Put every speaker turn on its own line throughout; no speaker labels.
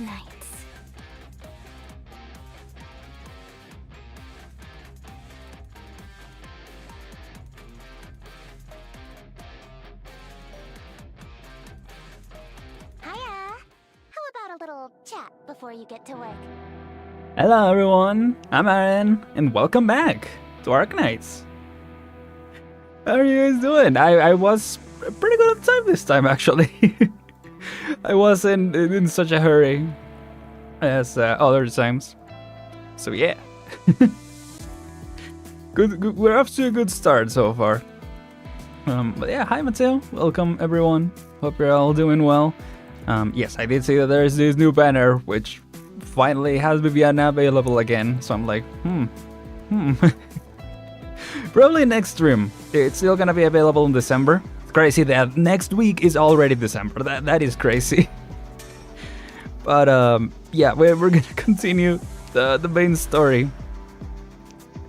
Arknights. Hiya! How about a little chat before you get to work?
Hello everyone, I'm Aren, and welcome back to Arknights. How are you guys doing? I was pretty good on time this time, actually. I wasn't in such a hurry as other times. So yeah. good, we're off to a good start so far. But yeah, hi Mateo, welcome everyone. Hope you're all doing well. Yes, I did see that there's this new banner, which finally has Viviana available again. So I'm like, Probably next stream. It's still gonna be available in December. It's crazy that next week is already December. That is crazy. But yeah, we're gonna continue the main story.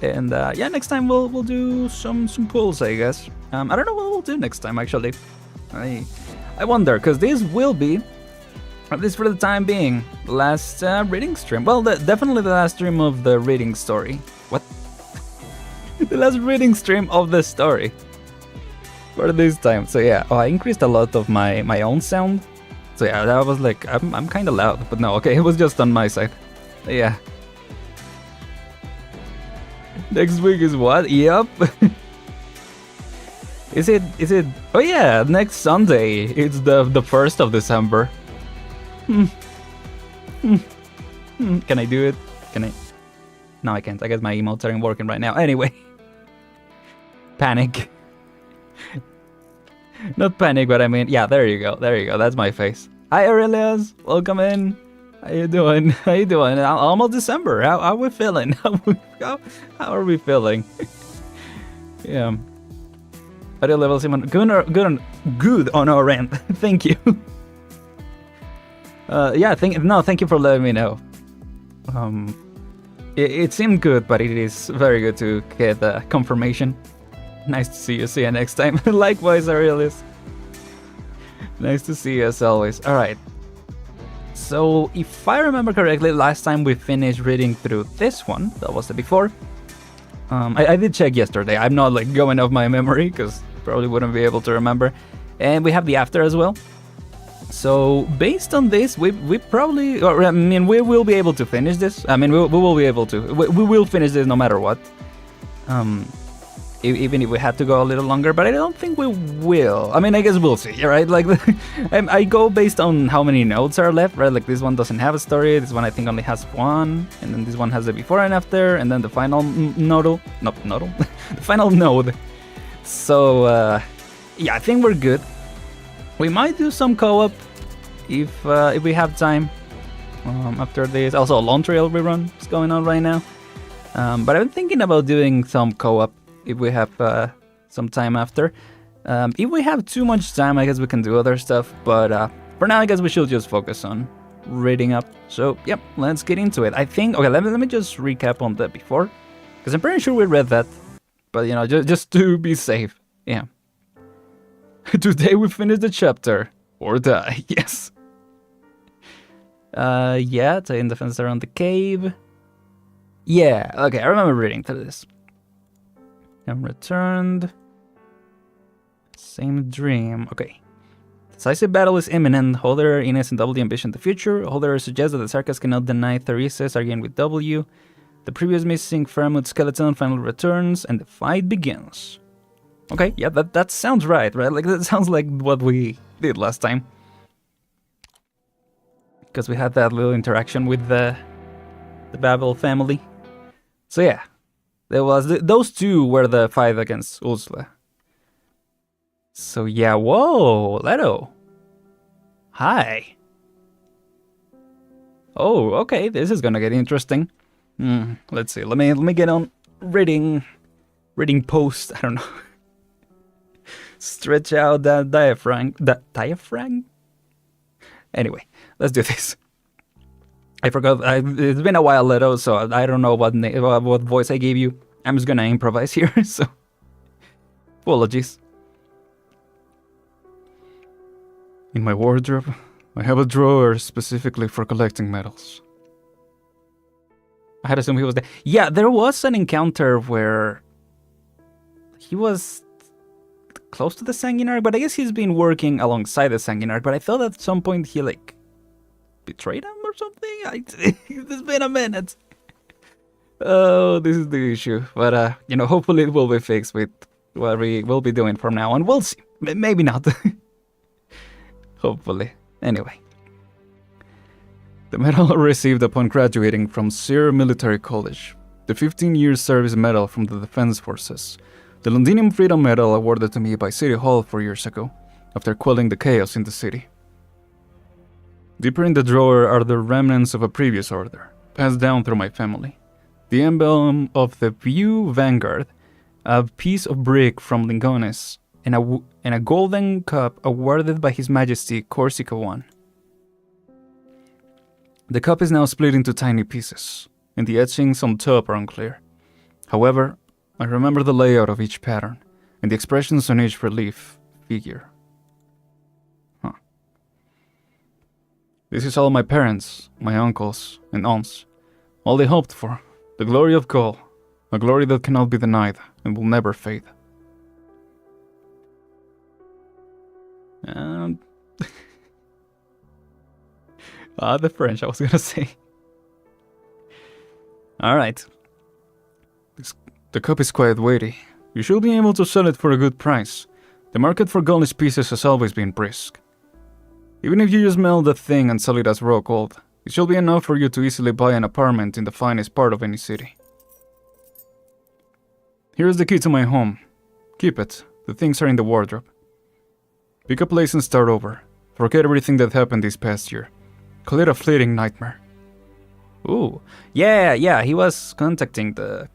And yeah, next time we'll do some pulls, I guess. I don't know what we'll do next time actually. I wonder, because this will be, at least for the time being, the last reading stream. Well, definitely the last stream of the reading story. What? The last reading stream of the story for this time. So yeah, I increased a lot of my own sound. So yeah, that was like, I'm kind of loud, but no, okay, it was just on my side. Yeah. Next week is what? Yep. Is it? Oh yeah, next Sunday. It's the 1st of December. Can I do it? Can I? No, I can't. I guess my emotes aren't working right now. Anyway. Panic. Not panic, but I mean, yeah, there you go. There you go. That's my face. Hi, Aurelius. Welcome in. How you doing? How you doing? Almost December. How are we feeling? How are we feeling? Yeah. Audio level Simon. Good on our end. Thank you. Yeah, thank you for letting me know. It seemed good, but it is very good to get confirmation. Nice to see you. See you next time. Likewise, Aurelius. Nice to see you as always. Alright. So, if I remember correctly, last time we finished reading through this one. That was the before. I did check yesterday. I'm not like going off my memory, because probably wouldn't be able to remember. And we have the after as well. So, based on this, we probably... Or, I mean, we will be able to finish this. I mean, we will be able to... We will finish this no matter what. Even if we had to go a little longer, but I don't think we will. I mean, I guess we'll see, right? Like, I go based on how many nodes are left, right? Like, this one doesn't have a story, this one I think only has one, and then this one has the before and after, and then the final nodal, the final node. So, yeah, I think we're good. We might do some co-op if we have time after this. Also, a Lawn Trail rerun is going on right now. But I've been thinking about doing some co-op if we have some time after. If we have too much time, I guess we can do other stuff. But for now, I guess we should just focus on reading up. So, yep, let's get into it. I think, okay, let me just recap on that before. Because I'm pretty sure we read that. But, you know, just to be safe. Yeah. Today we finish the chapter. Or die, yes. Yeah, taking the fence around the cave. Yeah, okay, I remember reading through this. I'm returned. Same dream. Okay. Decisive battle is imminent. Holder, Ines, and W envision the future. Holder suggests that the Sarkas cannot deny Theresa's arguing with W. The previous missing Faramut skeleton finally returns, and the fight begins. Okay, yeah, that sounds right? Like, that sounds like what we did last time. Because we had that little interaction with the Babel family. So yeah. There was those two were the fight against Ursula. So yeah, whoa, Leto. Hi. Oh, okay, this is gonna get interesting. Let's see. Let me get on reading post. I don't know. Stretch out that diaphragm. That diaphragm. Anyway, let's do this. I forgot. It's been a while, Leto, so I don't know what voice I gave you. I'm just gonna improvise here, so apologies. In my wardrobe, I have a drawer specifically for collecting metals. I had assumed he was there. Yeah, there was an encounter where he was close to the Sanguinarch, but I guess he's been working alongside the Sanguinarch, but I thought at some point he, like, betrayed him or something? It's been a minute. Oh, this is the issue. But, you know, hopefully it will be fixed with what we will be doing from now on. We'll see. Maybe not. Hopefully. Anyway. The medal I received upon graduating from Sear Military College. The 15-year service medal from the Defense Forces. The Londinium Freedom Medal awarded to me by City Hall 4 years ago, after quelling the chaos in the city. Deeper in the drawer are the remnants of a previous order, passed down through my family. The emblem of the View Vanguard, a piece of brick from Lingones, and a golden cup awarded by His Majesty Corsica I. The cup is now split into tiny pieces, and the etchings on top are unclear. However, I remember the layout of each pattern, and the expressions on each relief figure. Huh. This is all my parents, my uncles, and aunts. All they hoped for. The glory of Gaul. A glory that cannot be denied, and will never fade. The French, I was gonna say. Alright. The cup is quite weighty. You should be able to sell it for a good price. The market for goldish pieces has always been brisk. Even if you just melt the thing and sell it as raw gold, it should be enough for you to easily buy an apartment in the finest part of any city. Here is the key to my home. Keep it. The things are in the wardrobe. Pick a place and start over. Forget everything that happened this past year. Call it a fleeting nightmare. Ooh. Yeah, he was contacting the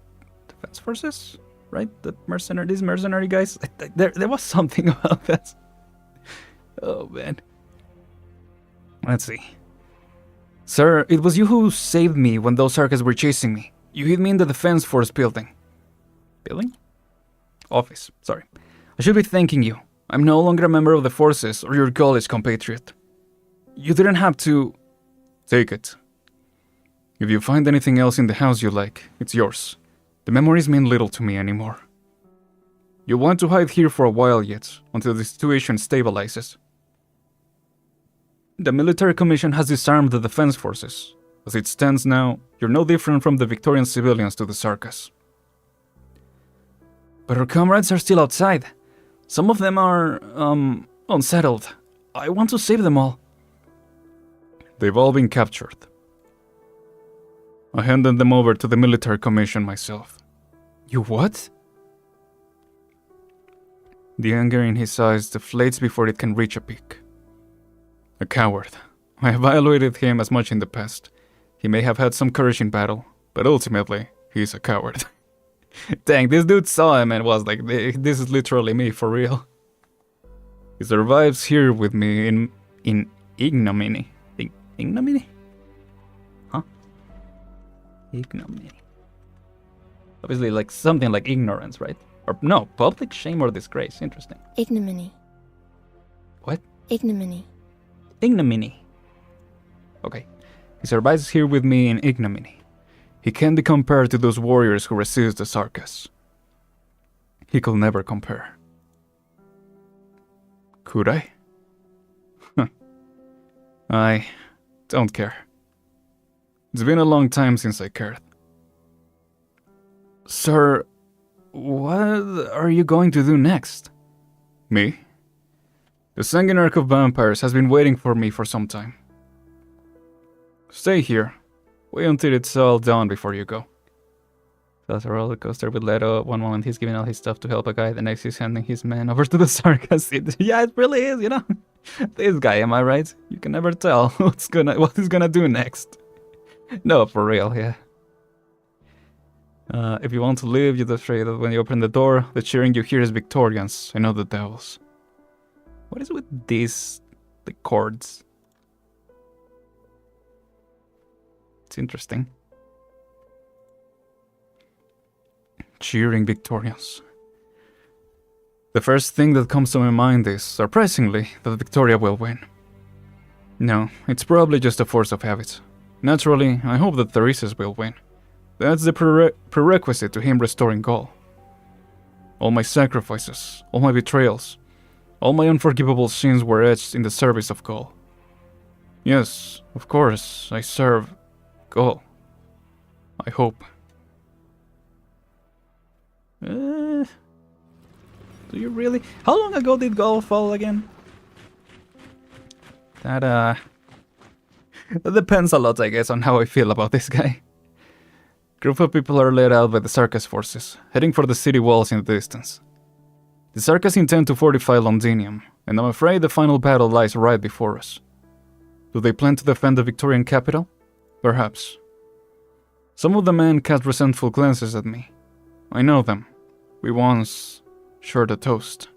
Defense Forces, right? These mercenary guys. There was something about that. Oh, man. Let's see. Sir, it was you who saved me when those Arkas were chasing me. You hid me in the Defense Force building. Building? Office, sorry. I should be thanking you. I'm no longer a member of the forces or your Gaulish compatriot. You didn't have to... Take it. If you find anything else in the house you like, it's yours. The memories mean little to me anymore. You'll want to hide here for a while yet, until the situation stabilizes. The military commission has disarmed the defense forces. As it stands now, you're no different from the Victorian civilians to the Sarkas. But our comrades are still outside. Some of them are, unsettled. I want to save them all. They've all been captured. I handed them over to the military commission myself. You what? The anger in his eyes deflates before it can reach a peak. A coward. I have violated him as much in the past. He may have had some courage in battle, but ultimately, he's a coward. Dang, this dude saw him and was like, this is literally me, for real. He survives here with me in ignominy. Ignominy? Huh? Ignominy. Obviously, like something like ignorance, right? Or no, public shame or disgrace. Interesting.
Ignominy.
What?
Ignominy.
Ignominy. Okay. He survives here with me in ignominy. He can't be compared to those warriors who resist the Sarkas. He could never compare. Could I? I don't care. It's been a long time since I cared. Sir, what are you going to do next? Me? The Sanguinarch of Vampires has been waiting for me for some time. Stay here. Wait until it's all done before you go. That's a roller coaster with Leto. One moment he's giving all his stuff to help a guy, the next he's handing his men over to the Sarkas. Yeah, it really is, you know? This guy, am I right? You can never tell what he's gonna do next. No, for real, yeah. If you want to leave, you're afraid that when you open the door, the cheering you hear is Victorians. I know the devils. What is with these, the chords? It's interesting. Cheering Victorians. The first thing that comes to my mind is, surprisingly, that Victoria will win. No, it's probably just a force of habit. Naturally, I hope that Therese's will win. That's the prerequisite to him restoring Gaul. All my sacrifices, all my betrayals, all my unforgivable sins were etched in the service of Gaul. Yes, of course, I serve Gaul. I hope. Do you really? How long ago did Gaul fall again? That depends a lot, I guess, on how I feel about this guy. Group of people are led out by the Sarkas forces, heading for the city walls in the distance. The Sarkas intend to fortify Londinium, and I'm afraid the final battle lies right before us. Do they plan to defend the Victorian capital? Perhaps. Some of the men cast resentful glances at me. I know them. We once shared a toast.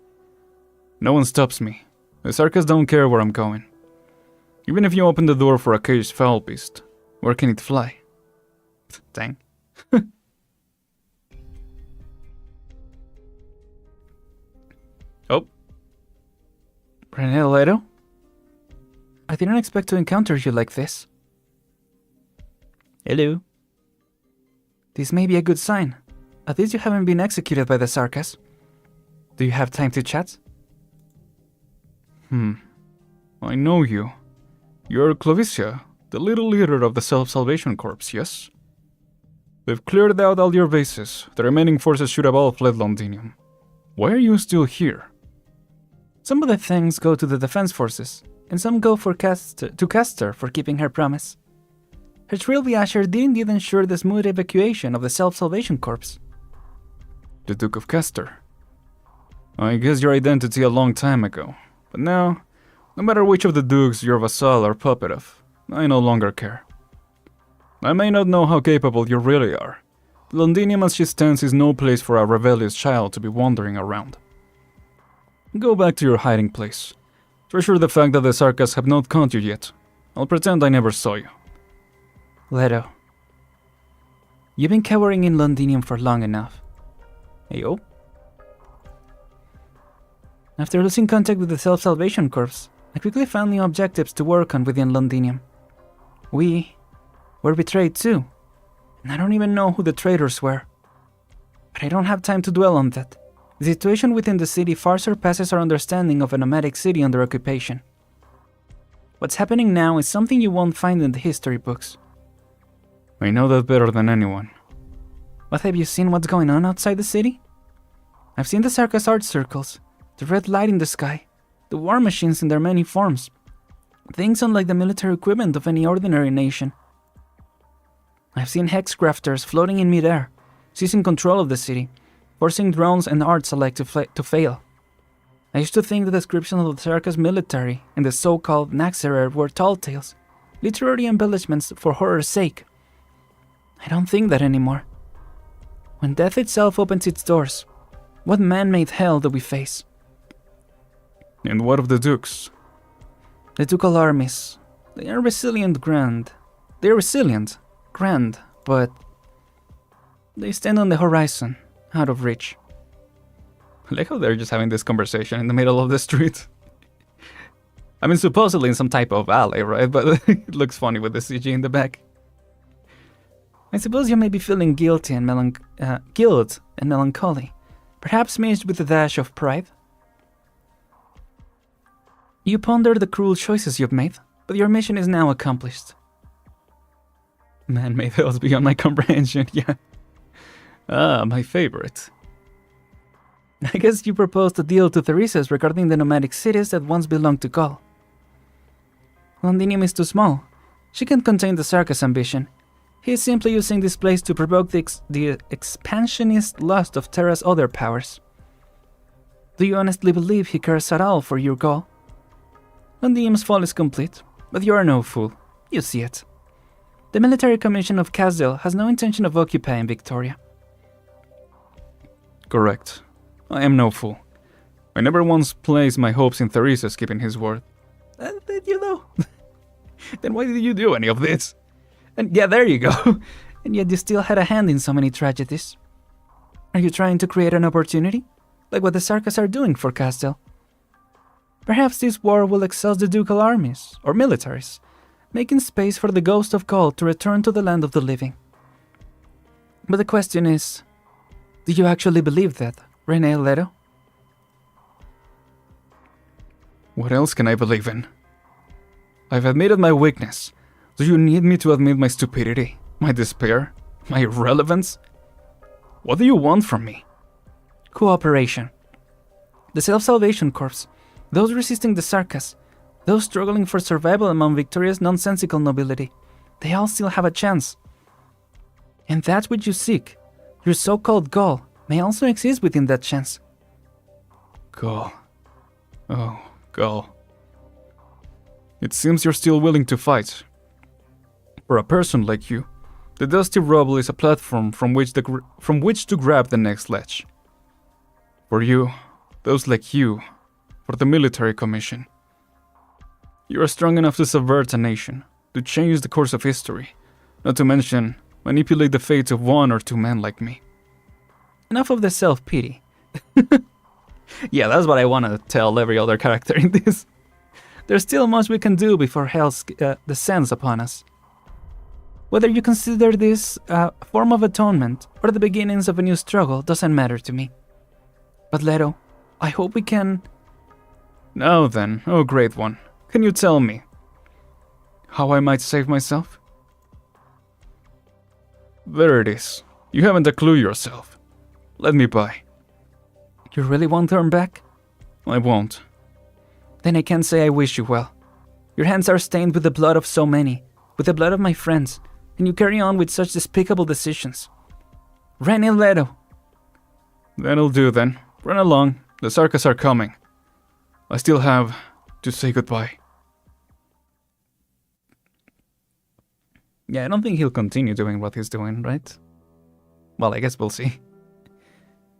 No one stops me. The Sarkas don't care where I'm going. Even if you open the door for a caged foul beast, where can it fly? Dang. Oh. Aren L2D? I didn't expect to encounter you like this. Hello. This may be a good sign. At least you haven't been executed by the Sarkas. Do you have time to chat? I know you. You're Clovicia, the little leader of the Self-Salvation Corps, yes? They've cleared out all your bases. The remaining forces should have all fled Londinium. Why are you still here? Some of the things go to the defense forces, and some go to Castor for keeping her promise. Her Trilby Asher did indeed ensure the smooth evacuation of the Self-Salvation Corps. The Duke of Castor. I guessed your identity a long time ago, but now, no matter which of the dukes you're vassal or puppet of, I no longer care. I may not know how capable you really are. Londinium as she stands is no place for a rebellious child to be wandering around. Go back to your hiding place. Treasure the fact that the Sarkas have not caught you yet. I'll pretend I never saw you. Leto. You've been cowering in Londinium for long enough. Ayo? After losing contact with the Self-Salvation Corps, I quickly found new objectives to work on within Londinium. We were betrayed too, and I don't even know who the traitors were. But I don't have time to dwell on that. The situation within the city far surpasses our understanding of a nomadic city under occupation. What's happening now is something you won't find in the history books. I know that better than anyone. But have you seen what's going on outside the city? I've seen the Sarkas art circles, the red light in the sky, the war machines in their many forms. Things unlike the military equipment of any ordinary nation. I've seen hex crafters floating in midair, seizing control of the city, forcing drones and arts alike to fail. I used to think the description of the Sarkas military and the so-called Naxxerer were tall tales, literary embellishments for horror's sake. I don't think that anymore. When death itself opens its doors, what man-made hell do we face? And what of the dukes? The ducal armies. They are resilient, grand, but they stand on the horizon, out of reach. I like how they're just having this conversation in the middle of the street. I mean, supposedly in some type of alley, right? But it looks funny with the CG in the back. I suppose you may be feeling guilt and melancholy, perhaps mixed with a dash of pride. You ponder the cruel choices you've made, but your mission is now accomplished. Man-made hells beyond my comprehension, yeah. Ah, my favorite. I guess you proposed a deal to Therese's regarding the nomadic cities that once belonged to Gaul. Londinium is too small. She can't contain the Sarkas' ambition. He is simply using this place to provoke the expansionist lust of Terra's other powers. Do you honestly believe he cares at all for your Gaul? Londinium's fall is complete, but you are no fool. You see it. The military commission of Casdale has no intention of occupying Victoria. Correct. I am no fool. I never once placed my hopes in Therese's keeping his word. Did you though? Then why did you do any of this? And yeah, there you go. And yet you still had a hand in so many tragedies. Are you trying to create an opportunity? Like what the Sarkas are doing for Casdale? Perhaps this war will exhaust the ducal armies, or militaries, making space for the ghost of Gaul to return to the land of the living. But the question is, do you actually believe that, Aren L2D?
What else can I believe in? I've admitted my weakness. Do you need me to admit my stupidity, my despair, my irrelevance? What do you want from me?
Cooperation. The Self-Salvation Corps, those resisting the Sarkas, those struggling for survival among victorious nonsensical nobility, they all still have a chance. And that which you seek, your so-called Gaul, may also exist within that chance.
Gaul. Oh, Gaul. It seems you're still willing to fight. For a person like you, the Dusty Rubble is a platform from which to grab the next ledge. For you, those like you, for the military commission. You are strong enough to subvert a nation, to change the course of history, not to mention manipulate the fates of one or two men like me.
Enough of the self-pity. Yeah, that's what I want to tell every other character in this. There's still much we can do before hell descends upon us. Whether you consider this a form of atonement or the beginnings of a new struggle doesn't matter to me. But Leto, I hope we can...
Now then, oh great one, can you tell me how I might save myself? There it is. You haven't a clue yourself. Let me by.
You really won't turn back?
I won't.
Then I can't say I wish you well. Your hands are stained with the blood of so many, with the blood of my friends, and you carry on with such despicable decisions. Aren L2D.
That'll do then. Run along. The Sarkas are coming. I still have to say goodbye.
Yeah, I don't think he'll continue doing what he's doing, right? Well, I guess we'll see.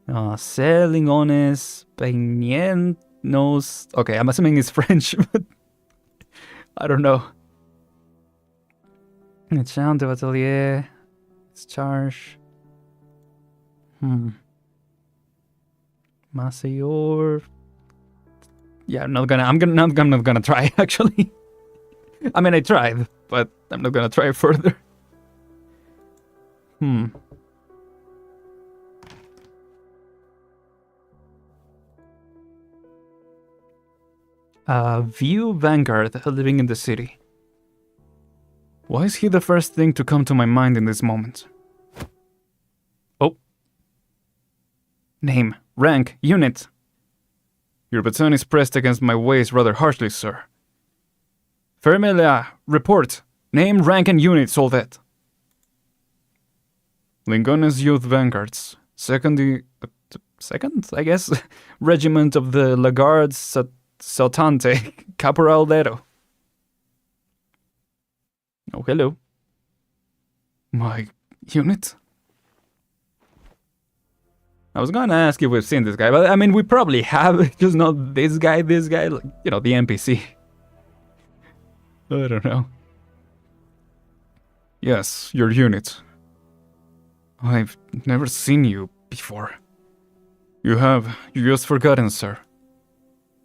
Celingones, Peñenos. Okay, I'm assuming it's French, but I don't know. Champ de Batelier. It's charge. Masayor. Yeah, I'm not gonna try actually. I mean, I tried, but I'm not gonna try further. View Vanguard living in the city.
Why is he the first thing to come to my mind in this moment?
Oh. Name, rank, unit.
Your baton is pressed against my waist rather harshly, sir. Fermela, report. Name, rank, and units, all that. Lingones Youth Vanguards. Second, I guess? Regiment of the Lagarde Saltante, Caporal Leto.
Oh, hello.
My unit?
I was gonna ask if we've seen this guy, but I mean, we probably have, just not this guy, like, you know, the NPC.
I don't know. Yes, your unit. I've never seen you before. You just forgotten, sir.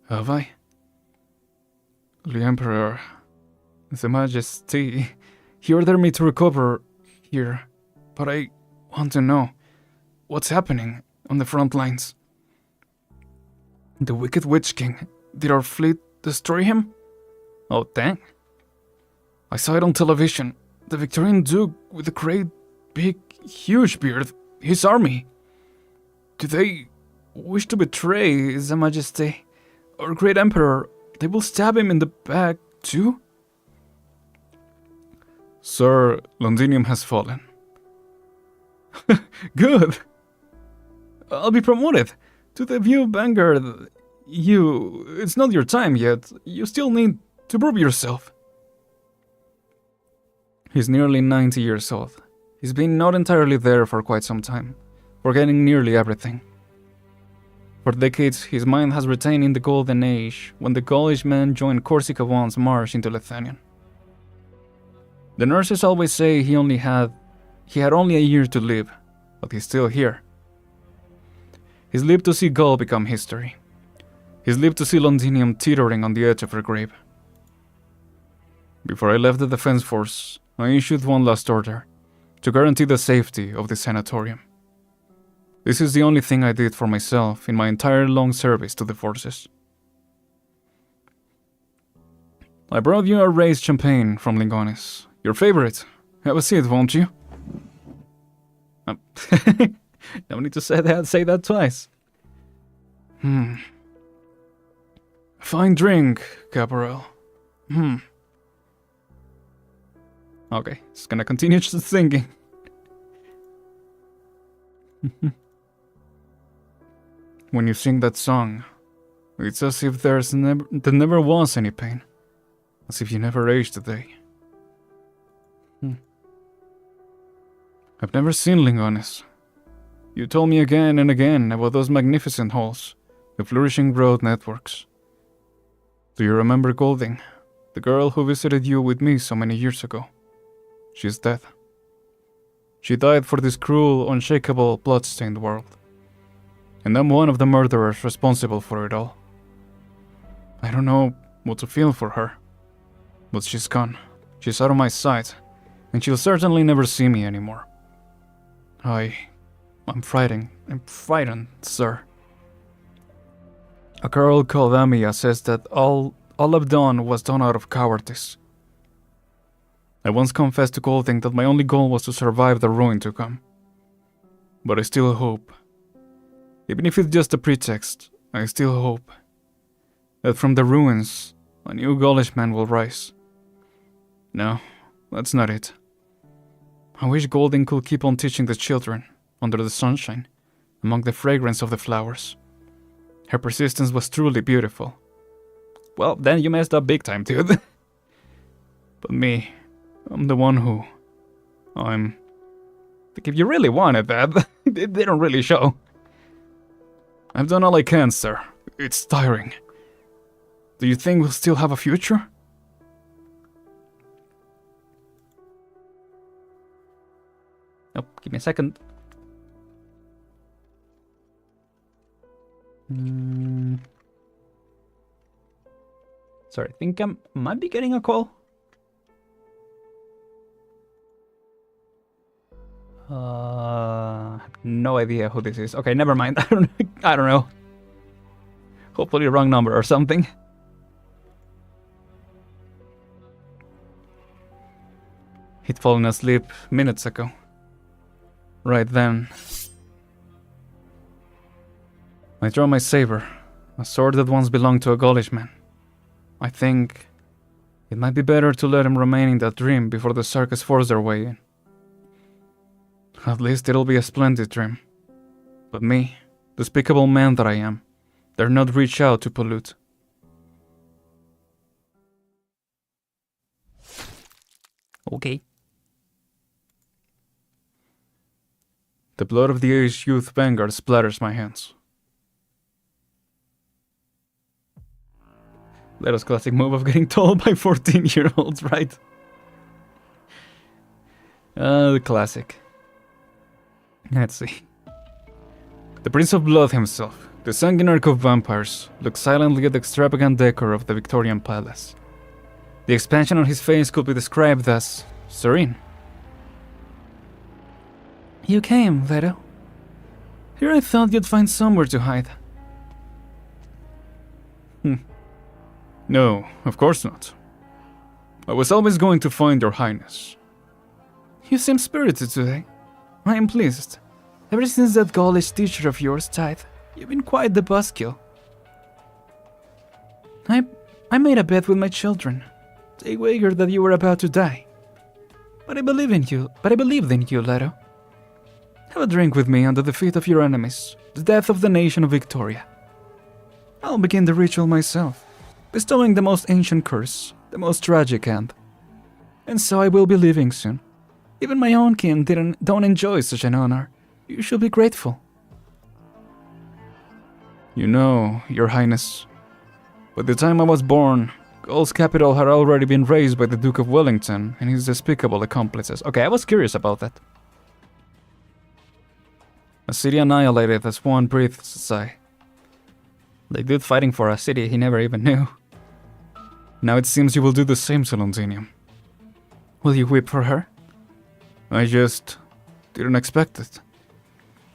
Have I? The Emperor, His Majesty, he ordered me to recover here, but I want to know what's happening on the front lines. The Wicked Witch King, did our fleet destroy him?
Oh, dang.
I saw it on television. The Victorian Duke with the great, big, huge beard, his army. Do they wish to betray His Majesty? Our great Emperor, they will stab him in the back, too? Sir, Londinium has fallen.
Good. I'll be promoted to the View Vanguard.
It's not your time yet. You still need to prove yourself.
He's nearly 90 years old. He's been not entirely there for quite some time, forgetting nearly everything. For decades, his mind has retained in the Golden Age, when the Gaulish men joined Corsica I's march into Lithuania. The nurses always say he had only a year to live, but he's still here. He's lived to see Gaul become history.
He's lived to see Londinium teetering on the edge of her grave. Before I left the Defense Force, I issued one last order to guarantee the safety of the sanatorium. This is the only thing I did for myself in my entire long service to the forces. I brought you a raised champagne from Lingonis. Your favorite. Have a seat, won't you? No need to say that twice. Fine drink, Caporal. Okay, just gonna continue just thinking. When you sing that song, it's as if there never was any pain. As if you never aged a day. I've never seen Lingonis. You told me again and again about those magnificent halls, the flourishing road networks. Do you remember Golding, the girl who visited you with me so many years ago? She's dead. She died for this cruel, unshakable, blood-stained world. And I'm one of the murderers responsible for it all. I don't know what to feel for her. But she's gone. She's out of my sight. And she'll certainly never see me anymore. I'm frightened. I'm frightened, sir. A girl called Amia says that all I've done was done out of cowardice. I once confessed to Golding that my only goal was to survive the ruin to come. But I still hope. Even if it's just a pretext, I still hope that from the ruins, a new Gaulish man will rise. No, that's not it. I wish Golding could keep on teaching the children, under the sunshine, among the fragrance of the flowers. Her persistence was truly beautiful. Well, then you messed up big time, dude. But me, I'm the one who... I'm... Like, if you really wanted that, they don't really show. I've done all I can, sir. It's tiring. Do you think we'll still have a future?
Oh, give me a second. Sorry, I think I might be getting a call. I have no idea who this is. Okay, never mind. I don't know. Hopefully wrong number or something. He'd fallen asleep minutes ago. Right then. I draw my saber, a sword that once belonged to a Gaulish man. I think it might be better to let him remain in that dream before the circus force their way in. At least it'll be a splendid dream. But me, despicable man that I am, dare not reach out to pollute. Okay.
The blood of the aged youth vanguard splatters my hands.
Leto's classic move of getting told by 14-year-olds, right? The classic. Let's see.
The Prince of Blood himself, the Sanguinarch of vampires, looks silently at the extravagant decor of the Victorian palace. The expansion on his face could be described as serene.
You came, Leto. Here I thought you'd find somewhere to hide.
No, of course not. I was always going to find your highness.
You seem spirited today. I am pleased. Ever since that Gaulish teacher of yours died, you've been quite the buzzkill. I made a bet with my children. They wagered that you were about to die. But I believed in you, Leto. Have a drink with me on the defeat of your enemies, the death of the nation of Victoria. I'll begin the ritual myself, bestowing the most ancient curse, the most tragic end. And so I will be leaving soon. Even my own kin don't enjoy such an honor. You should be grateful.
You know, your highness, by the time I was born, Gaul's capital had already been razed by the Duke of Wellington and his despicable accomplices.
Okay, I was curious about that.
A city annihilated as one breathes a sigh.
The dude fighting for a city he never even knew.
Now it seems you will do the same, Solentinium.
Will you weep for her?
I just didn't expect it.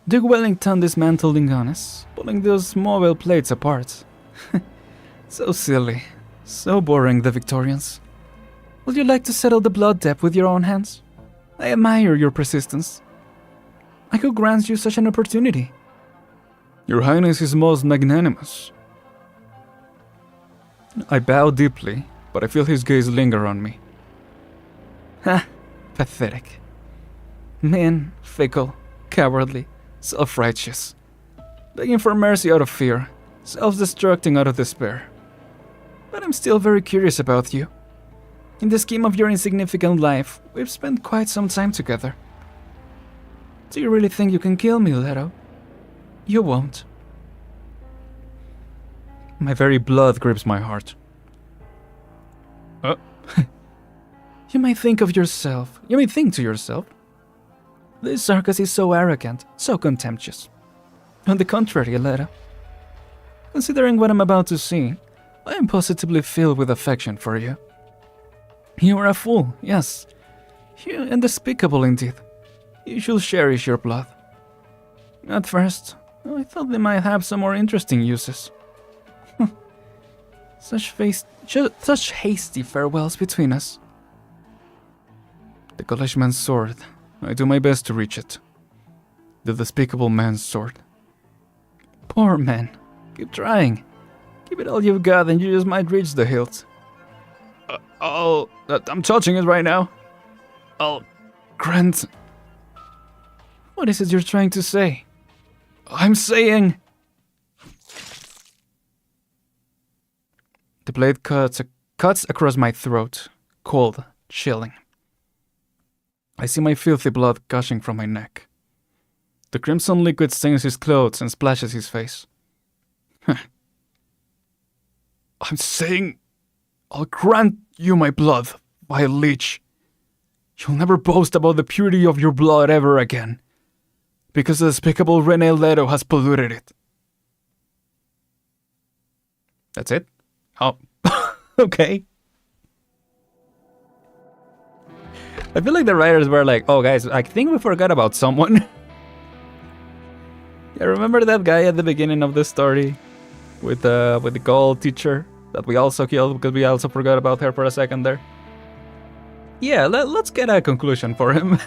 Duke Wellington dismantled Ingones, pulling those mobile plates apart. So silly. So boring, the Victorians. Would you like to settle the blood debt with your own hands? I admire your persistence. I could grant you such an opportunity.
Your Highness is most magnanimous. I bow deeply, but I feel his gaze linger on me.
Ha! Pathetic. Men, fickle, cowardly, self-righteous. Begging for mercy out of fear, self-destructing out of despair. But I'm still very curious about you. In the scheme of your insignificant life, we've spent quite some time together. Do you really think you can kill me, Leto? You won't.
My very blood grips my heart.
You may think to yourself, this Sarkis is so arrogant, so contemptuous. On the contrary, Leto. Considering what I'm about to see, I am positively filled with affection for you. You are a fool, yes. You and despicable indeed. You should cherish your blood. At first, I thought they might have some more interesting uses. Such hasty farewells between us.
The college man's sword. I do my best to reach it. The despicable man's sword.
Poor man. Keep trying. Give it all you've got and you just might reach the hilt.
I'm touching it right now. Grant.
What is it you're trying to say?
I'm saying...
The blade cuts across my throat, cold, chilling. I see my filthy blood gushing from my neck. The crimson liquid stains his clothes and splashes his face.
I'm saying... I'll grant you my blood, vile leech. You'll never boast about the purity of your blood ever again, because the despicable Aren L2D has polluted it.
That's it? Oh, okay. I feel like the writers were like, oh guys, I think we forgot about someone. Yeah, remember that guy at the beginning of the story with the gold teacher that we also killed because we also forgot about her for a second there? Yeah, let's get a conclusion for him.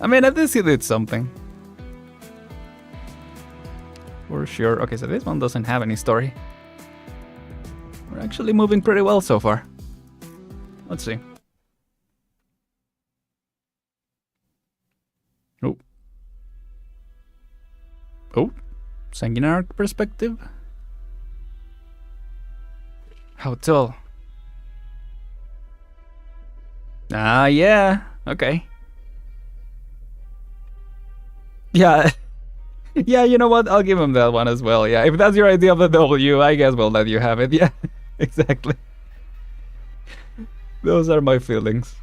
I mean, at least he did something. For sure. Okay, so this one doesn't have any story. We're actually moving pretty well so far. Let's see. Oh. Oh. Sanguinarch perspective. How tall? Ah, yeah. Okay. Yeah. Yeah, you know what? I'll give him that one as well. Yeah, if that's your idea of the W, I guess we'll let you have it. Yeah, exactly. Those are my feelings.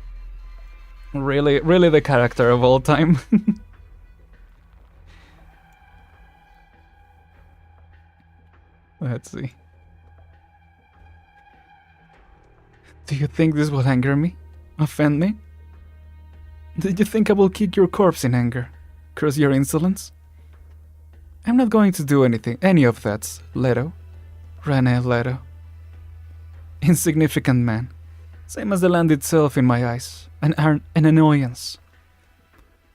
Really, really the character of all time. Let's see. Do you think this will anger me? Offend me? Did you think I will kick your corpse in anger? Curse your insolence? I'm not going to do any of that, Leto. Aren L2D. Insignificant man. Same as the land itself in my eyes. An annoyance.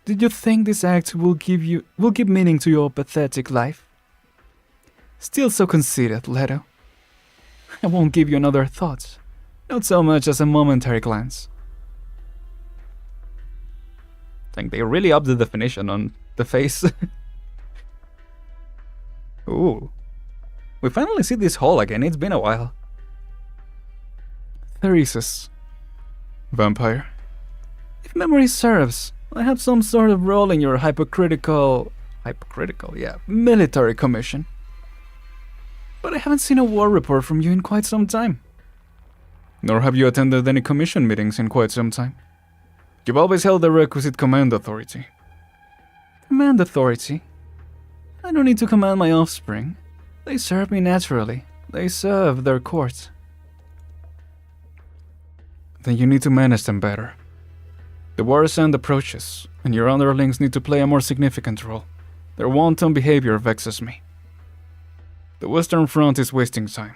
Did you think this act will give meaning to your pathetic life? Still so conceited, Leto. I won't give you another thought. Not so much as a momentary glance. I think they really upped the definition on the face. Ooh. We finally see this hole again, it's been a while. Theresis.
Vampire.
If memory serves, I have some sort of role in your military commission. But I haven't seen a war report from you in quite some time.
Nor have you attended any commission meetings in quite some time. You've always held the requisite command authority.
Command authority? I don't need to command my offspring. They serve me naturally. They serve their court.
Then you need to manage them better. The war's end approaches, and your underlings need to play a more significant role. Their wanton behavior vexes me. The Western Front is wasting time.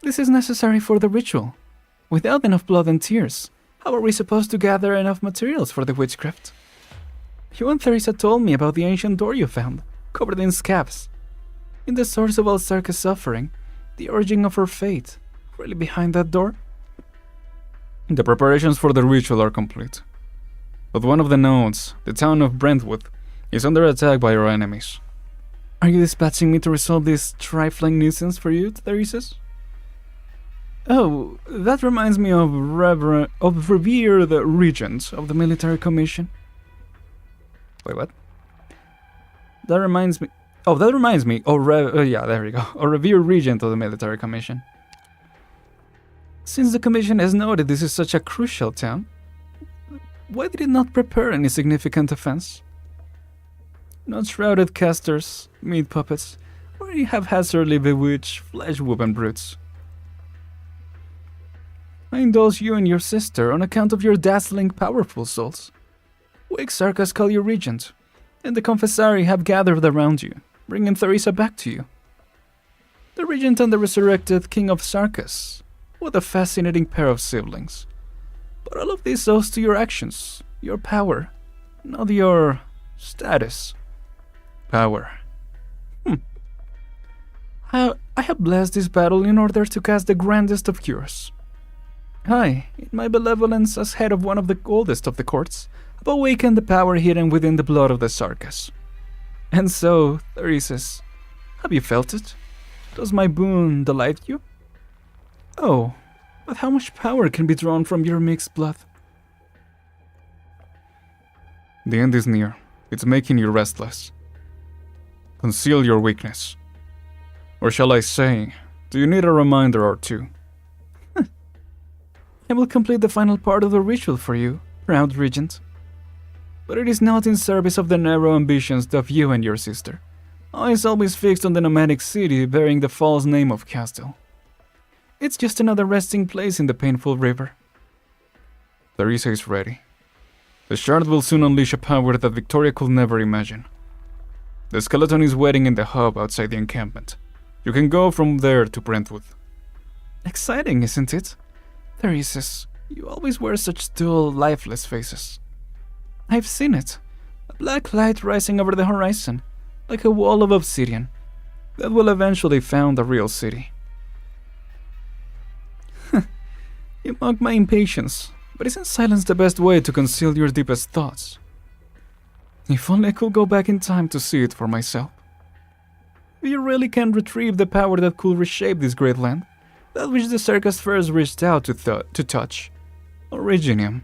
This is necessary for the ritual. Without enough blood and tears, how are we supposed to gather enough materials for the witchcraft? You and Theresa told me about the ancient door you found, covered in scabs. In the source of all Sarka's suffering, the origin of her fate, really behind that door?
The preparations for the ritual are complete. But one of the nodes, the town of Brentwood, is under attack by our enemies.
Are you dispatching me to resolve this trifling nuisance for you, Theresis? Oh, that reminds me of Revere the Regent of the Military Commission. Wait, what? That reminds me... Oh, yeah, there we go. A Revere Regent of the Military Commission. Since the Commission has noted this is such a crucial town, why did it not prepare any significant defense? Not shrouded casters, meat puppets, or any haphazardly bewitched flesh-woven brutes. I indulge you and your sister on account of your dazzling, powerful souls. Wake Sarkas call you regent, and the confessari have gathered around you, bringing Theresa back to you. The regent and the resurrected king of Sarkas. What a fascinating pair of siblings. But all of this owes to your actions, your power, not your status.
Power.
I have blessed this battle in order to cast the grandest of cures. I, in my benevolence as head of one of the oldest of the courts, have awakened the power hidden within the blood of the Sarkas. And so, Theresis, have you felt it? Does my boon delight you? Oh, but how much power can be drawn from your mixed blood?
The end is near. It's making you restless. Conceal your weakness. Or shall I say, do you need a reminder or two?
I will complete the final part of the ritual for you, proud regent. But it is not in service of the narrow ambitions of you and your sister. Eyes always fixed on the nomadic city bearing the false name of Castle. It's just another resting place in the painful river.
Theresa is ready. The shard will soon unleash a power that Victoria could never imagine. The skeleton is waiting in the hub outside the encampment. You can go from there to Brentwood.
Exciting, isn't it? Theresis, you always wear such dull, lifeless faces. I've seen it. A black light rising over the horizon, like a wall of obsidian, that will eventually found the real city. You mock my impatience, but isn't silence the best way to conceal your deepest thoughts? If only I could go back in time to see it for myself. If you really can retrieve the power that could reshape this great land, that which the Sarkas first reached out to touch, Originium,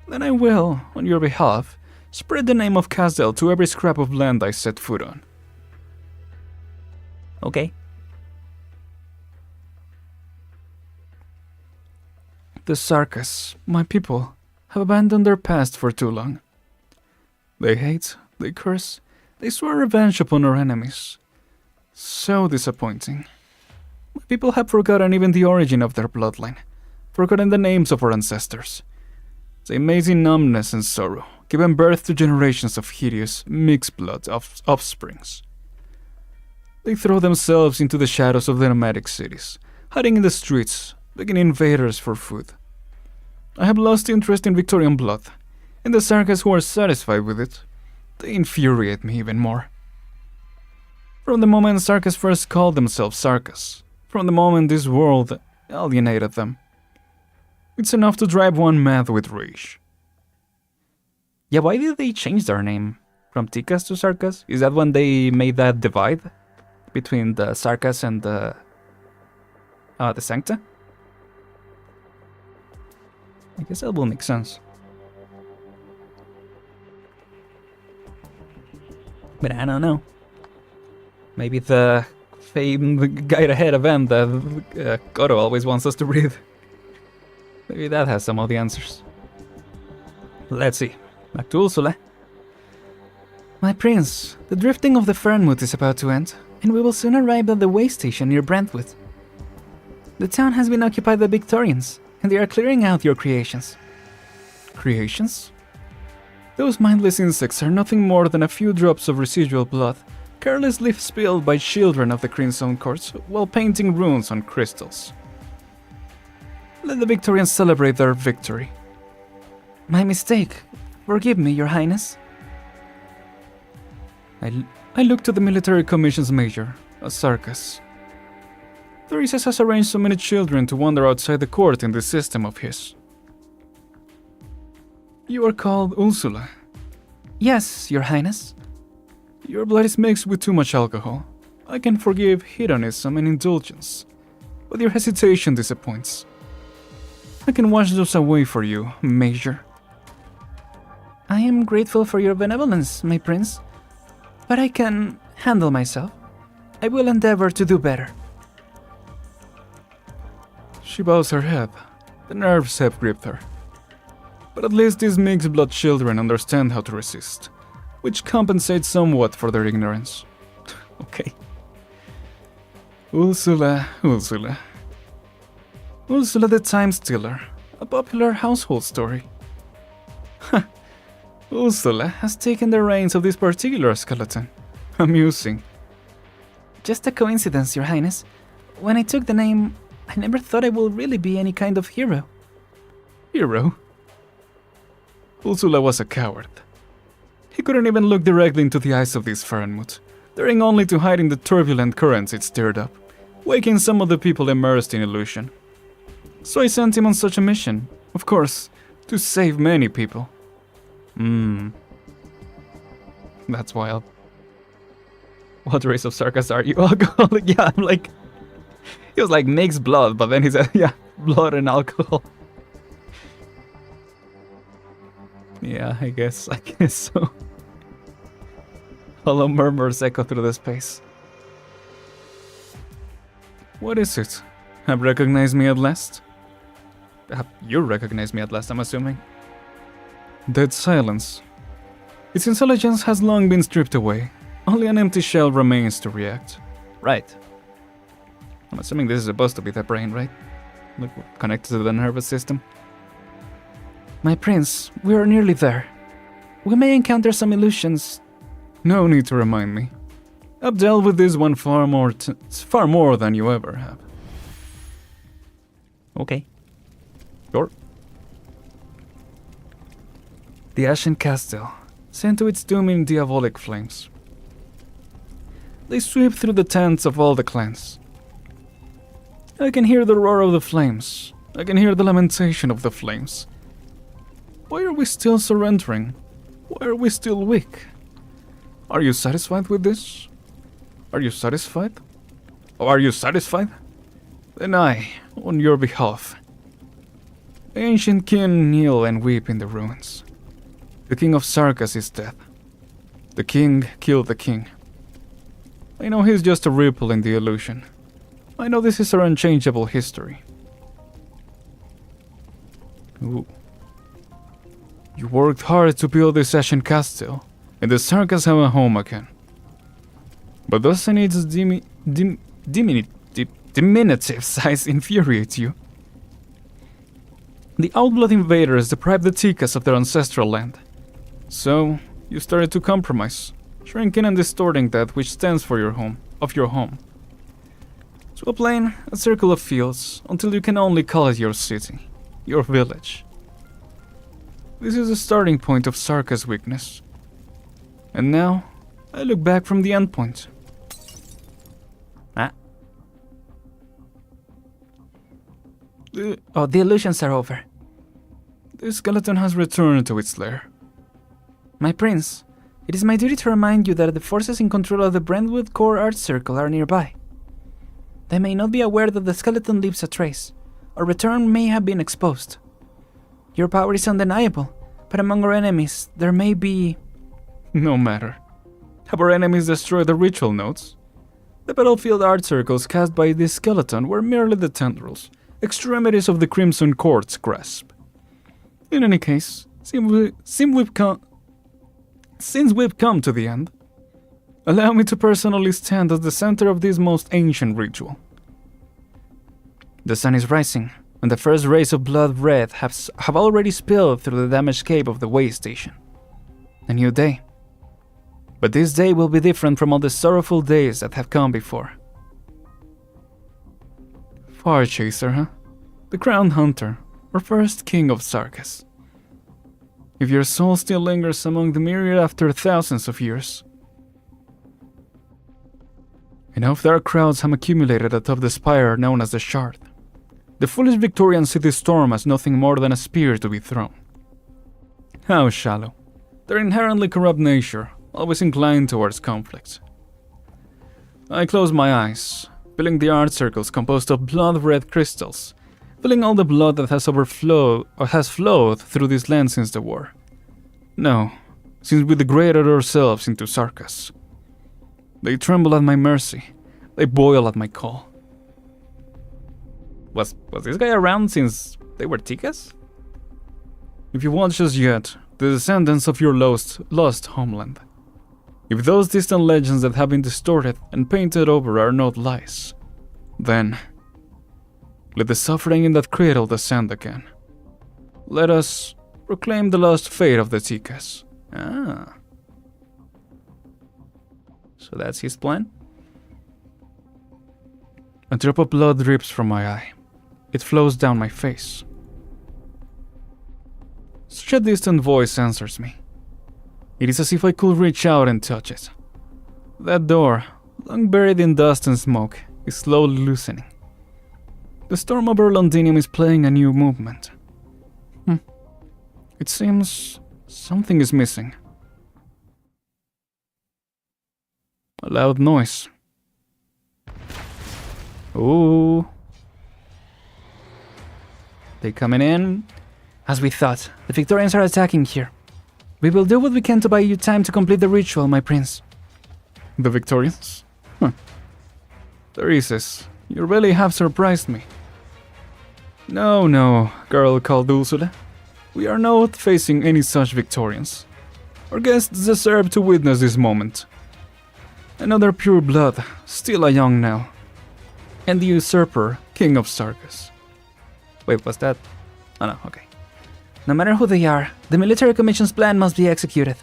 then I will, on your behalf, spread the name of Casdell to every scrap of land I set foot on. Okay. The Sarkas, my people, have abandoned their past for too long. They hate, they curse, they swear revenge upon our enemies. So disappointing. My people have forgotten even the origin of their bloodline, forgotten the names of our ancestors. The amazing numbness and sorrow, given birth to generations of hideous, mixed blood offsprings. They throw themselves into the shadows of the nomadic cities, hiding in the streets, begging invaders for food. I have lost interest in Victorian blood, and the Sarkas who are satisfied with it, they infuriate me even more. From the moment Sarkas first called themselves Sarkas, from the moment this world alienated them, it's enough to drive one mad with rage. Yeah, why did they change their name from Tikas to Sarkas? Is that when they made that divide between the Sarkas and the Sancta? I guess that will make sense. But I don't know. Maybe the famed guide ahead event that Koto always wants us to read. Maybe that has some of the answers. Let's see. Back to Ursula. My prince, the drifting of the Fernwood is about to end, and we will soon arrive at the way station near Brentwood. The town has been occupied by Victorians, and they are clearing out your creations.
Creations? Those mindless insects are nothing more than a few drops of residual blood, carelessly spilled by children of the Crimson Courts while painting runes on crystals. Let the Victorians celebrate their victory.
My mistake. Forgive me, your highness.
I look to the military commission's major, Sarkas. Theresia has arranged so many children to wander outside the court in this system of his. You are called Ursula.
Yes, your highness.
Your blood is mixed with too much alcohol. I can forgive hedonism and indulgence, but your hesitation disappoints. I can wash those away for you, Major.
I am grateful for your benevolence, my prince, but I can handle myself. I will endeavor to do better.
She bows her head. The nerves have gripped her. But at least these mixed-blood children understand how to resist, which compensates somewhat for their ignorance. Okay. Ursula. Ursula the Time Stealer, a popular household story. Ursula has taken the reins of this particular skeleton. Amusing.
Just a coincidence, your highness. When I took the name, I never thought I would really be any kind of hero.
Hero? Ursula was a coward. He couldn't even look directly into the eyes of this Fernwood, daring only to hide in the turbulent currents it stirred up, waking some of the people immersed in illusion. So I sent him on such a mission, of course, to save many people. That's wild. What race of Sarkas are you? Alcoholic? Yeah, I'm like... He was like, mixed blood, but then he said, yeah, blood and alcohol. Yeah, I guess so. Hollow murmurs echo through the space. What is it? Have recognized me at last? You recognize me at last, I'm assuming. Dead silence. Its intelligence has long been stripped away. Only an empty shell remains to react. Right. I'm assuming this is supposed to be the brain, right? Look, connected to the nervous system.
My prince, we are nearly there. We may encounter some illusions.
No need to remind me. I've dealt with this one far more than you ever have.
Okay.
Sure. The Ashen Castle, sent to its doom in diabolic flames. They sweep through the tents of all the clans. I can hear the roar of the flames. I can hear the lamentation of the flames. Why are we still surrendering? Why are we still weak? Are you satisfied with this? Are you satisfied? Oh, are you satisfied? Then I, on your behalf. The ancient kin kneel and weep in the ruins. The king of Sarkas is dead. The king killed the king. I know he's just a ripple in the illusion. I know this is our unchangeable history. Ooh. You worked hard to build this Ashen Castle, and the Sarkas have a home again. But doesn't its diminutive size infuriate you? The Outblood invaders deprived the Tikas of their ancestral land. So, you started to compromise, shrinking and distorting that which stands for your home, To a plain, a circle of fields, until you can only call it your city, your village. This is the starting point of Sarka's weakness. And now, I look back from the endpoint.
The illusions are over.
The skeleton has returned to its lair.
My prince, it is my duty to remind you that the forces in control of the Brentwood Core Art Circle are nearby. They may not be aware that the skeleton leaves a trace, or return may have been exposed. Your power is undeniable, but among our enemies, there may be...
No matter. Have our enemies destroyed the ritual notes? The battlefield art circles cast by this skeleton were merely the tendrils, extremities of the Crimson Court's grasp. In any case, seem we've Since we've come to the end, allow me to personally stand at the center of this most ancient ritual.
The sun is rising, and the first rays of blood red have already spilled through the damaged cape of the way station. A new day. But this day will be different from all the sorrowful days that have come before.
Far Chaser, huh? The crowned hunter, or first king of Sarkas. If your soul still lingers among the myriad after thousands of years. Enough dark crowds have accumulated atop the spire known as the Shard. The foolish Victorians see this storm as nothing more than a spear to be thrown. How shallow. Their inherently corrupt nature, always inclined towards conflict. I close my eyes, feeling the art circles composed of blood-red crystals, feeling all the blood that has flowed through this land since the war. No, since we degraded ourselves into Sarkas. They tremble at my mercy. They boil at my call.
Was this guy around since they were Tikas?
If you watch us yet, the descendants of your lost homeland. If those distant legends that have been distorted and painted over are not lies, then let the suffering in that cradle descend again. Let us proclaim the lost fate of the Tikas.
Ah. So that's his plan?
A drop of blood drips from my eye. It flows down my face. Such a distant voice answers me. It is as if I could reach out and touch it. That door, long buried in dust and smoke, is slowly loosening. The storm over Londinium is playing a new movement. It seems something is missing. A loud noise.
Ooh. They coming in? As we thought, the Victorians are attacking here. We will do what we can to buy you time to complete the ritual, my prince.
The Victorians? Theresis, you really have surprised me. No, girl called Ursula. We are not facing any such Victorians. Our guests deserve to witness this moment. Another pure blood, still a young now. And the usurper, king of Sarkas.
Wait, what's that? Oh no, okay. No matter who they are, the military commission's plan must be executed.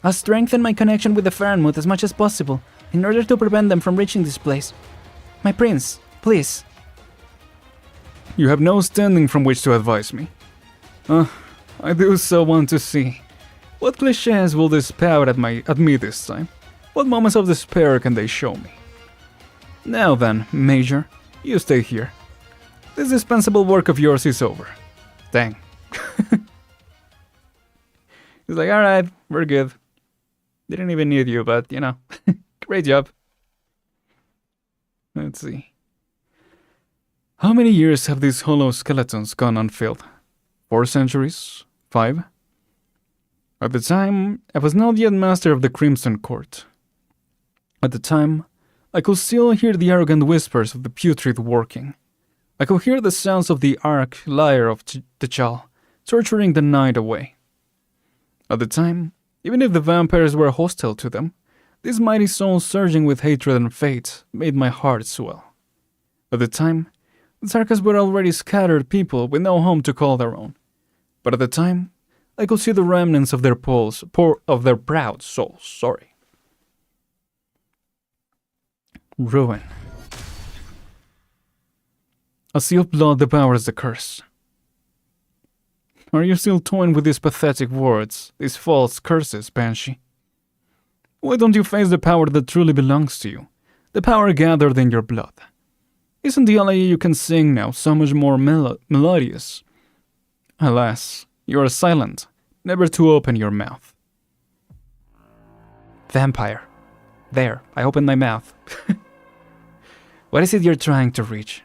I'll strengthen my connection with the Faranmouth as much as possible in order to prevent them from reaching this place. My prince, please.
You have no standing from which to advise me. I do so want to see. What clichés will they spout at me this time? What moments of despair can they show me? Now then, Major, you stay here. This dispensable work of yours is over. Dang. He's like, alright, we're good. Didn't even need you, but, you know, great job. Let's see. How many years have these hollow skeletons gone unfilled? 4 centuries? 5? At the time, I was not yet master of the Crimson Court. At the time, I could still hear the arrogant whispers of the putrid working. I could hear the sounds of the arch lyre of T'Chal, torturing the night away. At the time, even if the vampires were hostile to them, this mighty soul surging with hatred and fate made my heart swell. At the time, the Sarkas were already scattered people with no home to call their own. But at the time, I could see the remnants of their proud souls. Ruin. A sea of blood devours the curse. Are you still toying with these pathetic words, these false curses, Banshee? Why don't you face the power that truly belongs to you, the power gathered in your blood? Isn't the elegy you can sing now so much more melodious? Alas, you are silent, never to open your mouth.
Vampire. There, I opened my mouth. What is it you're trying to reach?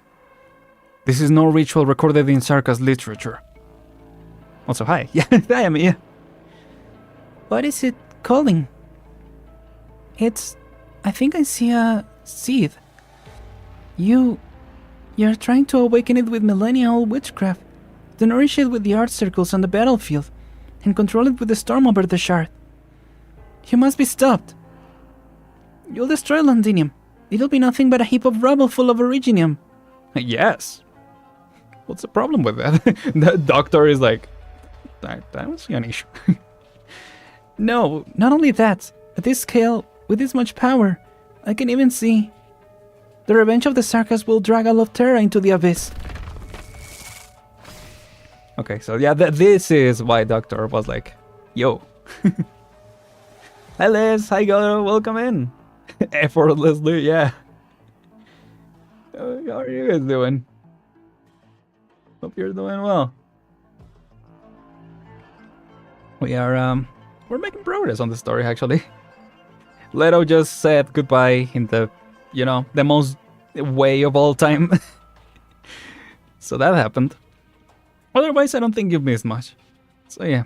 This is no ritual recorded in Sarkas literature. Also, hi. Yeah, I am here. What is it calling? I think I see a seed. You're trying to awaken it with millennia-old witchcraft, to nourish it with the art circles on the battlefield, and control it with the storm over the shard. You must be stopped. You'll destroy Londinium. It'll be nothing but a heap of rubble full of originium.
Yes. What's the problem with that? The doctor is like, I don't see an issue.
No, not only that. At this scale, with this much power, I can even see... The revenge of the Sarkas will drag all of Terra into the abyss.
Okay, so yeah, this is why Doctor was like, yo.
Hi Liz, hi Goro, welcome in.
Effortlessly, yeah. How are you guys doing? Hope you're doing well.
We're making progress on the story, actually. Leto just said goodbye in the, the most way of all time. So that happened. Otherwise, I don't think you've missed much. So yeah.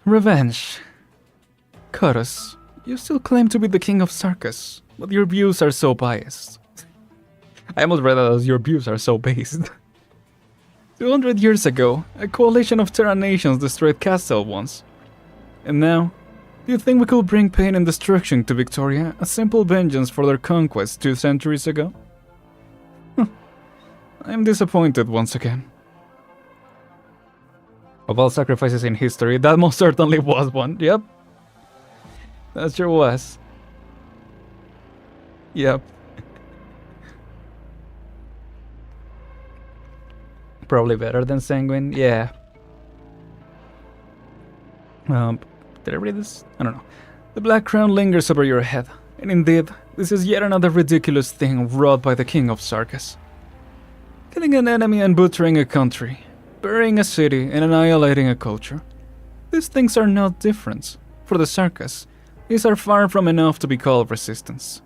Revenge. Chorus, you still claim to be the king of Sarkas, but your views are so biased. I almost read that as your views are so based. 200 years ago, a coalition of Terra nations destroyed Castle once. And now, do you think we could bring pain and destruction to Victoria, a simple vengeance for their conquest 2 centuries ago? I am disappointed once again. Of all sacrifices in history, that most certainly was one. Yep. That sure was. Yep. Probably better than Sanguine, yeah. Did I read this? I don't know. The black crown lingers over your head, and indeed, this is yet another ridiculous thing wrought by the king of Sarkas. Killing an enemy and butchering a country, burying a city and annihilating a culture. These things are not different. For the Sarkas, these are far from enough to be called resistance.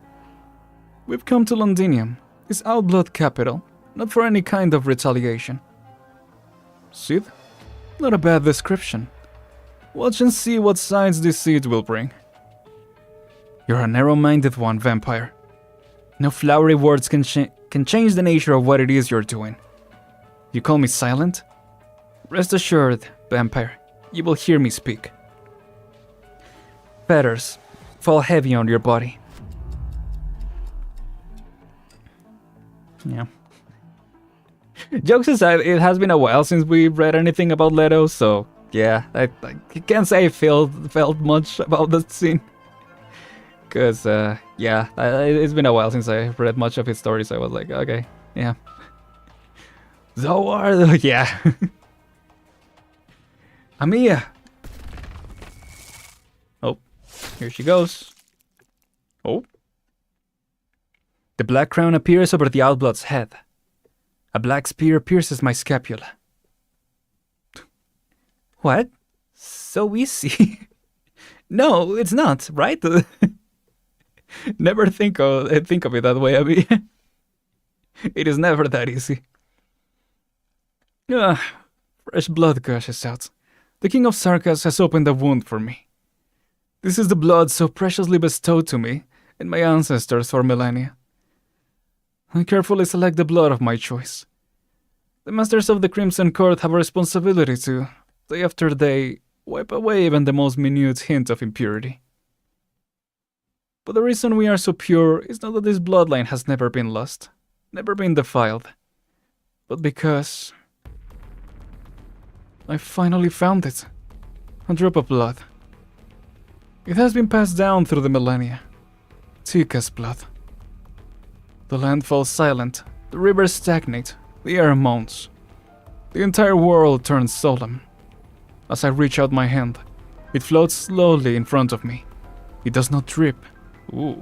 We've come to Londinium, this outblood capital, not for any kind of retaliation. Seed? Not a bad description. Watch and see what sides this seed will bring. You're a narrow-minded one, vampire. No flowery words can change the nature of what it is you're doing. You call me silent? Rest assured, vampire, you will hear me speak. Fetters fall heavy on your body. Yeah. Jokes aside, it has been a while since we read anything about Leto, so yeah, I can't say I felt much about that scene. Cause yeah, it's been a while since I read much of his story, so I was like, okay, yeah. Zoar, yeah. Amiya. Oh, here she goes. Oh. The black crown appears over the outblood's head. A black spear pierces my scapula. What? So easy? No, it's not, right? Never think of it that way, Abby. It is never that easy. Fresh blood gushes out. The king of Sarkas has opened a wound for me. This is the blood so preciously bestowed to me and my ancestors for millennia. I carefully select the blood of my choice. The masters of the Crimson Court have a responsibility to, day after day, wipe away even the most minute hint of impurity. But the reason we are so pure is not that this bloodline has never been lost, never been defiled, but because I finally found it. A drop of blood. It has been passed down through the millennia. Tika's blood. The land falls silent, the rivers stagnate, the air moans. The entire world turns solemn. As I reach out my hand, it floats slowly in front of me. It does not drip. Ooh,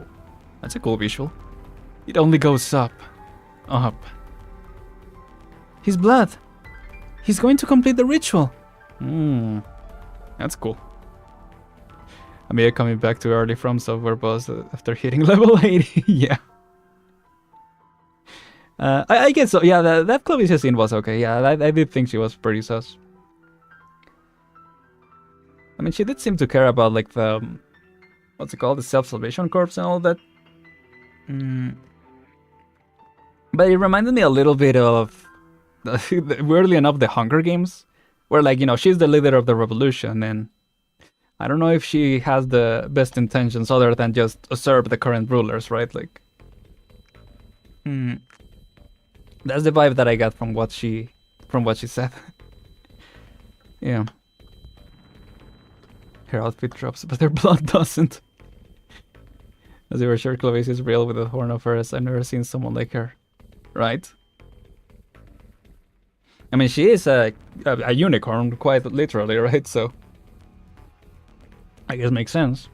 that's a cool visual. It only goes up, up. His blood. He's going to complete the ritual. That's cool. Amiya coming back to early From Software boss after hitting level 80. Yeah. I guess so. Yeah, that Clovis scene was okay. Yeah, I did think she was pretty sus. I mean, she did seem to care about, like, the... What's it called? The Self-Salvation Corps and all that. But it reminded me a little bit of... weirdly enough, the Hunger Games. Where, like, she's the leader of the revolution and... I don't know if she has the best intentions other than just usurp the current rulers, right? Like, that's the vibe that I got from what she said. Yeah. Her outfit drops, but her blood doesn't. As you were sure Clovis is real with the horn of hers, I've never seen someone like her. Right? I mean, she is a unicorn, quite literally, right? So, I guess makes sense.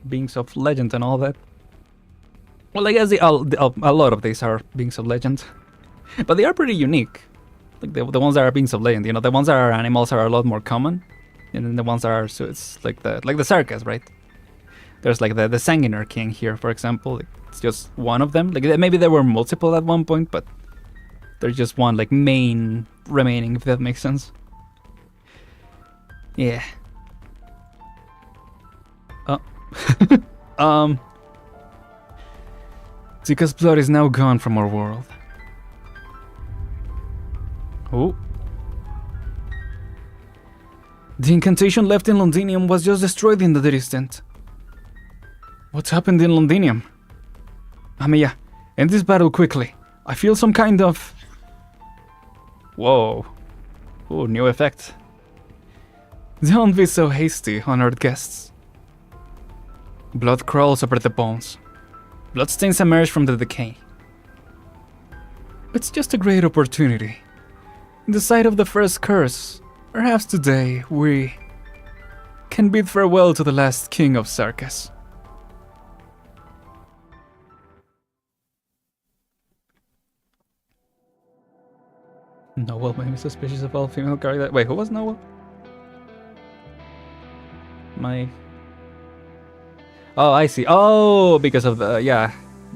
Beings of legend and all that. Well, I guess a lot of these are beings of legend. But they are pretty unique. Like the ones that are beings of legend, you know, the ones that are animals are a lot more common. And then the ones that are, so it's like the circus, right? There's like the Sanguinarch king here, for example. Like, it's just one of them. Like maybe there were multiple at one point, but there's just one like main remaining, if that makes sense. Yeah. Oh. Zika's blood is now gone from our world. Oh. The incantation left in Londinium was just destroyed in the distance. What's happened in Londinium? Amiya, end this battle quickly. I feel some kind of... Whoa. Ooh, new effect. Don't be so hasty, honored guests. Blood crawls over the bones. Bloodstains emerge from the decay. It's just a great opportunity. In the sight of the first curse, perhaps today we can bid farewell to the last king of Sarkas. Noel may be suspicious of all female characters. Wait, who was Noel? Oh, I see. Oh, because of the, yeah,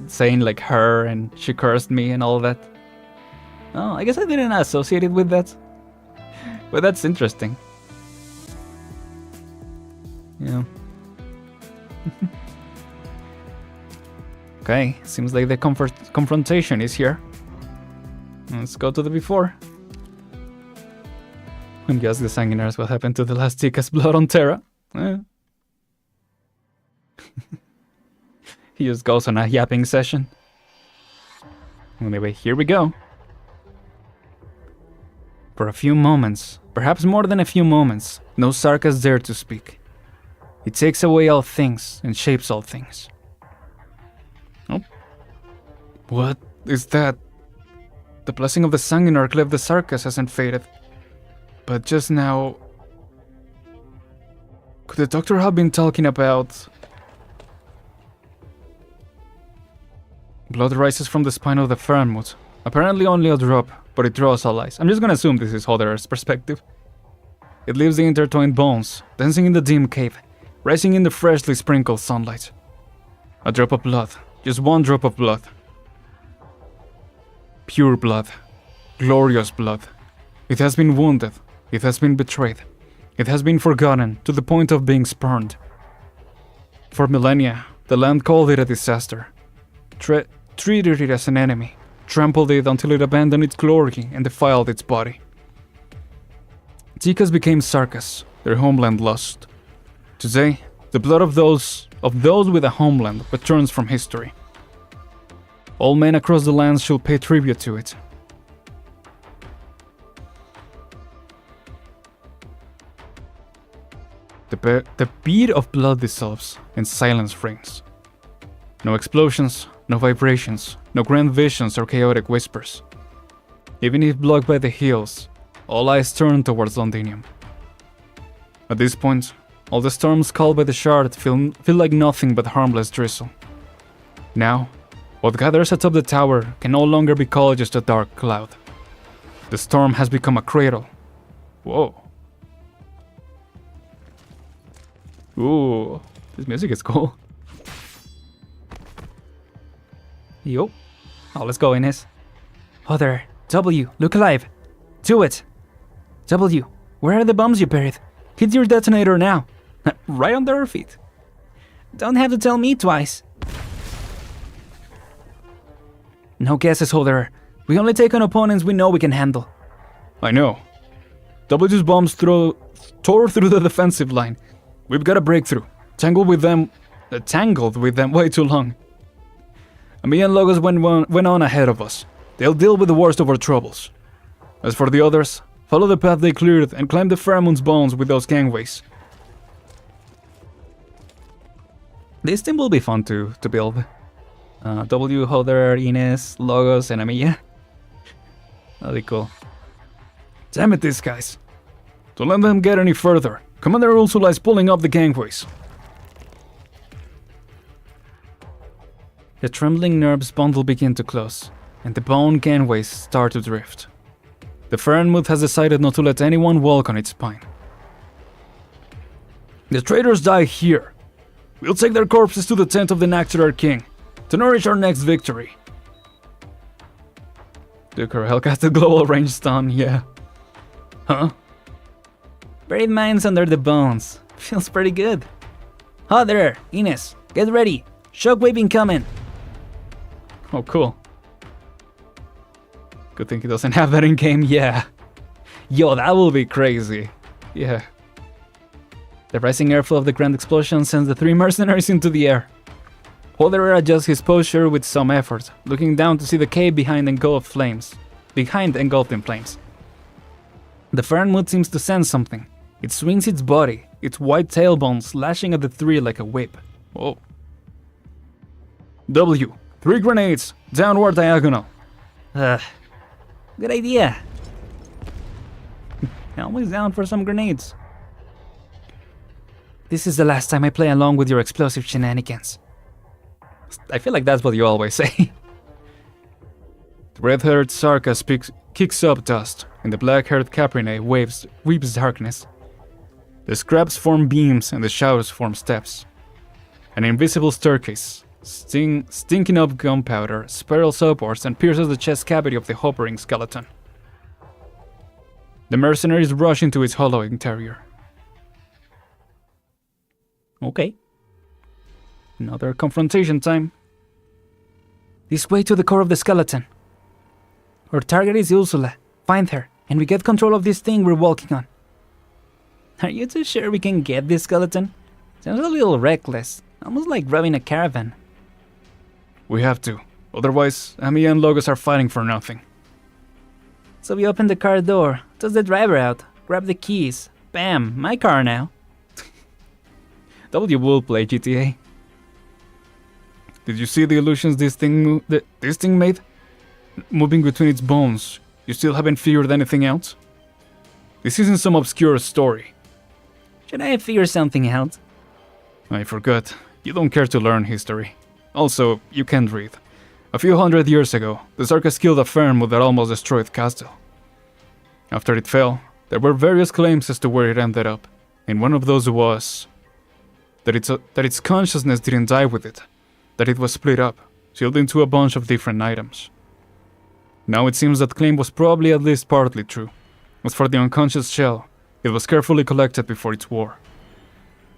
saying like her and she cursed me and all that. Oh, I guess I didn't associate it with that. But that's interesting. Yeah. Okay, seems like the confrontation is here. Let's go to the before. And guess the Sanguinarch what happened to the last Zika's blood on Terra. He just goes on a yapping session. Anyway, here we go. For a few moments, perhaps more than a few moments, no Sarkas dare to speak. He takes away all things and shapes all things. Oh. What is that? The blessing of the Sanguinarch left the Sarkas hasn't faded. But just now... Could the doctor have been talking about... Blood rises from the spine of the Fernmut. Apparently only a drop, but it draws all eyes. I'm just gonna assume this is Hodder's perspective. It leaves the intertwined bones, dancing in the dim cave, rising in the freshly sprinkled sunlight. A drop of blood, just one drop of blood. Pure blood, glorious blood. It has been wounded, it has been betrayed, it has been forgotten to the point of being spurned. For millennia, the land called it a disaster. Treated it as an enemy, trampled it until it abandoned its glory and defiled its body. Zika's became Sarkas, their homeland lost. Today, the blood of those with a homeland returns from history. All men across the lands shall pay tribute to it. The bead of blood dissolves and silence reigns. No explosions, no vibrations, no grand visions or chaotic whispers. Even if blocked by the hills, all eyes turn towards Londinium. At this point, all the storms called by the Shard feel like nothing but harmless drizzle. Now, what gathers atop the tower can no longer be called just a dark cloud. The storm has become a cradle. Whoa. Ooh, this music is cool. Yo. Oh, let's go, Ines. Oh, there. W, look alive. Do it. W, where are the bombs you buried? Hit your detonator now. Right under our feet. Don't have to tell me twice. No guesses, Holder. We only take on opponents we know we can handle. I know. W's bombs tore through the defensive line.
We've got a breakthrough. Tangled with them way too long. Me and Logos went on ahead of us. They'll deal with the worst of our troubles. As for the others, follow the path they cleared and climb the Fairmoon's bones with those gangways.
This team will be fun to build. W, Hodder, Ines, Logos, and Amiya. That'll be cool.
Damn it, these guys. Don't let them get any further. Commander Ursula is pulling up the gangways.
The trembling nerves bundle begin to close, and the bone gangways start to drift. The Fernmuth has decided not to let anyone walk on its spine.
The traitors die here. We'll take their corpses to the tent of the Nacturar King to nourish our next victory.
Duker Hellcasted Global Range Stun, yeah.
Huh?
Buried mines under the bones. Feels pretty good. Hodder, Ines, get ready. Shockwave incoming.
Oh, cool. Good thing he doesn't have that in game, yeah.
Yo, that will be crazy.
Yeah.
The rising airflow of the grand explosion sends the three mercenaries into the air. Hodder adjusts his posture with some effort, looking down to see the cave behind engulfed in flames. The Fernmood seems to sense something. It swings its body, its white tailbone slashing at the three like a whip.
Whoa. W, 3 grenades, downward diagonal.
Good idea. Always down for some grenades. This is the last time I play along with your explosive shenanigans. I feel like that's what you always say.
The red-haired Sarka kicks up dust, and the black-haired Caprine weeps darkness. The scraps form beams, and the shadows form steps. An invisible staircase, stinking up gunpowder, spirals upwards and pierces the chest cavity of the hovering skeleton. The mercenaries rush into its hollow interior.
Okay. Another confrontation time. This way to the core of the skeleton. Our target is Ursula. Find her, and we get control of this thing we're walking on. Are you too sure we can get this skeleton? Sounds a little reckless, almost like robbing a caravan.
We have to, otherwise Amiya and Logos are fighting for nothing.
So we open the car door, toss the driver out, grab the keys. Bam, my car now.
W will play GTA. Did you see the illusions this thing made? Moving between its bones. You still haven't figured anything out? This isn't some obscure story.
Should I figure something out?
I forgot. You don't care to learn history. Also, you can't read. A few hundred years ago, the Sarkas killed a Fernmood that almost destroyed Castle. After it fell, there were various claims as to where it ended up, and one of those was that its consciousness didn't die with it, that it was split up, sealed into a bunch of different items. Now it seems that claim was probably at least partly true. As for the unconscious shell, it was carefully collected before its war.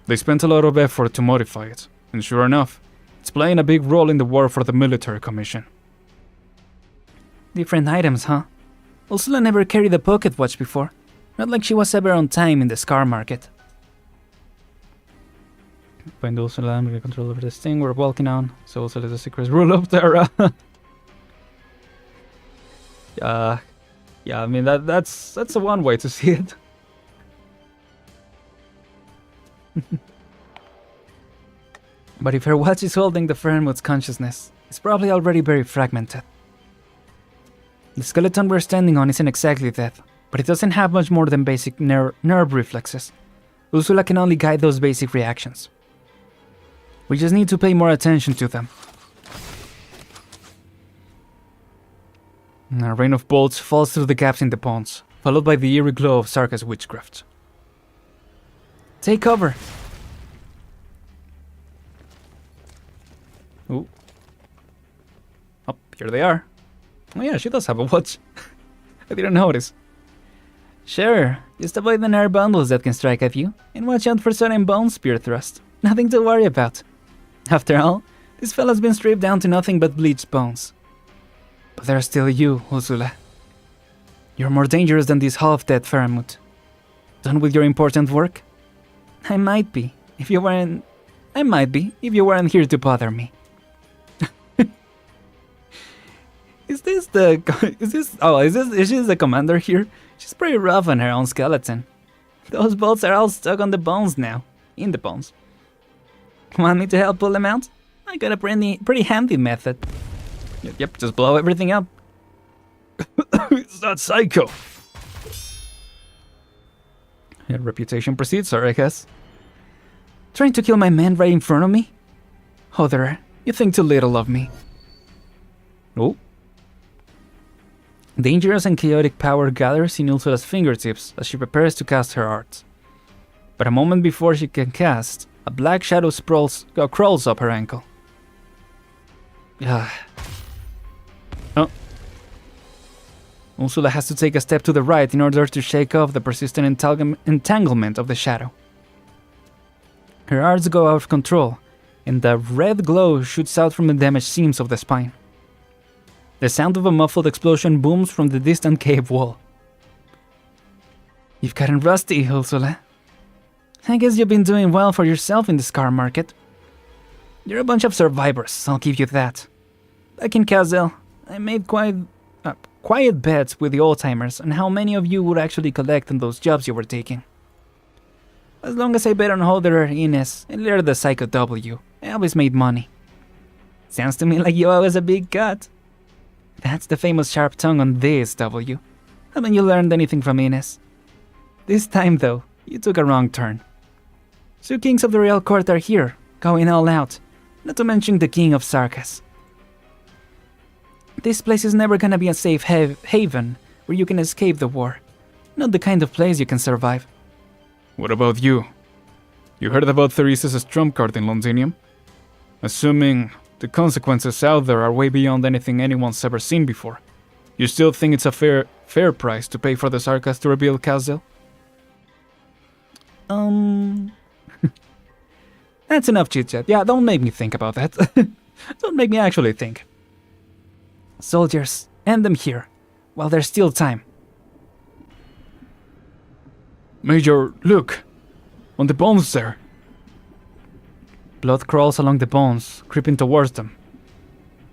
They spent a lot of effort to modify it, and sure enough, it's playing a big role in the war for the military commission.
Different items, huh? Ursula never carried a pocket watch before. Not like she was ever on time in the Scar market. Find Ursula and we get control over this thing we're walking on. So Ursula is the secret rule of Terra. Yeah, I mean that's a one way to see it. But if her watch is holding the Fernmood's consciousness, it's probably already very fragmented. The skeleton we're standing on isn't exactly dead, but it doesn't have much more than basic nerve reflexes. Ursula can only guide those basic reactions. We just need to pay more attention to them. A rain of bolts falls through the gaps in the bones, followed by the eerie glow of Sarka's witchcraft. Take cover! Ooh. Oh, here they are. Oh yeah, she does have a watch. I didn't notice. Sure, just avoid the nerve bundles that can strike at you, and watch out for sudden bone spear thrust. Nothing to worry about. After all, this fella's been stripped down to nothing but bleached bones. But there's still you, Ursula. You're more dangerous than this half-dead Faramut. Done with your important work? I might be, If you weren't... I might be, if you weren't here to bother me. Is this the... Is she the commander here? She's pretty rough on her own skeleton. Those bolts are all stuck on the bones now. In the bones. Want me to help pull them out? I got a pretty handy method. Yep, just blow everything up.
It's not psycho.
Your reputation precedes her, I guess. Trying to kill my man right in front of me? Hodder, you think too little of me. Oh. Dangerous and chaotic power gathers in Ursula's fingertips as she prepares to cast her art. But a moment before she can cast, a black shadow crawls up her ankle. Oh. Ursula has to take a step to the right in order to shake off the persistent entanglement of the shadow. Her arts go out of control, and a red glow shoots out from the damaged seams of the spine. The sound of a muffled explosion booms from the distant cave wall. You've gotten rusty, Ursula. I guess you've been doing well for yourself in the scar market. You're a bunch of survivors, I'll give you that. Back in Kazel, I made quiet bets with the old-timers on how many of you would actually collect on those jobs you were taking. As long as I bet on Holder, Ines, and later the Psycho W, I always made money. Sounds to me like you owe us a big cut. That's the famous sharp tongue on this, W. Haven't you learned anything from Ines? This time, though, you took a wrong turn. 2 kings of the Real Court are here, going all out, not to mention the King of Sarkas. This place is never gonna be a safe haven where you can escape the war. Not the kind of place you can survive.
What about you? You heard about Theresa's trump card in Londinium? Assuming the consequences out there are way beyond anything anyone's ever seen before, you still think it's a fair price to pay for the Sarkas to rebuild Kazel?
That's enough chit-chat. Yeah, don't make me think about that. Don't make me actually think. Soldiers, end them here, while there's still time.
Major, look! On the bones there!
Blood crawls along the bones, creeping towards them.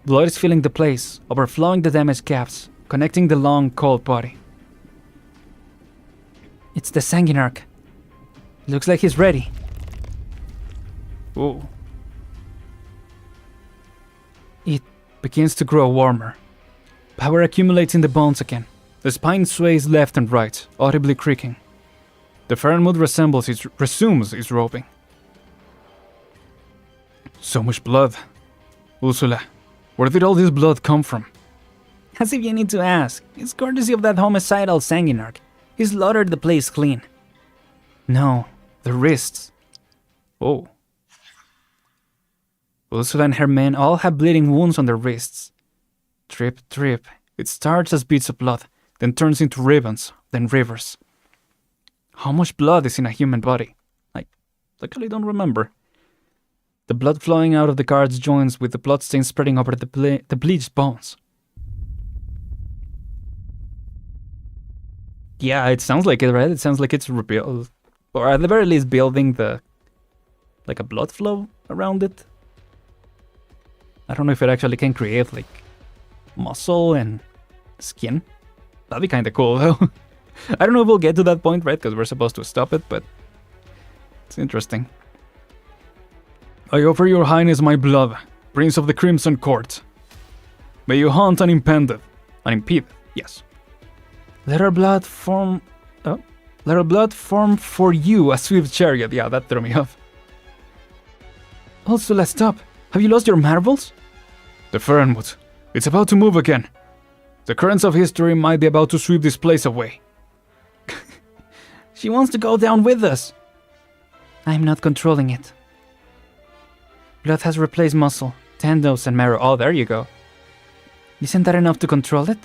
Blood is filling the place, overflowing the damaged gaps, connecting the long, cold body. It's the Sanguinarch. Looks like he's ready.
Oh.
It begins to grow warmer. Power accumulates in the bones again. The spine sways left and right, audibly creaking. The Fahrenmood resumes its roping.
So much blood. Ursula, where did all this blood come from?
As if you need to ask. It's courtesy of that homicidal Sanguinarch. He slaughtered the place clean. No, the wrists.
Oh.
Ursula and her men all have bleeding wounds on their wrists. Drip, drip. It starts as beads of blood, then turns into ribbons, then rivers. How much blood is in a human body? I luckily don't remember. The blood flowing out of the guard's joints with the bloodstain spreading over the bleached bones. Yeah, it sounds like it, right? It sounds like it's rebuilt, or at the very least building like a blood flow around it. I don't know if it actually can create like muscle and skin. That'd be kind of cool though. I don't know if we'll get to that point, right? Because we're supposed to stop it, but it's interesting.
I offer your highness my blood, Prince of the Crimson Court. May you hunt unimpeded. Unimpeded, yes.
Let our blood form for you a swift chariot. Yeah, that threw me off. Also, let's stop. Have you lost your marbles?
The Fernwood. It's about to move again. The currents of history might be about to sweep this place away.
She wants to go down with us. I'm not controlling it. Blood has replaced muscle, tendons, and marrow. Oh, there you go. Isn't that enough to control it?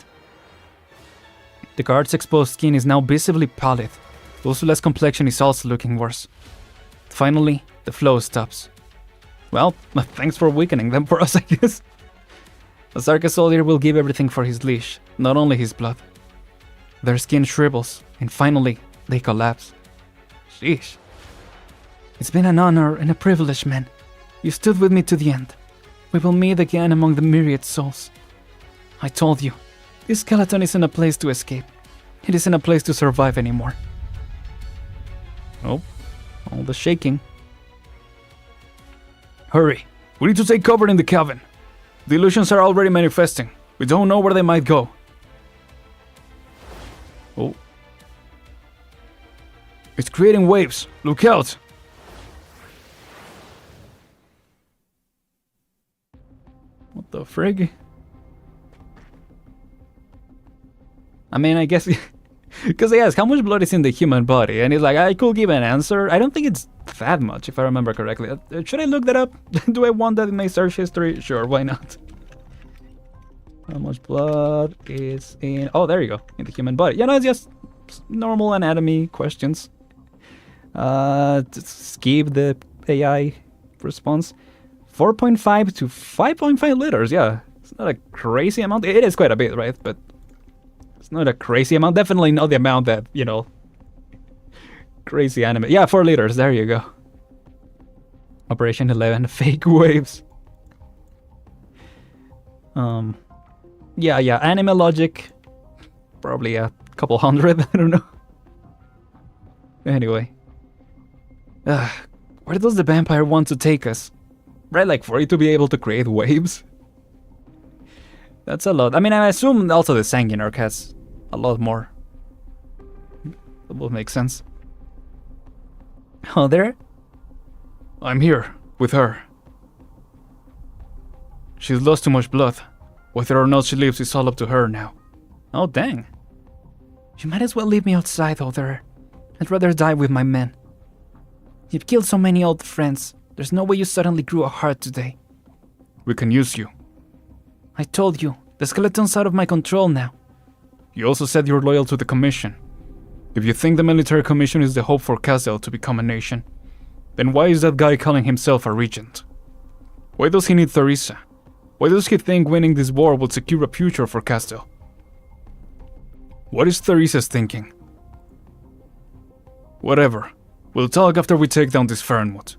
The guard's exposed skin is now visibly pallid. Ursula's complexion is also looking worse. Finally, the flow stops. Well, thanks for weakening them for us, I guess. A Sarka soldier will give everything for his leash, not only his blood. Their skin shrivels, and finally, they collapse. Sheesh. It's been an honor and a privilege, man. You stood with me to the end. We will meet again among the myriad souls. I told you, this skeleton isn't a place to escape. It isn't a place to survive anymore. Oh, all the shaking.
Hurry, we need to take cover in the cabin. The illusions are already manifesting. We don't know where they might go.
Oh.
It's creating waves. Look out!
What the frig? I mean, I guess... Because he asks, how much blood is in the human body? And he's like, I could give an answer. I don't think it's that much, if I remember correctly. Should I look that up? Do I want that in my search history? Sure, why not? How much blood is in... Oh, there you go. In the human body. Yeah, no, it's just normal anatomy questions. Skip the AI response. 4.5 to 5.5 liters, yeah. It's not a crazy amount. It is quite a bit, right? But it's not a crazy amount. Definitely not the amount that, you know... Crazy anime. Yeah, 4 liters. There you go. Operation 11. Fake waves. Yeah. Anime logic. Probably a couple hundred. I don't know. Anyway. Where does the vampire want to take us? Right, like for it to be able to create waves? That's a lot. I mean, I assume also the Sanguinarch has a lot more. That would make sense. Oh, there?
I'm here, with her. She's lost too much blood. Whether or not she lives is all up to her now.
Oh, dang. You might as well leave me outside, Other. I'd rather die with my men. You've killed so many old friends. There's no way you suddenly grew a heart today.
We can use you.
I told you, the skeleton's out of my control now.
You also said you're loyal to the Commission. If you think the military commission is the hope for Castle to become a nation, then why is that guy calling himself a regent? Why does he need Theresa? Why does he think winning this war will secure a future for Castle? What is Theresa's thinking? Whatever. We'll talk after we take down this Fernwood.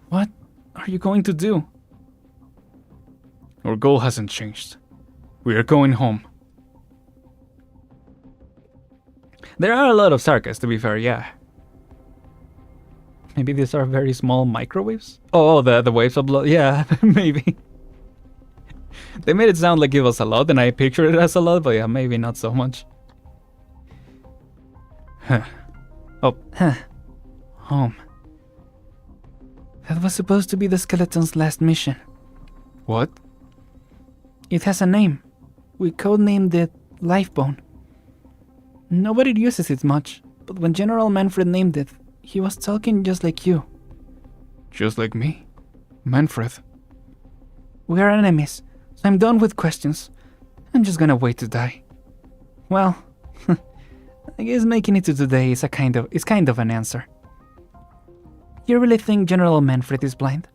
What are you going to do?
Our goal hasn't changed. We are going home.
There are a lot of sarcasms, to be fair, yeah. Maybe these are very small microwaves? Oh, the waves of blood, yeah, maybe. They made it sound like it was a lot, and I pictured it as a lot, but yeah, maybe not so much.
Huh.
Oh, home. That was supposed to be the skeleton's last mission.
What?
It has a name. We codenamed it Lifebone. Nobody uses it much, but when General Manfred named it, he was talking just like you.
Just like me? Manfred?
We are enemies, so I'm done with questions. I'm just gonna wait to die. Well, I guess making it to today is kind of an answer. You really think General Manfred is blind?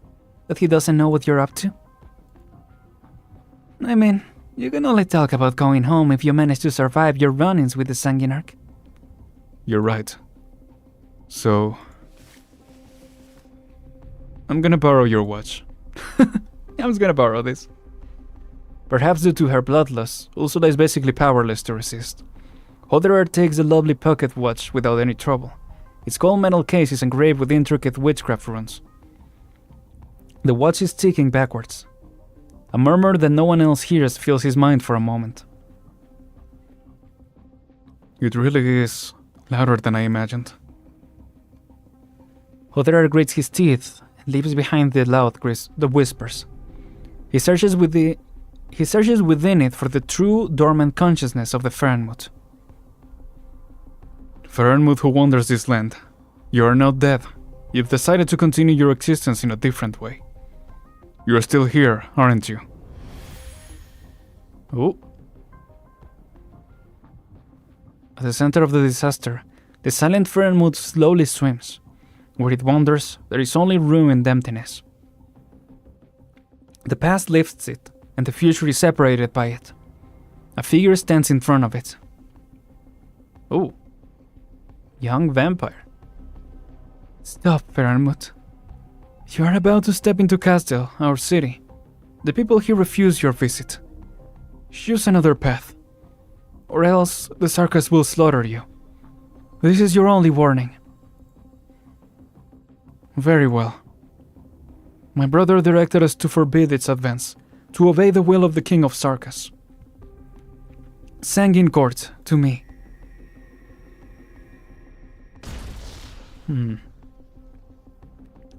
That he doesn't know what you're up to? I mean, you can only talk about going home if you manage to survive your run-ins with the Sanguinarch.
You're right. So... I'm gonna borrow your watch.
I was gonna borrow this. Perhaps due to her bloodlust, Ursula is basically powerless to resist. Hodderer takes the lovely pocket watch without any trouble. Its gold metal case is engraved with intricate witchcraft runes. The watch is ticking backwards. A murmur that no one else hears fills his mind for a moment.
It really is louder than I imagined.
Hodderer grits his teeth and leaves behind the whispers. He searches within it for the true dormant consciousness of the Fernwood.
Fernwood who wanders this land, you are not dead. You've decided to continue your existence in a different way. You're still here, aren't you?
Oh. At the center of the disaster, the silent Fernwood slowly swims. Where it wanders, there is only room and emptiness. The past lifts it, and the future is separated by it. A figure stands in front of it. Oh. Young vampire.
Stop, Faranmut. You are about to step into Castel, our city. The people here refuse your visit. Choose another path, or else the Sarkas will slaughter you. This is your only warning. Very well. My brother directed us to forbid its advance, to obey the will of the King of Sarkas. Sanguinarch, to me.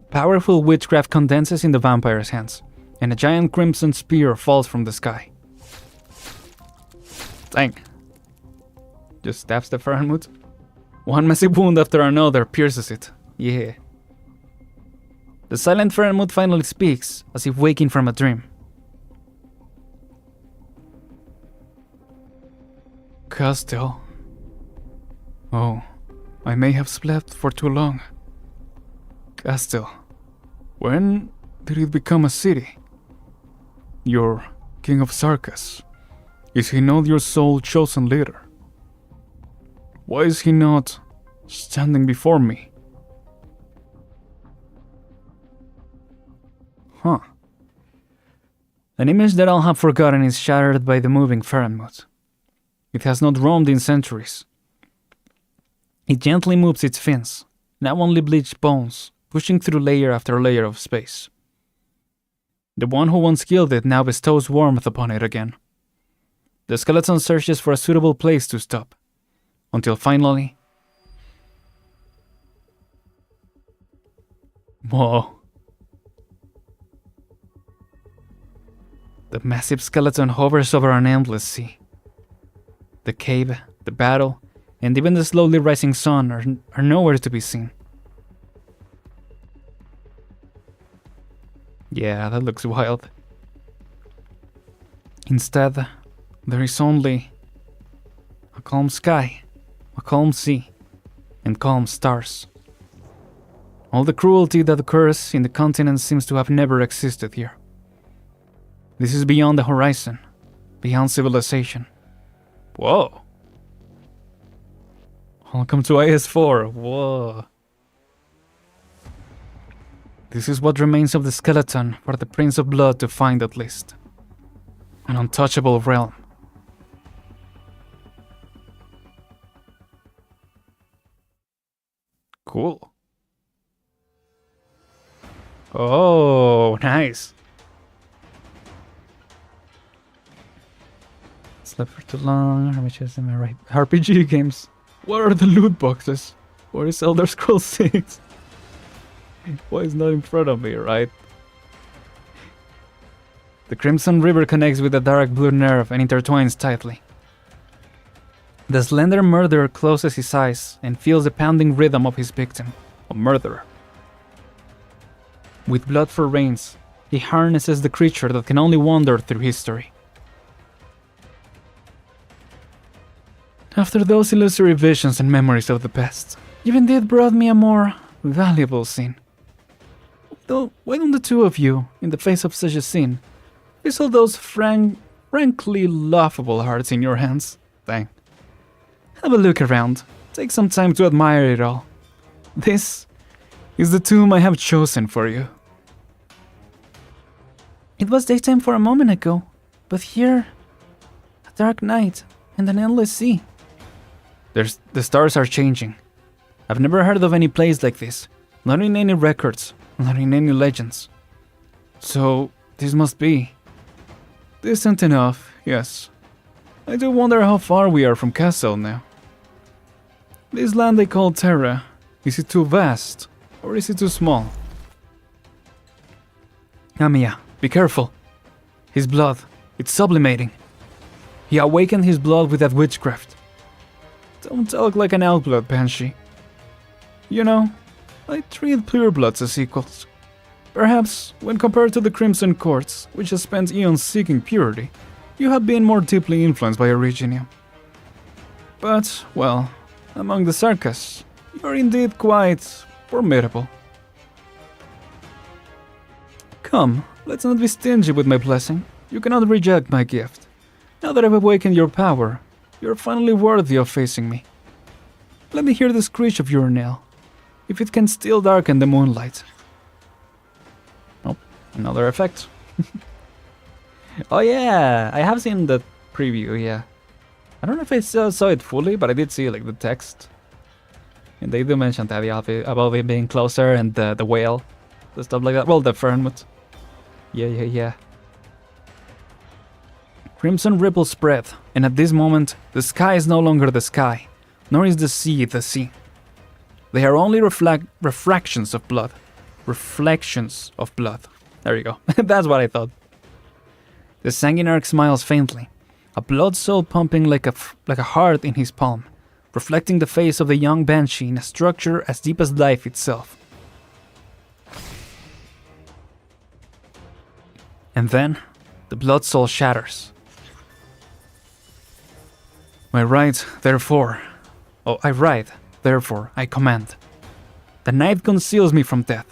Powerful witchcraft condenses in the vampire's hands, and a giant crimson spear falls from the sky. Dang. Just stabs the Faranmut. One massive wound after another pierces it. Yeah. The silent Faranmut finally speaks, as if waking from a dream. Castel. Oh, I may have slept for too long. Castel. When did it become a city? Your King of Sarkas. Is he not your sole chosen leader? Why is he not standing before me? Huh. An image that I'll have forgotten is shattered by the moving Faranmut. It has not roamed in centuries. It gently moves its fins, now only bleached bones, pushing through layer after layer of space. The one who once killed it now bestows warmth upon it again. The skeleton searches for a suitable place to stop, until finally... Whoa. The massive skeleton hovers over an endless sea. The cave, the battle, and even the slowly rising sun are nowhere to be seen. Yeah, that looks wild. Instead, there is only a calm sky, a calm sea, and calm stars. All the cruelty that occurs in the continent seems to have never existed here. This is beyond the horizon, beyond civilization. Whoa. Welcome to IS-4. Whoa. This is what remains of the skeleton for the Prince of Blood to find at least. An untouchable realm. Cool. Oh, nice. Slept for too long. How much is am I right? RPG games. What are the loot boxes? Where is Elder Scrolls 6? Why is not in front of me, right? The Crimson River connects with the dark blue nerve and intertwines tightly. The slender murderer closes his eyes and feels the pounding rhythm of his victim, a murderer. With blood for reins, he harnesses the creature that can only wander through history. After those illusory visions and memories of the past, you indeed brought me a more valuable scene. Though, why don't the two of you, in the face of such a scene, whistle those frankly laughable hearts in your hands? Dang. Have a look around. Take some time to admire it all. This is the tomb I have chosen for you. It was daytime for a moment ago, but here, a dark night and an endless sea. The stars are changing. I've never heard of any place like this, not in any records, not in any legends. So, this must be distant enough, yes. I do wonder how far we are from Castle now. This land they call Terra, is it too vast, or is it too small? Amiya, be careful. His blood, it's sublimating. He awakened his blood with that witchcraft. Don't talk like an outblood, Banshee. You know, I treat purebloods as equals. Perhaps, when compared to the Crimson Courts, which has spent eons seeking purity, you have been more deeply influenced by Originium. But, well, among the Sarkas, you're indeed quite formidable. Come, let's not be stingy with my blessing. You cannot reject my gift. Now that I've awakened your power, you're finally worthy of facing me. Let me hear the screech of your nail. if it can still darken the moonlight.
Oh, another effect. Oh yeah, I have seen the preview, yeah. I don't know if I saw it fully, but I did see like the text. And they do mention that, yeah, about it being closer and the whale, the stuff like that. Well, the Fernwood. Yeah. Crimson ripple spread, and at this moment, the sky is no longer the sky, nor is the sea the sea. They are only refractions of blood. Reflections of blood. There you go. That's what I thought. The Sanguinarch smiles faintly, a blood soul pumping like a heart in his palm, reflecting the face of the young banshee in a structure as deep as life itself. And then, the blood soul shatters. I write, therefore, I command. The night conceals me from death.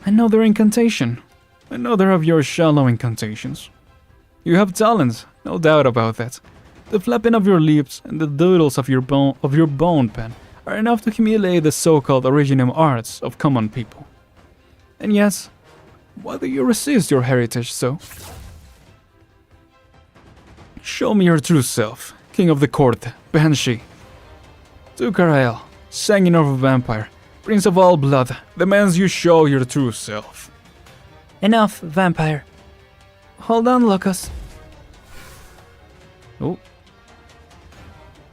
I know their incantation. I know they're of your shallow incantations. You have talent, no doubt about that. The flapping of your lips and the doodles of your bone pen are enough to humiliate the so-called original arts of common people. And yes, why do you resist your heritage so? Show me your true self, King of the Court, Banshee. Tukarael, Sanguinarch Vampire, Prince of all blood, demands you show your true self. Enough, vampire. Hold on, Lucas. Oh.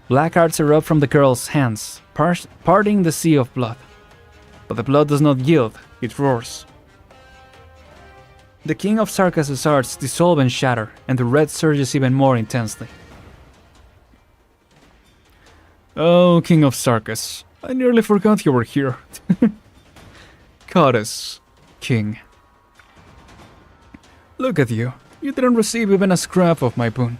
Black arts erupt from the girl's hands, parting the sea of blood. But the blood does not yield, it roars. The King of Sarkas' arts dissolve and shatter, and the red surges even more intensely.
Oh, King of Sarkas, I nearly forgot you were here. Goddess, King. Look at you. You didn't receive even a scrap of my boon.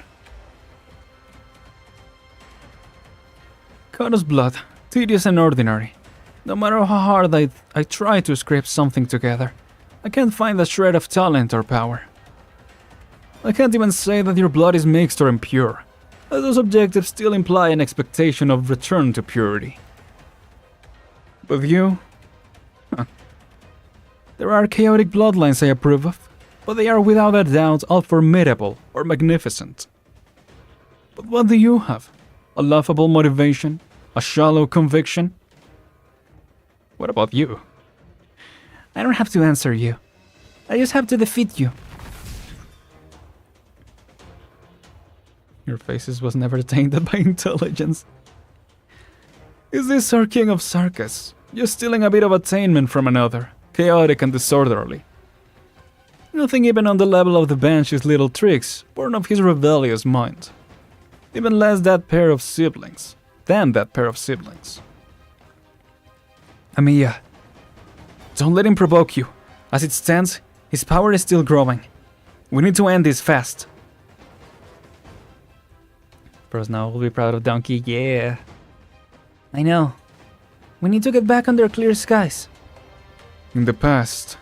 Goddess blood, tedious and ordinary. No matter how hard I try to scrape something together, I can't find a shred of talent or power. I can't even say that your blood is mixed or impure, as those objectives still imply an expectation of return to purity. But you? Huh. There are chaotic bloodlines I approve of, but they are without a doubt all formidable or magnificent. But what do you have? A laughable motivation? A shallow conviction? What about you?
I don't have to answer you. I just have to defeat you.
Your faces was never tainted by intelligence. Is this our King of Sarkas? Just stealing a bit of attainment from another, chaotic and disorderly. Nothing even on the level of the Banshee's little tricks, born of his rebellious mind. Even less than that pair of siblings.
Amiya, don't let him provoke you. As it stands, his power is still growing. We need to end this fast. Brosna will be proud of Donkey, yeah. I know. We need to get back under clear skies.
In the past,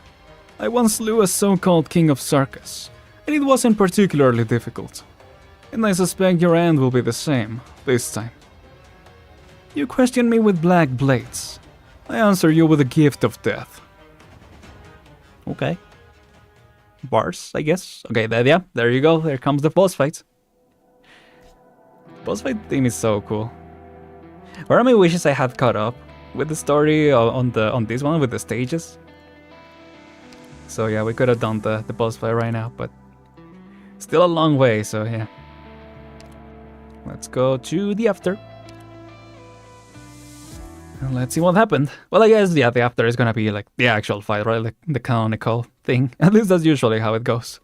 I once slew a so-called King of Sarkas, and it wasn't particularly difficult. And I suspect your end will be the same, this time. You question me with black blades. I answer you with the gift of death.
Okay. Bars, I guess. Okay, yeah, there you go. There comes the boss fight. Boss fight theme is so cool. One of my wishes I had caught up with the story on this one with the stages. So yeah, we could have done the boss fight right now, but still a long way. So yeah, let's go to the after. And let's see what happened. Well, I guess yeah, the after is gonna be like the actual fight, right? Like the canonical thing. At least that's usually how it goes.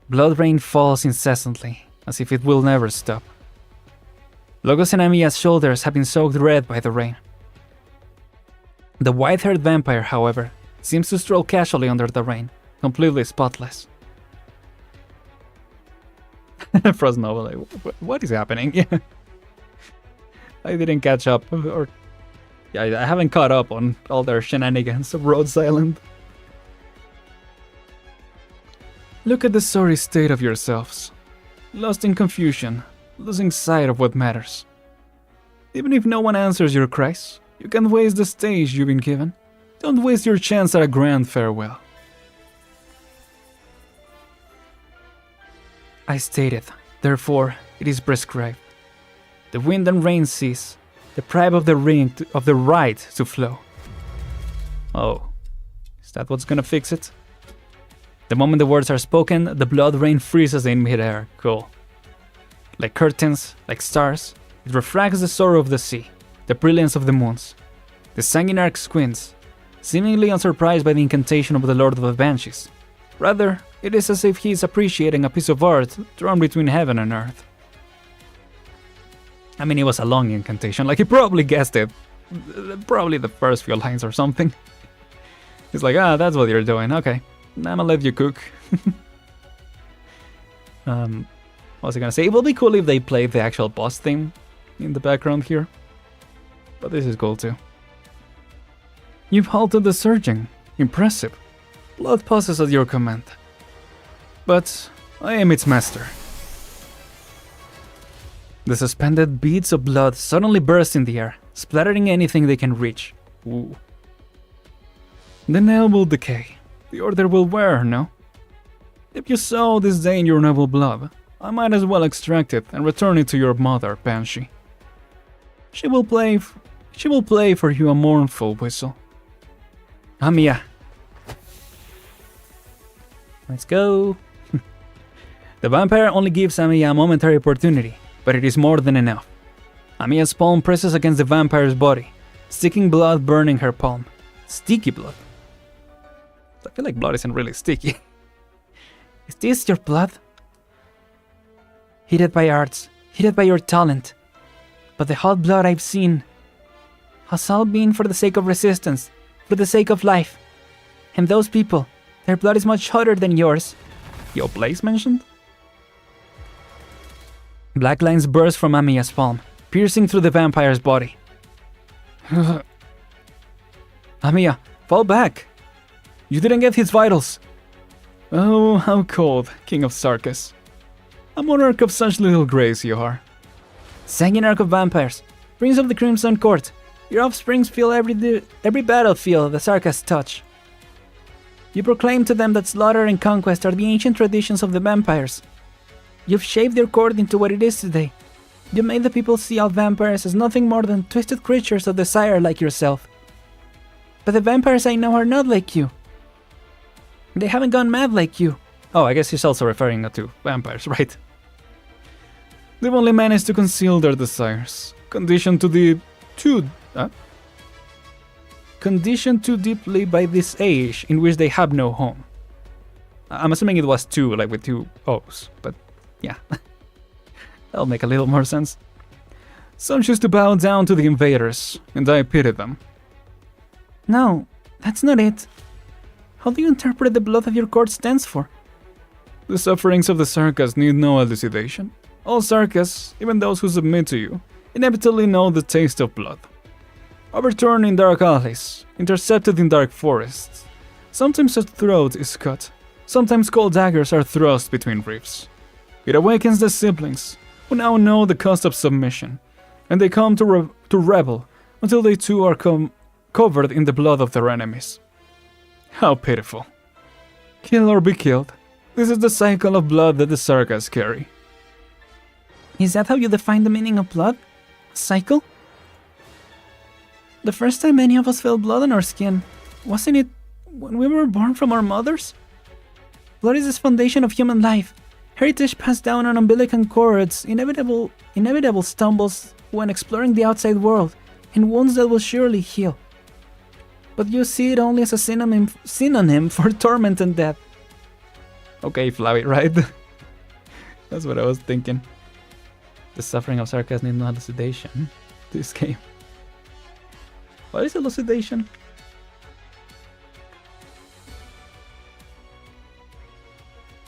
Blood rain falls incessantly, as if it will never stop. Logos and Amiya's shoulders have been soaked red by the rain. The white-haired vampire, however, seems to stroll casually under the rain, completely spotless. Frostnova, like, what is happening? Yeah. I didn't catch up, or yeah, I haven't caught up on all their shenanigans of Rhodes Island.
Look at the sorry state of yourselves. Lost in confusion, losing sight of what matters. Even if no one answers your cries, you can't waste the stage you've been given. Don't waste your chance at a grand farewell.
I stated, therefore, it is prescribed. The wind and rain cease, deprive of the right to flow. Oh, is that what's gonna fix it? The moment the words are spoken, the blood rain freezes in midair. Cool. Like curtains, like stars, it refracts the sorrow of the sea, the brilliance of the moons. The Sanguinarch squints, seemingly unsurprised by the incantation of the Lord of the Banshees. Rather, it is as if he is appreciating a piece of art drawn between heaven and earth. I mean, it was a long incantation, like he probably guessed it. Probably the first few lines or something. He's like, that's what you're doing, okay. I'ma let you cook. What was I gonna say? It will be cool if they played the actual boss theme in the background here. But this is cool too.
You've halted the surging. Impressive. Blood passes at your command. But I am its master.
The suspended beads of blood suddenly burst in the air, splattering anything they can reach. Ooh.
The nail will decay. The order will wear, no? If you so disdain your noble blood, I might as well extract it and return it to your mother, Banshee. She will play for you a mournful whistle.
Amiya. Let's go. The vampire only gives Amiya a momentary opportunity, but it is more than enough. Amiya's palm presses against the vampire's body, sticking blood burning her palm. Sticky blood.
I feel like blood isn't really sticky.
Is this your blood? Heated by arts, heated by your talent. But the hot blood I've seen has all been for the sake of resistance, for the sake of life. And those people, their blood is much hotter than yours.
Your place mentioned?
Black lines burst from Amiya's palm, piercing through the vampire's body.
Amiya, fall back! You didn't get his vitals! Oh, how cold, King of Sarkas. A monarch of such little grace you are.
Sanguinarch of vampires, Prince of the Crimson Court, your offsprings feel every battlefield the Sarkas touch. You proclaim to them that slaughter and conquest are the ancient traditions of the vampires. You've shaped your court into what it is today. You made the people see all vampires as nothing more than twisted creatures of desire like yourself. But the vampires I know are not like you. They haven't gone mad like you.
Oh, I guess he's also referring to vampires, right? They've only managed to conceal their desires, conditioned too deeply by this age in which they have no home. I'm assuming it was two, like with two O's, but yeah. That'll make a little more sense. Some choose to bow down to the invaders, and I pity them.
No, that's not it. How do you interpret the blood that your court stands for?
The sufferings of the Sarkas need no elucidation. All Sarkas, even those who submit to you, inevitably know the taste of blood. Overturned in dark alleys, intercepted in dark forests. Sometimes a throat is cut, sometimes cold daggers are thrust between ribs. It awakens the siblings, who now know the cost of submission, and they come to rebel until they too are covered in the blood of their enemies. How pitiful. Kill or be killed. This is the cycle of blood that the Sarkas carry.
Is that how you define the meaning of blood? A cycle? The first time any of us felt blood on our skin, wasn't it when we were born from our mothers? Blood is the foundation of human life. Heritage passed down on umbilical cords, inevitable stumbles when exploring the outside world, and wounds that will surely heal. But you see it only as a synonym for torment and death.
Okay, Flavi, right? That's what I was thinking. The suffering of Sarkas need no elucidation. This game. What is elucidation?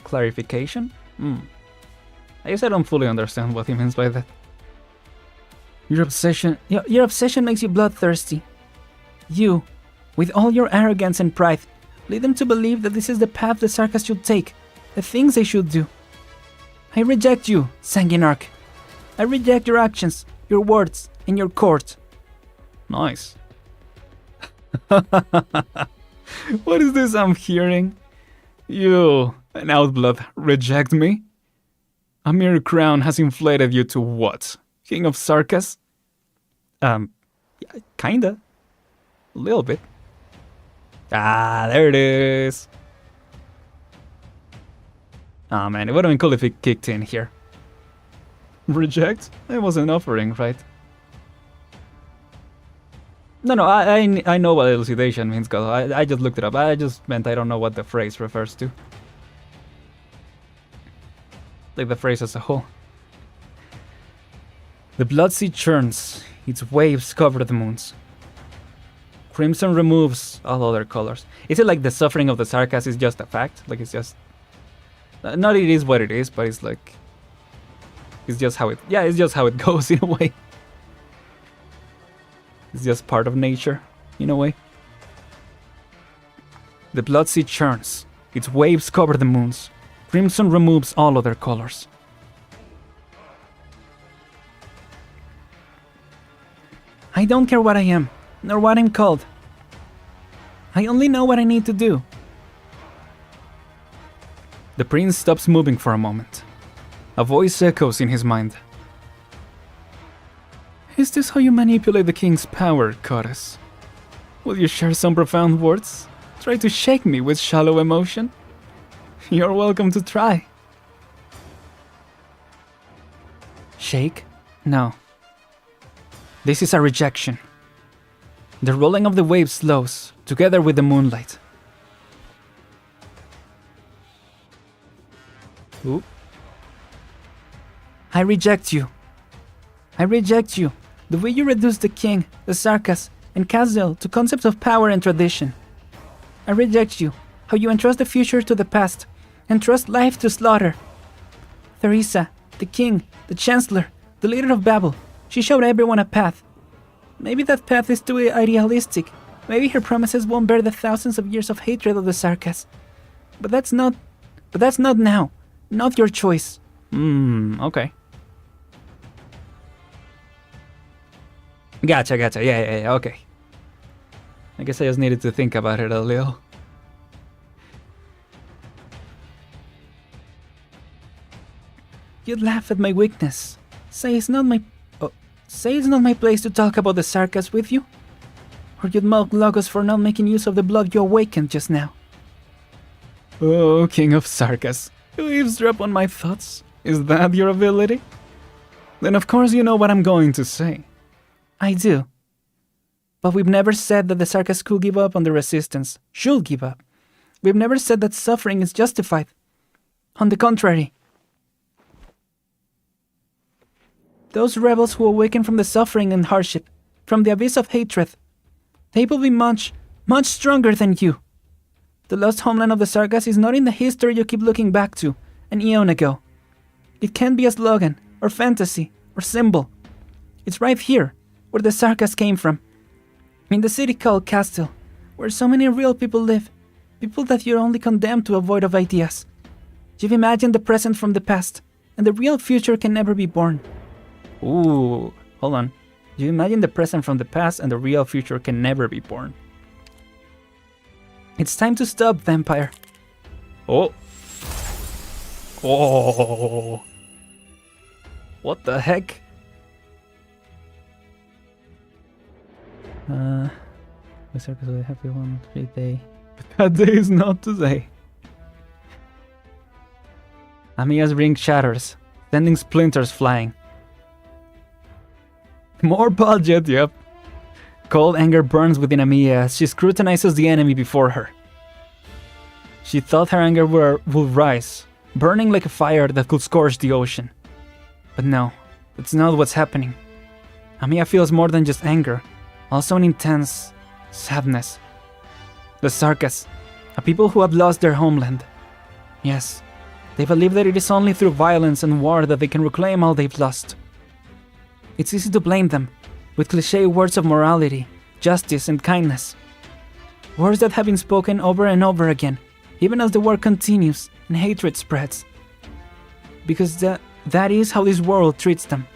Clarification?
I guess I don't fully understand what he means by that.
Your obsession makes you bloodthirsty. You, with all your arrogance and pride, lead them to believe that this is the path the Sarkas should take, the things they should do. I reject you, Sanguinarch. I reject your actions, your words, and your court.
Nice. What is this I'm hearing? You, an outblood, reject me? A mere crown has inflated you to what? King of Sarkas?
Yeah, kinda. A little bit. Ah, there it is. Oh man, it would have been cool if it kicked in here.
Reject? It was an offering, right?
No, I know what elucidation means, cause I just looked it up. I just meant I don't know what the phrase refers to. Like the phrase as a whole. The blood sea churns, its waves cover the moons. Crimson removes all other colors. Is it like the suffering of the Sarkas is just a fact? Like it's just... Not it is what it is, but it's like... It's just how it... Yeah, it's just how it goes in a way. It's just part of nature, in a way. The blood sea churns. Its waves cover the moons. Crimson removes all other colors. I don't care what I am, nor what I'm called. I only know what I need to do. The prince stops moving for a moment. A voice echoes in his mind.
Is this how you manipulate the king's power, goddess? Will you share some profound words? Try to shake me with shallow emotion? You're welcome to try.
Shake? No. This is a rejection. The rolling of the waves slows, together with the moonlight. Ooh. I reject you. I reject you. The way you reduce the king, the Sarkas, and Kazdel to concepts of power and tradition. I reject you. How you entrust the future to the past, entrust life to slaughter. Theresa, the king, the chancellor, the leader of Babel, she showed everyone a path. Maybe that path is too idealistic. Maybe her promises won't bear the thousands of years of hatred of the Sarkas. But that's not now. Not your choice.
Okay.
Gotcha. Yeah, okay. I guess I just needed to think about it a little. You'd laugh at my weakness. Say it's not my place to talk about the Sarkas with you. Or you'd mock Logos for not making use of the blood you awakened just now.
Oh, King of Sarkas, you eavesdrop on my thoughts? Is that your ability? Then of course you know what I'm going to say.
I do. But we've never said that the Sarkas could give up on the resistance, should give up. We've never said that suffering is justified. On the contrary. Those rebels who awaken from the suffering and hardship, from the abyss of hatred, they will be much, much stronger than you. The lost homeland of the Sarkas is not in the history you keep looking back to, an eon ago. It can't be a slogan, or fantasy, or symbol. It's right here, where the Sarkas came from. In the city called Castle, where so many real people live. People that you're only condemned to avoid of ideas. You've imagined the present from the past, and the real future can never be born. Ooh, hold on. You imagine the present from the past and the real future can never be born. It's time to stop, vampire.
Oh.
What the heck? The circus will have one 3 day.
That day is not today.
Amiya's ring shatters, sending splinters flying.
More budget, yep.
Cold anger burns within Amiya as she scrutinizes the enemy before her. She thought her anger would rise, burning like a fire that could scorch the ocean. But no, that's not what's happening. Amiya feels more than just anger, also an intense sadness. The Sarkas, a people who have lost their homeland. Yes, they believe that it is only through violence and war that they can reclaim all they've lost. It's easy to blame them, with cliché words of morality, justice, and kindness. Words that have been spoken over and over again, even as the war continues and hatred spreads. Because that is how this world treats them.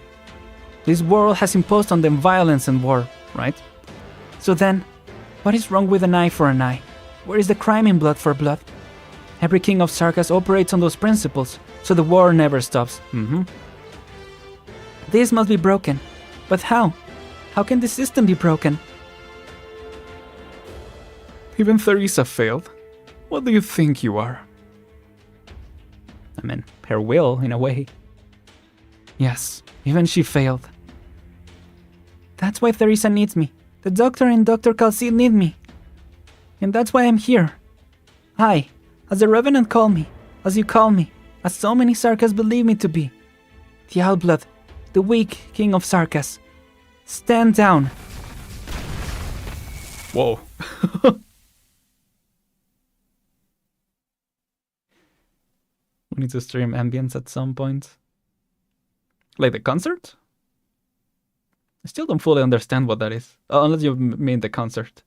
This world has imposed on them violence and war, right? So then, what is wrong with an eye for an eye? Where is the crime in blood for blood? Every king of Sarkas operates on those principles, so the war never stops. This must be broken. But how? How can the system be broken?
Even Theresa failed. What do you think you are?
I mean, her will, in a way.
Yes,
Even she failed. That's why Theresa needs me. The doctor and Dr. Calcid need me. And that's why I'm here. I, as the Revenant call me, as you call me, as so many Sarkas believe me to be. The Outblood, the weak king of Sarkas. Stand down.
Whoa.
We need to stream ambience at some point. Like the concert? I still don't fully understand what that is. Oh, unless you mean the concert.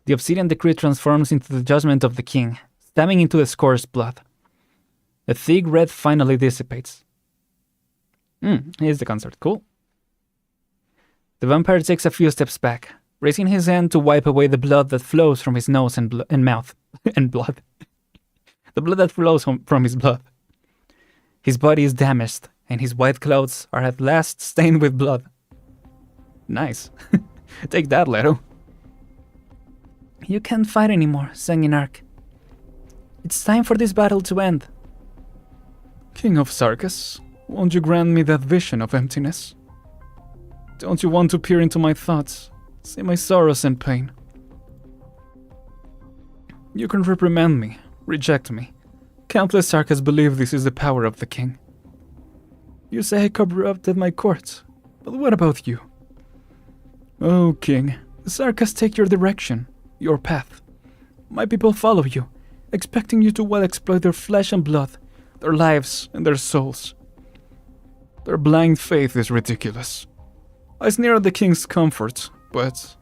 The obsidian decree transforms into the judgment of the king, stabbing into the scorched blood. The thick red finally dissipates. Here's the concert. Cool. The vampire takes a few steps back, raising his hand to wipe away the blood that flows from his nose and mouth. And blood. The blood that flows from his blood. His body is damaged, and his white clothes are at last stained with blood. Nice. Take that, Leto. You can't fight anymore, Sanguinarch. It's time for this battle to end.
King of Sarkas, won't you grant me that vision of emptiness? Don't you want to peer into my thoughts, see my sorrows and pain? You can reprimand me, reject me. Countless Sarkas believe this is the power of the king. You say I corrupted my court, but what about you? Oh, king, the Sarkas take your direction, your path. My people follow you, expecting you to well exploit their flesh and blood, their lives and their souls. Their blind faith is ridiculous. I sneer at the king's comfort, but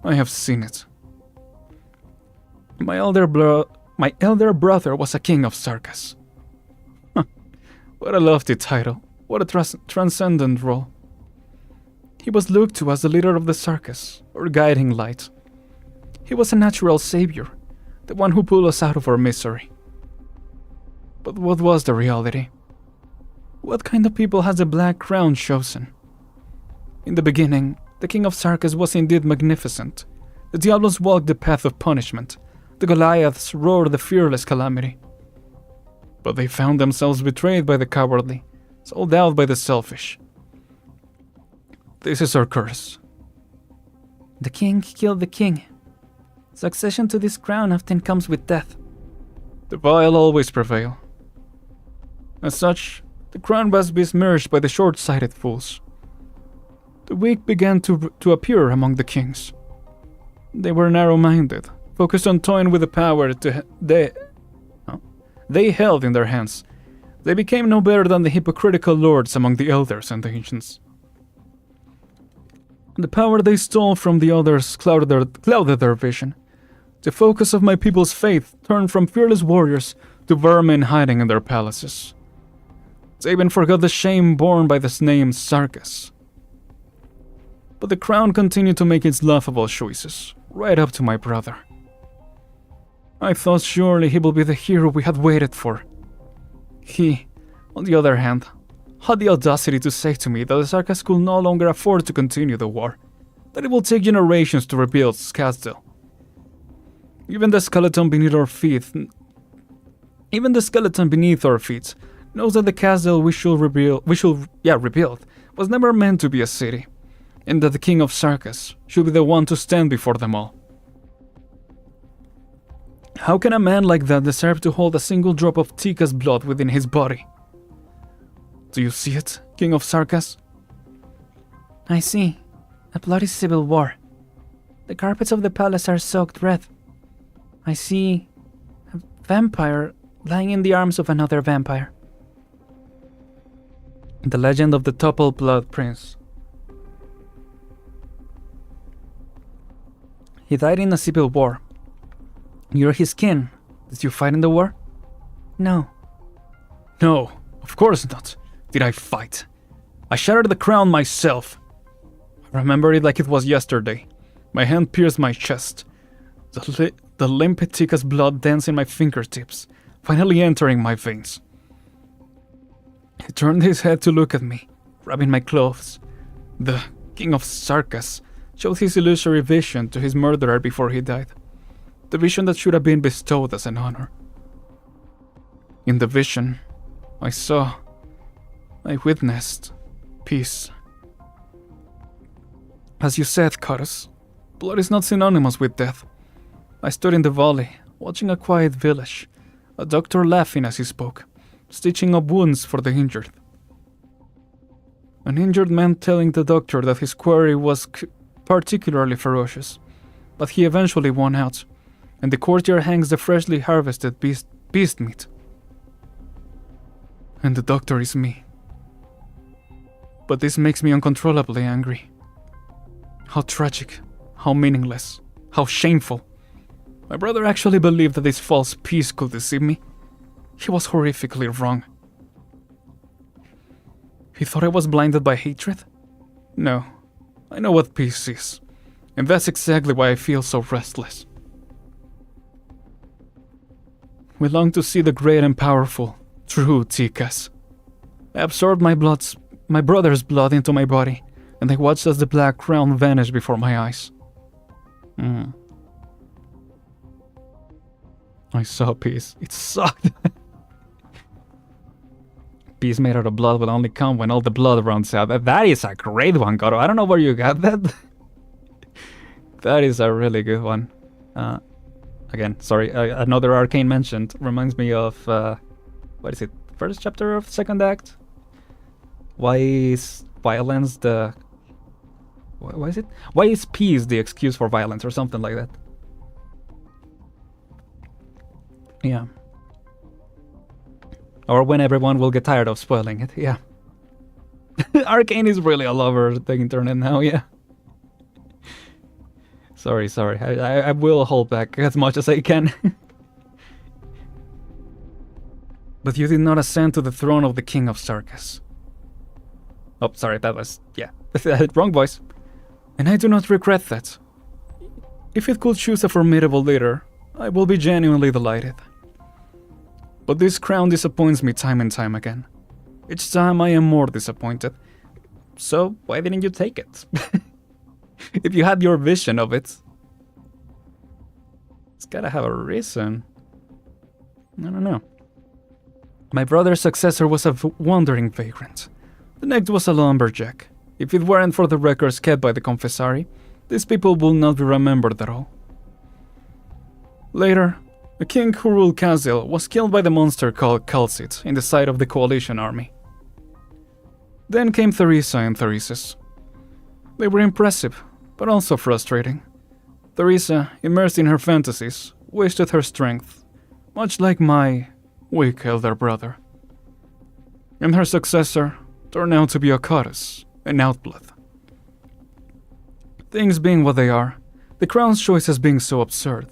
I have seen it. My elder brother was a king of Sarkas. What a lofty title, what a transcendent role. He was looked to as the leader of the Sarkas, or guiding light. He was a natural savior, the one who pulled us out of our misery. But what was the reality? What kind of people has the Black Crown chosen? In the beginning, the king of Sarkas was indeed magnificent. The Diablos walked the path of punishment. The Goliaths roared the fearless calamity. But they found themselves betrayed by the cowardly, sold out by the selfish. This is our curse.
The king killed the king. Succession to this crown often comes with death.
The vile always prevail. As such, the crown was besmirched by the short-sighted fools. The weak began to appear among the kings. They were narrow-minded, focused on toying with the power they held in their hands. They became no better than the hypocritical lords among the elders and the ancients. The power they stole from the others clouded their vision. The focus of my people's faith turned from fearless warriors to vermin hiding in their palaces. They even forgot the shame borne by this name Sarkas. But the crown continued to make its laughable choices, right up to my brother. I thought surely he will be the hero we had waited for. He, on the other hand, had the audacity to say to me that the Sarkas could no longer afford to continue the war, that it will take generations to rebuild Skazdel. Even the skeleton beneath our feet knows that the castle we should rebuild was never meant to be a city, and that the king of Sarkas should be the one to stand before them all. How can a man like that deserve to hold a single drop of Tika's blood within his body? Do you see it, king of Sarkas?
I see. A bloody civil war. The carpets of the palace are soaked red. I see a vampire lying in the arms of another vampire. The legend of the toppled blood prince. He died in a civil war. You're his kin. Did you fight in the war? No.
No, of course not. Did I fight? I shattered the crown myself. I remember it like it was yesterday. My hand pierced my chest. The Limpetica's blood danced in my fingertips, finally entering my veins. He turned his head to look at me, grabbing my clothes. The King of Sarkas showed his illusory vision to his murderer before he died. The vision that should have been bestowed as an honor. In the vision, I witnessed peace. As you said, Karas, blood is not synonymous with death. I stood in the valley, watching a quiet village, a doctor laughing as he spoke, stitching up wounds for the injured. An injured man telling the doctor that his quarry was particularly ferocious, but he eventually won out, and the courtyard hangs the freshly harvested beast meat. And the doctor is me. But this makes me uncontrollably angry. How tragic, how meaningless, how shameful. My brother actually believed that this false peace could deceive me. He was horrifically wrong. He thought I was blinded by hatred? No, I know what peace is, and that's exactly why I feel so restless. We long to see the great and powerful, true Tikas. I absorbed my brother's blood into my body, and I watched as the black crown vanished before my eyes. I saw peace. It sucked. Peace made out of blood will only come when all the blood runs out. That is a great one, Goro. I don't know where you got that. That is a really good one. Again, sorry, another arcane mentioned reminds me of, what is it, first chapter of second act? Why is violence the... Why is it? Why is peace the excuse for violence or something like that? Yeah. Or when everyone will get tired of spoiling it, yeah. Arcane is really all over the internet now, yeah. Sorry. I will hold back as much as I can. But you did not ascend to the throne of the King of Sarkas. Oh, sorry, that was... yeah. Wrong voice. And I do not regret that. If it could choose a formidable leader, I will be genuinely delighted. But this crown disappoints me time and time again. Each time I am more disappointed. So why didn't you take it? If you had your vision of it, it's gotta have a reason. I don't know. My brother's successor was a wandering vagrant. The next was a lumberjack. If it weren't for the records kept by the confessari, these people will not be remembered at all. Later, the king who ruled Kazil was killed by the monster called Kalsit in the sight of the coalition army. Then came Theresa and Theresis. They were impressive, but also frustrating. Theresa, immersed in her fantasies, wasted her strength, much like my weak elder brother. And her successor turned out to be a Karas, an outblood. Things being what they are, the crown's choices being so absurd,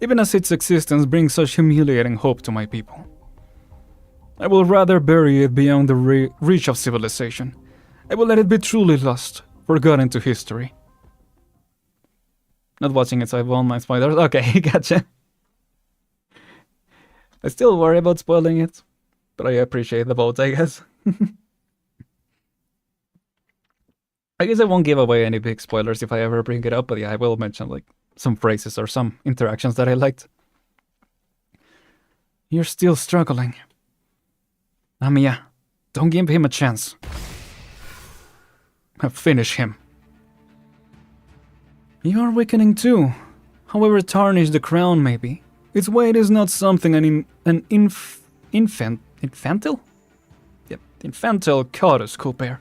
even as its existence brings such humiliating hope to my people. I will rather bury it beyond the reach of civilization. I will let it be truly lost, forgotten to history. Not watching it, so I won't mind spoilers. Okay, gotcha. I still worry about spoiling it, but I appreciate the votes, I guess. I guess I won't give away any big spoilers if I ever bring it up, but yeah, I will mention like some phrases or some interactions that I liked. You're still struggling. Amiya, don't give him a chance. Finish him. You are weakening too. However tarnished the crown may be, its weight is not something an infantile? Yep, infantile Karas could bear.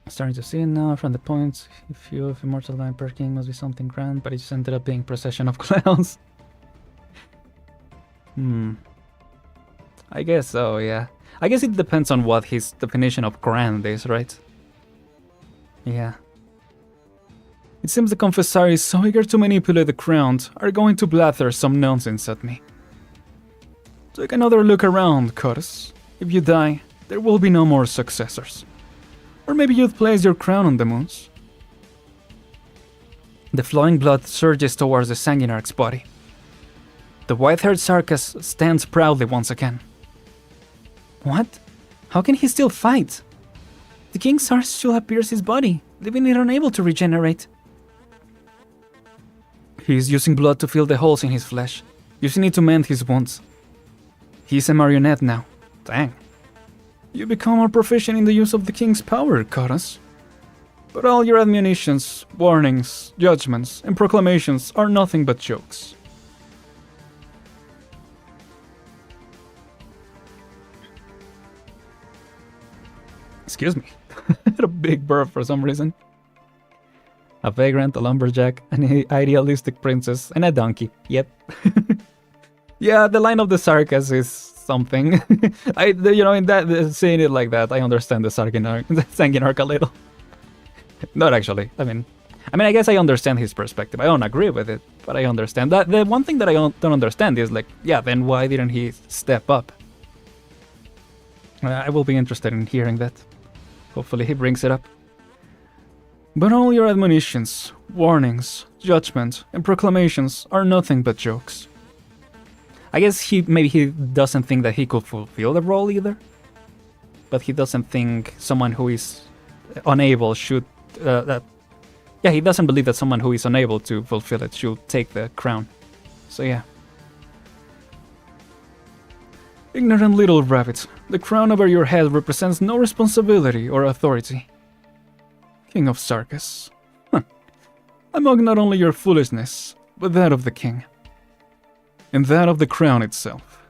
Starting to see it now from the points. If you have immortal line perking must be something grand, but it just ended up being procession of clowns. I guess so, yeah. I guess it depends on what his definition of grand is, right? Yeah. It seems the confessari, so eager to manipulate the crown, are going to blather some nonsense at me. Take another look around, Curtis. If you die, there will be no more successors. Or maybe you'd place your crown on the moons.
The flowing blood surges towards the Sanguinarch's body. The white-haired Sarkas stands proudly once again. What? How can he still fight? The King's heart still have pierced his body, leaving it unable to regenerate.
He is using blood to fill the holes in his flesh, using it to mend his wounds. He's a marionette now. Dang. You become more proficient in the use of the King's power, Karas. But all your admonitions, warnings, judgments, and proclamations are nothing but jokes.
Excuse me. I had a big burp for some reason. A vagrant, a lumberjack, an idealistic princess, and a donkey. Yep. Yeah, the line of the Sarkas is something. In that saying it like that, I understand the Sanguinarch a little. Not actually. I mean, I guess I understand his perspective. I don't agree with it, but I understand that. The one thing that I don't understand is like, yeah, then why didn't he step up? I will be interested in hearing that. Hopefully he brings it up.
But all your admonitions, warnings, judgments, and proclamations are nothing but jokes.
I guess maybe he doesn't think that he could fulfill the role either. But he doesn't think someone who is unable should... he doesn't believe that someone who is unable to fulfill it should take the crown. So yeah.
Ignorant little rabbit, the crown over your head represents no responsibility or authority. King of Sarkas. I mock not only your foolishness, but that of the king. And that of the crown itself.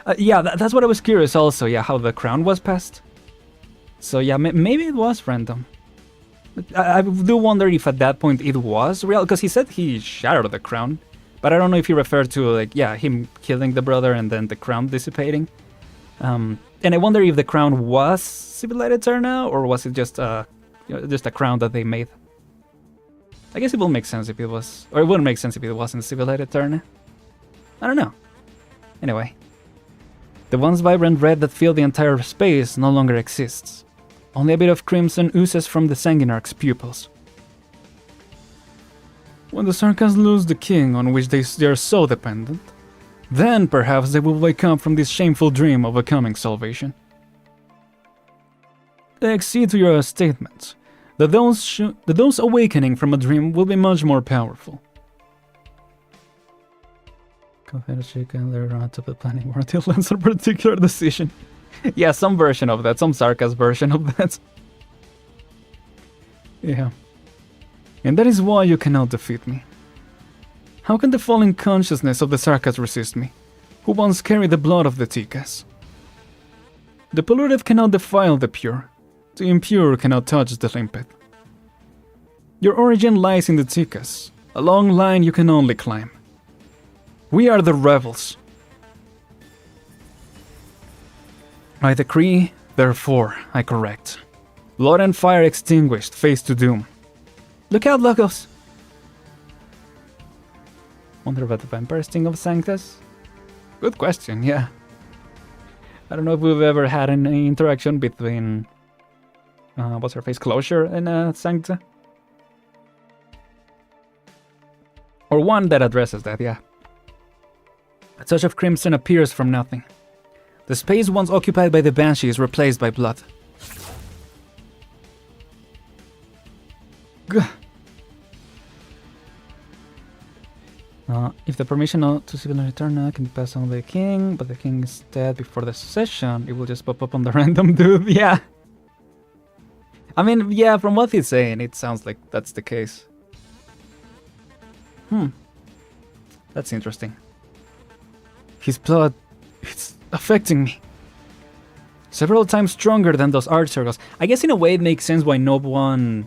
That's what I was curious also, yeah, how the crown was passed. So yeah, maybe it was random. I do wonder if at that point it was real, because he said he shattered the crown. But I don't know if he referred to, like, yeah, him killing the brother and then the crown dissipating. And I wonder if the crown was Civilized Eterna, or was it just a crown that they made? I guess it will make sense if it was, or it wouldn't make sense if it wasn't Civilized Eterna. I don't know. Anyway. The once vibrant red that filled the entire space no longer exists. Only a bit of crimson oozes from the Sanguinarch's pupils.
When the Sarkas lose the king on which they are so dependent, then perhaps they will wake up from this shameful dream of a coming salvation. I accede to your statement that those awakening from a dream will be much more powerful.
Confederacy and they're on top of planning war until lands a particular decision. Yeah, some version of that, some Sarkas version of that.
Yeah. And that is why you cannot defeat me. How can the fallen consciousness of the Sarkas resist me, who once carried the blood of the Tikas? The polluted cannot defile the pure, the impure cannot touch the limpid. Your origin lies in the Tikas, a long line you can only climb. We are the rebels. I decree, therefore I correct. Blood and fire extinguished, face to doom.
Look out, Logos! Wonder about the vampire sting of Sanctus?
Good question, yeah.
I don't know if we've ever had any interaction between... what's her face? Closure and Sancta? Or one that addresses that, yeah. A touch of crimson appears from nothing. The space once occupied by the Banshee is replaced by blood. If the permission to civil return can be passed on the king, but the king is dead before the session, it will just pop up on the random dude. Yeah. I mean, yeah, from what he's saying, it sounds like that's the case. That's interesting.
His blood, it's affecting me. Several times stronger than those art circles.
I guess in a way it makes sense why no one...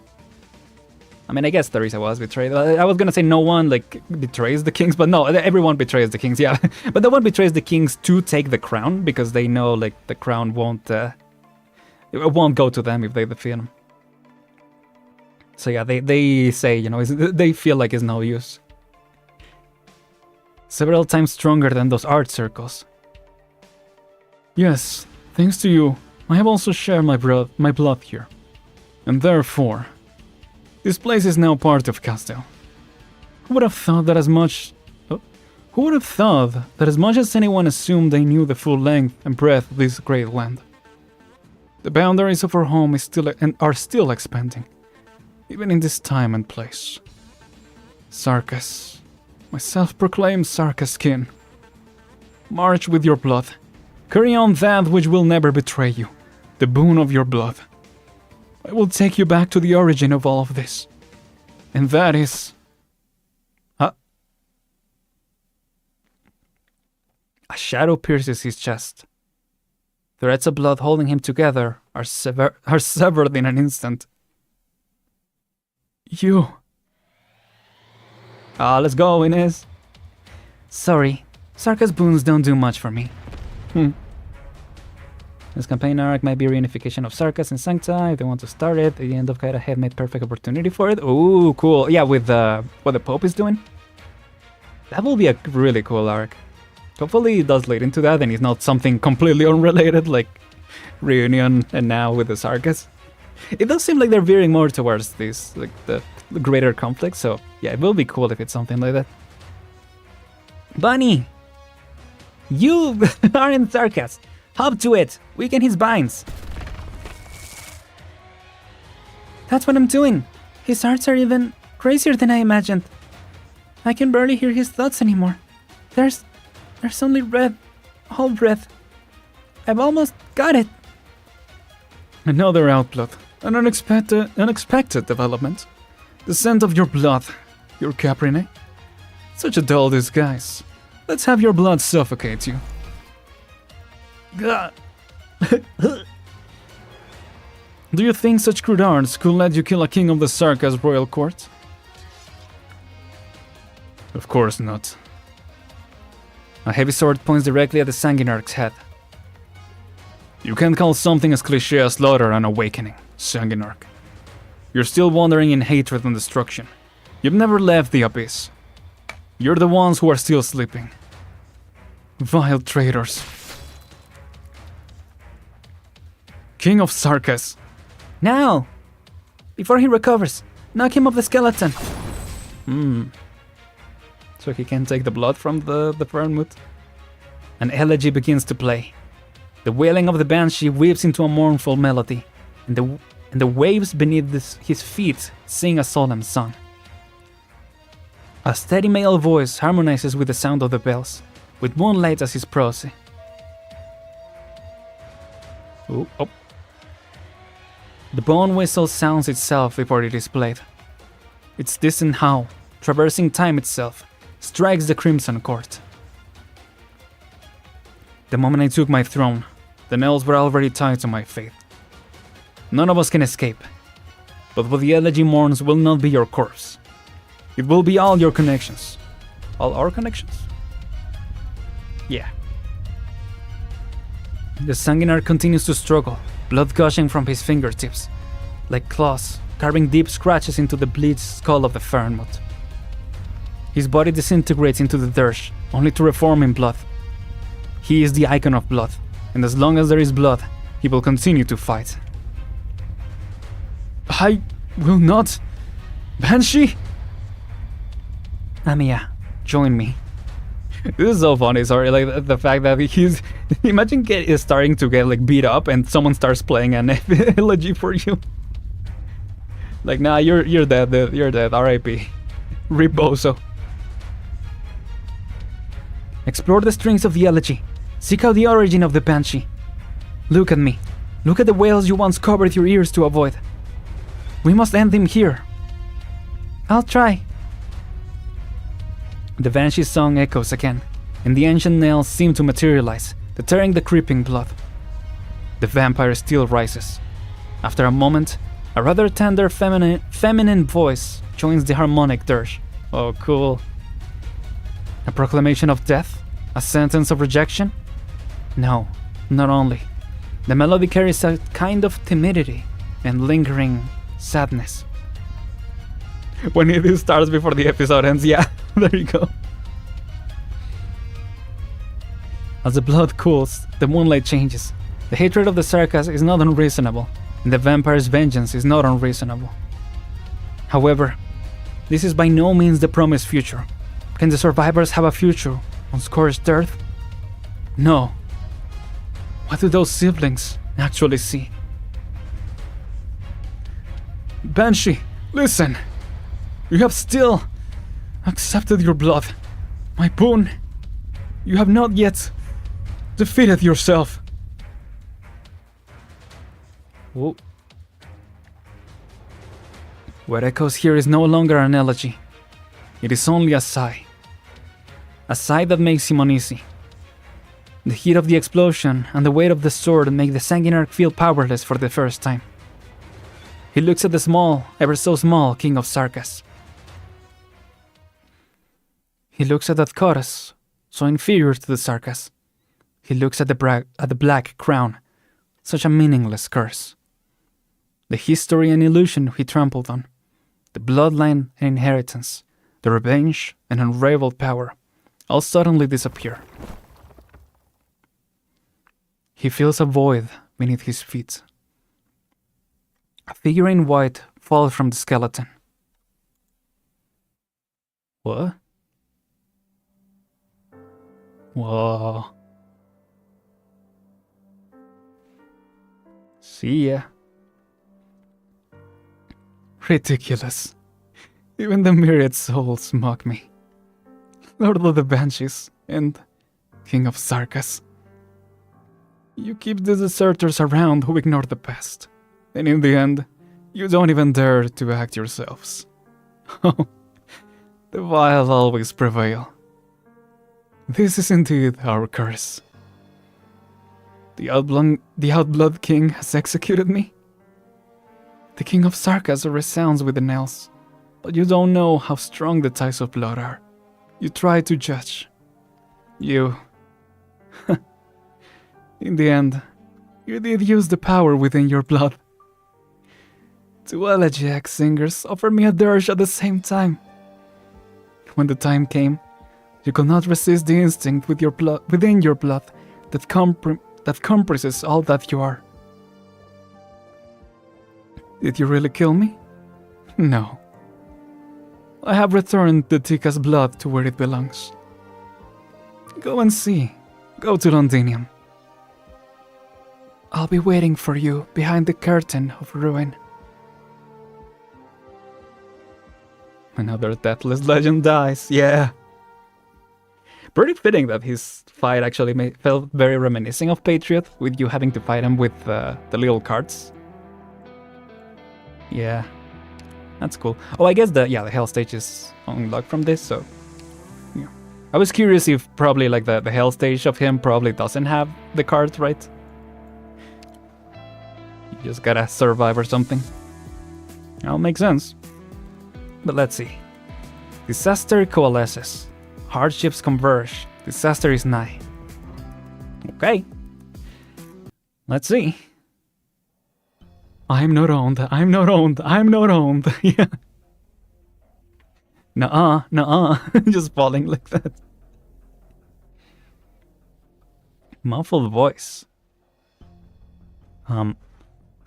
I mean, I guess Teresa was betrayed. I was gonna say no one, like, betrays the kings, but no, everyone betrays the kings, yeah. But no one betrays the kings to take the crown, because they know, like, the crown won't... it won't go to them if they defeat him. So yeah, they say, you know, they feel like it's no use. Several times stronger than those art circles.
Yes, thanks to you, I have also shared my blood here. And therefore, this place is now part of Castel. Who would have thought that as much as anyone assumed they knew the full length and breadth of this great land? The boundaries of our home are still expanding, even in this time and place. Sarkas, my self-proclaimed Sarkas kin. March with your blood. Carry on that which will never betray you, the boon of your blood. I will take you back to the origin of all of this. And that is...
A shadow pierces his chest. Threads of blood holding him together are severed in an instant.
You...
Let's go, Inez. Sorry, Sarkas boons don't do much for me. This campaign arc might be a reunification of Sarkas and Sancta. If they want to start it, the end of Kaida had made perfect opportunity for it. Ooh, cool. Yeah, with what the Pope is doing. That will be a really cool arc. Hopefully it does lead into that and it's not something completely unrelated like Reunion and now with the Sarkas. It does seem like they're veering more towards this, like the greater conflict, so yeah, it will be cool if it's something like that. Bunny! You aren't Sarkas! Hop to it! Weaken his binds! That's what I'm doing! His arts are even crazier than I imagined. I can barely hear his thoughts anymore. There's only red. All red. I've almost got it!
Another outlet. An unexpected development. The scent of your blood. Your Caprine. Such a dull disguise. Let's have your blood suffocate you.
God.
Do you think such crude arts could let you kill a king of the Sarkas royal court? Of course not.
A heavy sword points directly at the Sanguinarch's head.
You can't call something as cliché as slaughter an awakening, Sanguinarch. You're still wandering in hatred and destruction. You've never left the abyss. You're the ones who are still sleeping. Vile traitors. King of Sarkas.
Now! Before he recovers, knock him off the skeleton. So he can take the blood from the Fernwood. An elegy begins to play. The wailing of the banshee weaves into a mournful melody, and the waves beneath his feet sing a solemn song. A steady male voice harmonizes with the sound of the bells, with moonlight as his prosy. Oh. The bone whistle sounds itself before it is played. Its distant howl, traversing time itself, strikes the Crimson Court. The moment I took my throne, the nails were already tied to my faith. None of us can escape. But what the elegy mourns will not be your corpse. It will be all your connections. All our connections? Yeah. The Sanguinarch continues to struggle, blood gushing from his fingertips, like claws, carving deep scratches into the bleached skull of the Fernwood. His body disintegrates into the dirge, only to reform in blood. He is the icon of blood, and as long as there is blood, he will continue to fight.
I will not... Banshee?
Amiya, join me.
This is so funny, sorry, like the fact that he's... Imagine starting to get like beat up and someone starts playing an elegy for you. Like, nah, you're dead, you're dead, R.I.P. Riboso.
Explore the strings of the elegy. Seek out the origin of the banshee. Look at me. Look at the whales you once covered your ears to avoid. We must end them here. I'll try. The banshee's song echoes again, and the ancient nails seem to materialize, deterring the creeping blood. The vampire still rises. After a moment, a rather tender feminine voice joins the harmonic dirge. Oh, cool. A proclamation of death? A sentence of rejection? No, not only. The melody carries a kind of timidity and lingering sadness.
When it starts before the episode ends, yeah, there you go.
As the blood cools, the moonlight changes. The hatred of the Sarkas is not unreasonable, and the vampire's vengeance is not unreasonable. However, this is by no means the promised future. Can the survivors have a future on scorched earth? No. What do those siblings actually see?
Banshee, listen! You have still accepted your blood. My boon. You have not yet defeated yourself.
Whoa. What echoes here is no longer an elegy. It is only a sigh. A sigh that makes him uneasy. The heat of the explosion and the weight of the sword make the Sanguinarch feel powerless for the first time. He looks at the small, ever so small King of Sarkas. He looks at that chorus, so inferior to the Sarkas. He looks at the black crown, such a meaningless curse. The history and illusion he trampled on, the bloodline and inheritance, the revenge and unraveled power, all suddenly disappear. He feels a void beneath his feet. A figure in white falls from the skeleton. What? Whoa. See ya. Ridiculous. Even the myriad souls mock me. Lord of the Banshees and King of Sarkas. You keep the deserters around who ignore the past, and in the end, you don't even dare to act yourselves. Oh, the vile always prevail. This is indeed our curse. The Outblood King has executed me. The King of Sarkas resounds with the nails, but you don't know how strong the ties of blood are. You try to judge. You... In the end, you did use the power within your blood. Two elegiac singers offered me a dirge at the same time. When the time came, you could not resist the instinct with your blood within your blood that compresses all that you are. Did you really kill me? No. I have returned the Tika's blood to where it belongs. Go and see. Go to Londinium. I'll be waiting for you behind the curtain of ruin. Another deathless legend dies, yeah. Pretty fitting that his fight actually felt very reminiscent of Patriot, with you having to fight him with the little cards. Yeah, that's cool. Oh, I guess the hell stage is unlocked from this, so yeah. I was curious if probably like the hell stage of him probably doesn't have the cards, right? You just gotta survive or something. That'll make sense. But let's see. Disaster coalesces. Hardships converge. Disaster is nigh. Okay. Let's see. I'm not owned. I'm not owned. I'm not owned. Yeah. Nuh-uh. Nuh-uh. Just falling like that. Muffled voice.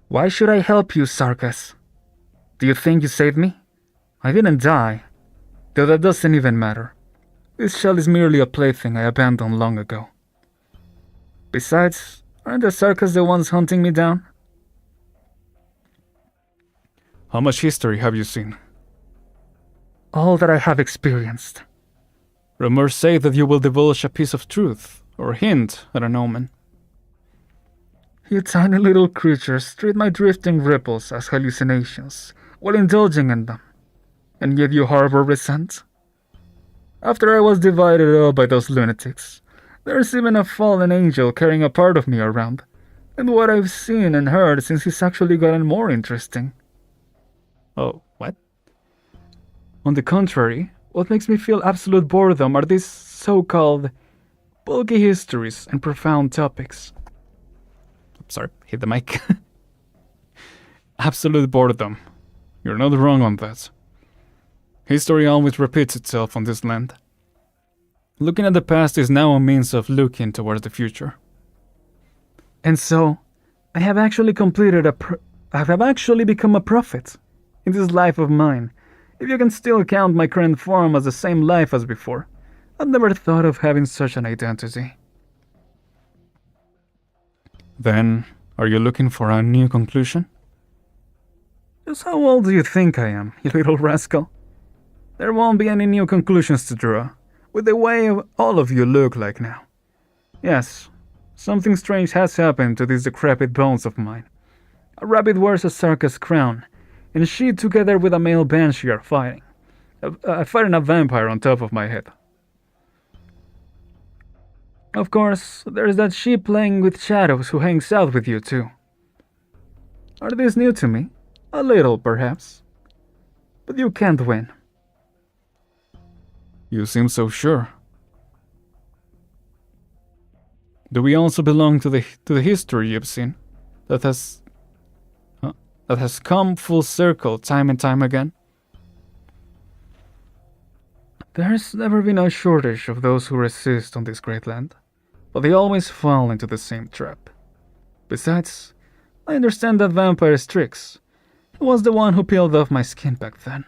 Why should I help you, Sarkas? Do you think you saved me? I didn't die. Though that doesn't even matter. This shell is merely a plaything I abandoned long ago. Besides, aren't the Sarkas the ones hunting me down?
How much history have you seen?
All that I have experienced.
Rumors say that you will divulge a piece of truth, or hint at an omen.
You tiny little creatures treat my drifting ripples as hallucinations, while indulging in them. And yet you harbor resent? After I was divided up by those lunatics, there's even a fallen angel carrying a part of me around, and what I've seen and heard since he's actually gotten more interesting. Oh, what? On the contrary, what makes me feel absolute boredom are these so-called bulky histories and profound topics. Sorry, hit the mic.
Absolute boredom. You're not wrong on that. History always repeats itself on this land. Looking at the past is now a means of looking towards the future.
And so, I have actually become a prophet in this life of mine. If you can still count my current form as the same life as before, I'd never thought of having such an identity.
Then, are you looking for a new conclusion?
Just how old do you think I am, you little rascal? There won't be any new conclusions to draw, with the way all of you look like now. Yes, something strange has happened to these decrepit bones of mine. A rabbit wears a circus crown, and she, together with a male banshee, are fighting. Fighting a vampire on top of my head. Of course, there's that sheep playing with shadows who hangs out with you too. Are these new to me? A little, perhaps. But you can't win.
You seem so sure. Do we also belong to the history you've seen that has come full circle time and time again?
There's never been a shortage of those who resist on this great land, but they always fall into the same trap. Besides, I understand that vampire's tricks. He was the one who peeled off my skin back then.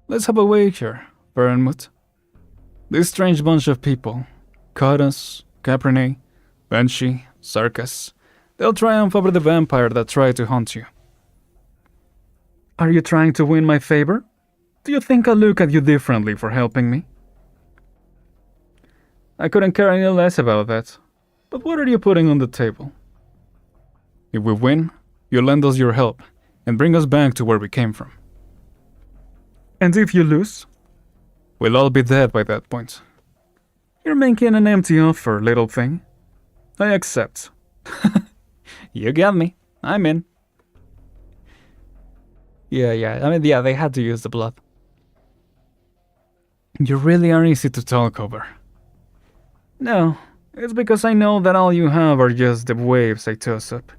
Let's have a wager, Vernmouth. This strange bunch of people, Caudus, Capernae, Banshee, Circus, they'll triumph over the vampire that tried to hunt you.
Are you trying to win my favor? Do you think I look at you differently for helping me? I couldn't care any less about that. But what are you putting on the table?
If we win, you lend us your help and bring us back to where we came from.
And if you lose?
We'll all be dead by that point.
You're making an empty offer, little thing. I accept.
You got me. I'm in.
Yeah, they had to use the blood.
You really are easy to talk over.
No, it's because I know that all you have are just the waves I toss up,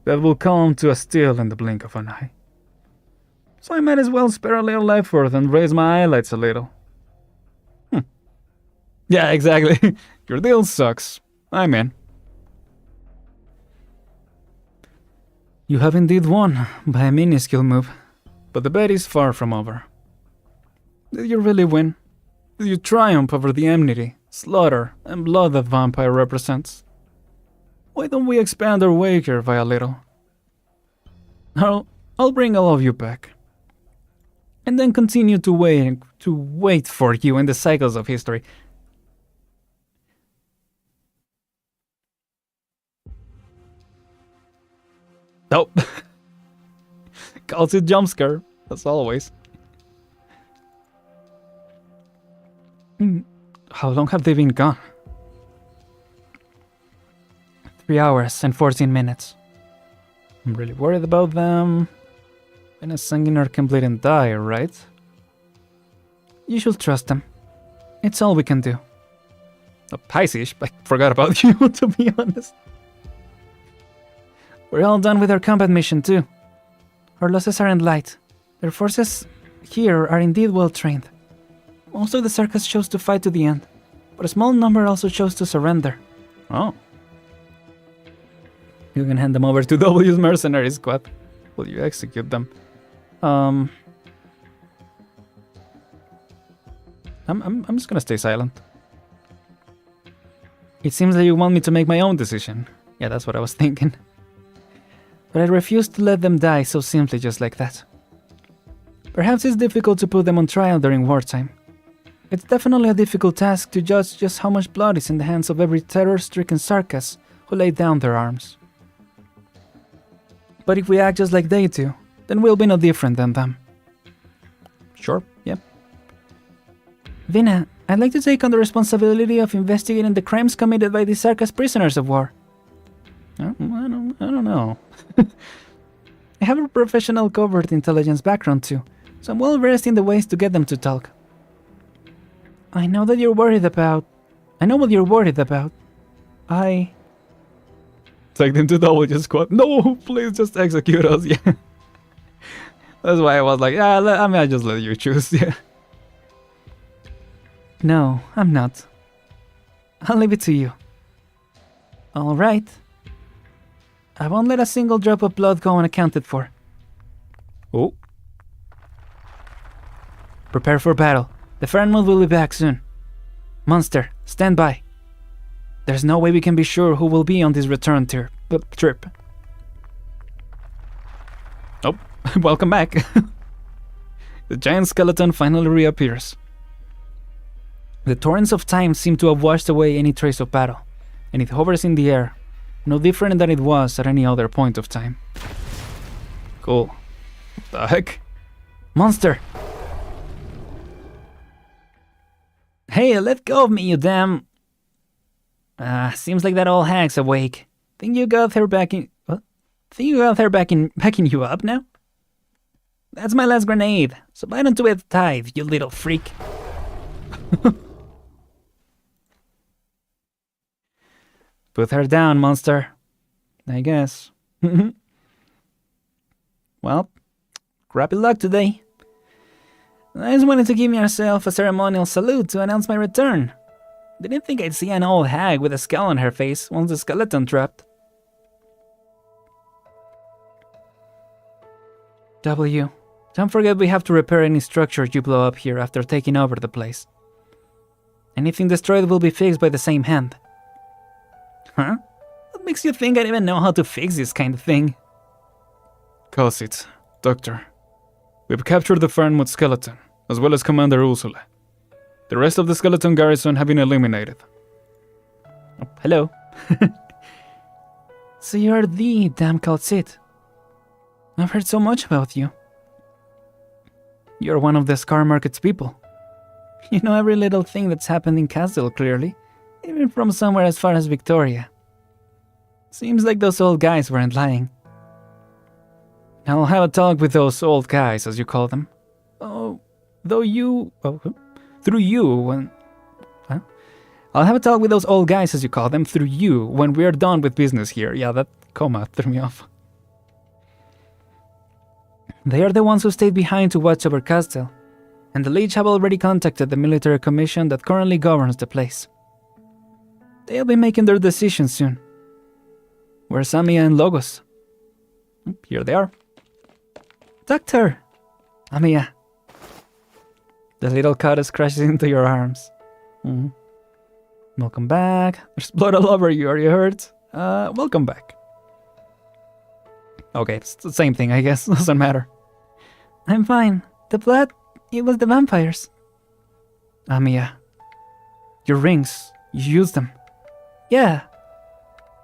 that will come to a still in the blink of an eye. So I might as well spare a little effort and raise my highlights a little.
Yeah, exactly. Your deal sucks. I'm in.
You have indeed won, by a minuscule move.
But the bet is far from over. Did you really win? Did you triumph over the enmity, slaughter, and blood that vampire represents? Why don't we expand our wager by a little? I'll bring all of you back. And then continue to wait for you in the cycles of history. Nope. Calls it jump scare, as always.
How long have they been gone? 3 hours and 14 minutes.
I'm really worried about them. And a Sanguinarch can bleed and die, right?
You should trust them. It's all we can do.
Oh, Pisces, I forgot about you, to be honest.
We're all done with our combat mission too. Our losses aren't light. Their forces here are indeed well trained. Most of the circus chose to fight to the end, but a small number also chose to surrender.
Oh. You can hand them over to W's mercenary squad. Will you execute them? I'm just gonna stay silent.
It seems that you want me to make my own decision. Yeah, that's what I was thinking. But I refuse to let them die so simply just like that. Perhaps it's difficult to put them on trial during wartime. It's definitely a difficult task to judge just how much blood is in the hands of every terror-stricken circus who laid down their arms. But if we act just like they do, then we'll be no different than them.
Sure, yeah.
Vina, I'd like to take on the responsibility of investigating the crimes committed by the circus prisoners of war.
I don't know.
I have a professional covert intelligence background too, so I'm well versed in the ways to get them to talk. I know what you're worried about.
Take them to W squad. No, please just execute us, yeah. That's why I was like, I just let you choose, yeah.
No, I'm not. I'll leave it to you. Alright. I won't let a single drop of blood go unaccounted for. Oh. Prepare for battle. The Fernwood will be back soon. Monster, stand by. There's no way we can be sure who will be on this return trip. Oh, welcome back. The giant skeleton finally reappears. The torrents of time seem to have washed away any trace of battle, and it hovers in the air, no different than it was at any other point of time. Cool. What the heck? Monster! Hey, let go of me, you damn... seems like that old hag's awake. Think you got her backing... What? Think you got her backing you up now? That's my last grenade, so bite onto it tight, you little freak. Put her down, monster. I guess. Well, crappy luck today. I just wanted to give myself a ceremonial salute to announce my return. Didn't think I'd see an old hag with a skull on her face once the skeleton trapped. W. Don't forget we have to repair any structure you blow up here after taking over the place. Anything destroyed will be fixed by the same hand. Huh? What makes you think I even know how to fix this kind of thing?
Cause it, Doctor. We've captured the Fernwood skeleton, as well as Commander Ursula. The rest of the skeleton garrison have been eliminated.
Oh, hello. So you're the damn Calcit. I've heard so much about you. You're one of the Scar Market's people. You know every little thing that's happened in Castle, clearly. Even from somewhere as far as Victoria. Seems like those old guys weren't lying. I'll have a talk with those old guys, as you call them. Oh, though you... Oh, through you when... Huh? I'll have a talk with those old guys, as you call them, through you when we're done with business here. Yeah, that comma threw me off. They are the ones who stayed behind to watch over Castle, and the Leech have already contacted the military commission that currently governs the place. They'll be making their decision soon. Where's Amiya and Logos? Here they are. Doctor! Amiya. The little goddess crashes into your arms. Welcome back. There's blood all over you. Are you hurt? Welcome back. Okay, it's the same thing, I guess. Doesn't matter. I'm fine. The blood, it was the vampires. Amiya. Your rings. You used them. Yeah.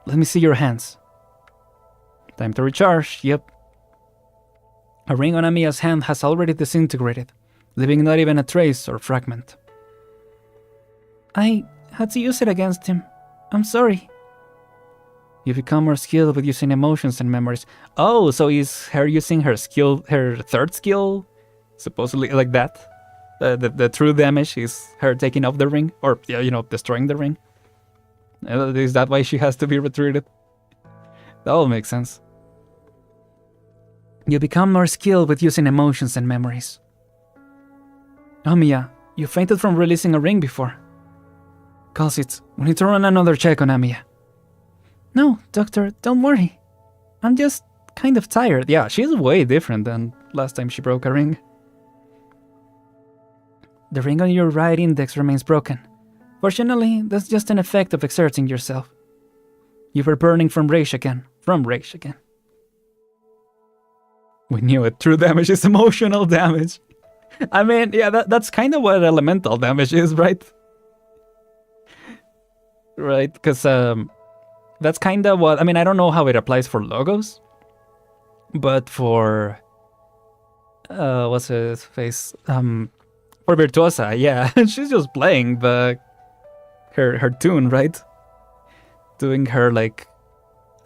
Let me see your hands. Time to recharge. Yep. A ring on Amiya's hand has already disintegrated, leaving not even a trace or fragment. I had to use it against him. I'm sorry. You become more skilled with using emotions and memories. Oh, so is her using her skill, her third skill? Supposedly like that? The true damage is her taking off the ring? Or, yeah, you know, destroying the ring? Is that why she has to be retreated? That all makes sense. You become more skilled with using emotions and memories. Amiya, you fainted from releasing a ring before. Calcit, we need to run another check on Amiya. No, Doctor, don't worry. I'm just kind of tired. Yeah, she's way different than last time she broke a ring. The ring on your right index remains broken. Fortunately, that's just an effect of exerting yourself. You were burning from rage again. We knew it. True damage is emotional damage. I mean, yeah, that's kind of what elemental damage is, right? Right, because that's kind of what... I mean, I don't know how it applies for Logos. But for... what's his face? For Virtuosa, yeah. She's just playing her tune, right? Doing her, like...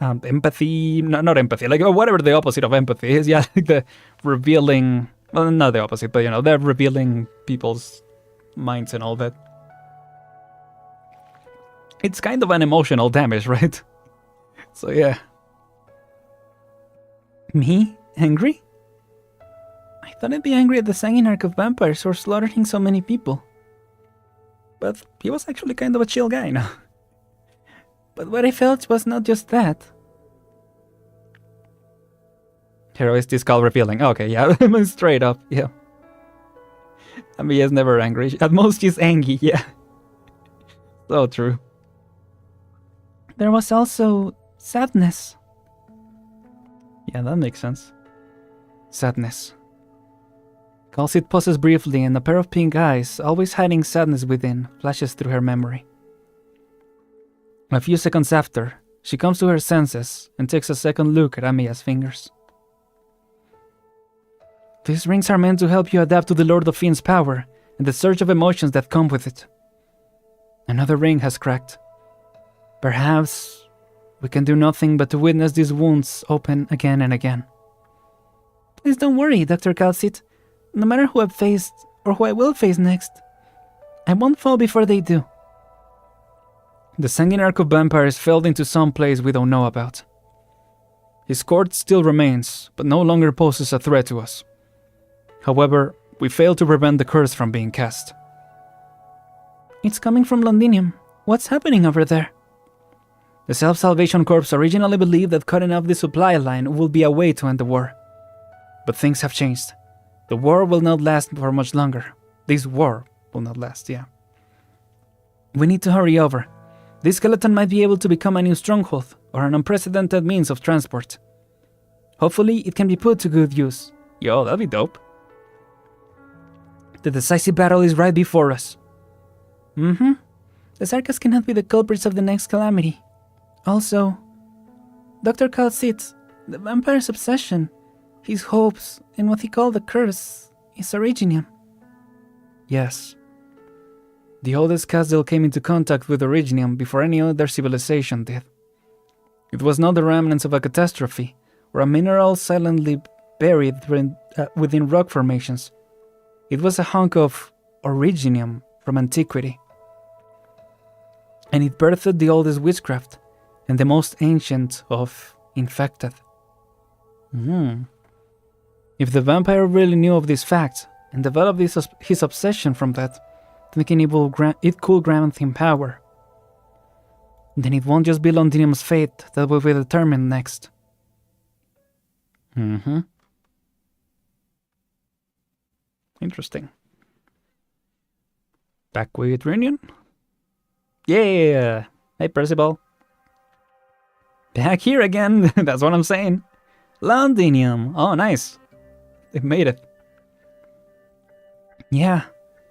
empathy... No, not empathy. Like, whatever the opposite of empathy is. Yeah, like the revealing... Well, not the opposite, but, you know, they're revealing people's minds and all that. It's kind of an emotional damage, right? So, yeah. Me? Angry? I thought I'd be angry at the Sanguinarch of vampires for slaughtering so many people. But he was actually kind of a chill guy, no? But what I felt was not just that. Hero is this skull revealing. Okay, yeah, straight up, yeah. I mean, he's never angry. At most, he's angry, yeah. So true. There was also sadness. Yeah, that makes sense. Sadness. Calcit pauses briefly, and a pair of pink eyes, always hiding sadness within, flashes through her memory. A few seconds after, she comes to her senses and takes a second look at Amiya's fingers. These rings are meant to help you adapt to the Lord of Fiend's power and the surge of emotions that come with it. Another ring has cracked. Perhaps we can do nothing but to witness these wounds open again and again. Please don't worry, Dr. Calcit. No matter who I've faced, or who I will face next, I won't fall before they do. The Sanguinarch of vampires fell into some place we don't know about. His court still remains, but no longer poses a threat to us. However, we failed to prevent the curse from being cast. It's coming from Londinium. What's happening over there? The Self-Salvation Corps originally believed that cutting off the supply line would be a way to end the war. But things have changed. The war will not last for much longer. This war will not last, yeah. We need to hurry over. This skeleton might be able to become a new stronghold, or an unprecedented means of transport. Hopefully, it can be put to good use. Yo, that'd be dope. The decisive battle is right before us. The Sarkas cannot be the culprits of the next calamity. Also, Dr. Calcit, the vampire's obsession, his hopes, and what he called the curse, is Originium. Yes. The oldest Castle came into contact with Originium before any other civilization did. It was not the remnants of a catastrophe, or a mineral silently buried within rock formations. It was a hunk of Originium from antiquity. And it birthed the oldest witchcraft, and the most ancient of infected. If the vampire really knew of this fact, and developed his obsession from that, thinking it could grant him power, then it won't just be Londinium's fate that will be determined next. Interesting. Back with Reunion? Yeah! Hey, Percival. Back here again, that's what I'm saying. Londinium. Oh, nice. They made it. Yeah,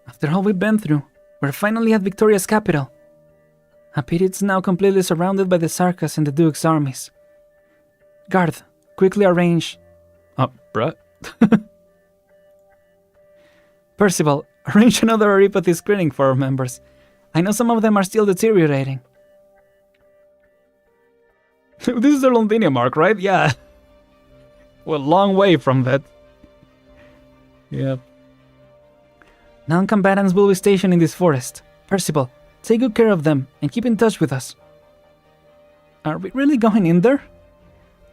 after all we've been through, we're finally at Victoria's capital. A pity it's now completely surrounded by the Sarkas and the Duke's armies. Guard, quickly arrange... Oh, bruh. Percival, arrange another Oripathy screening for our members. I know some of them are still deteriorating. This is the Londinium arc, right? Yeah. We're a long way from that. Yeah. Non-combatants will be stationed in this forest. Percival, take good care of them and keep in touch with us. Are we really going in there?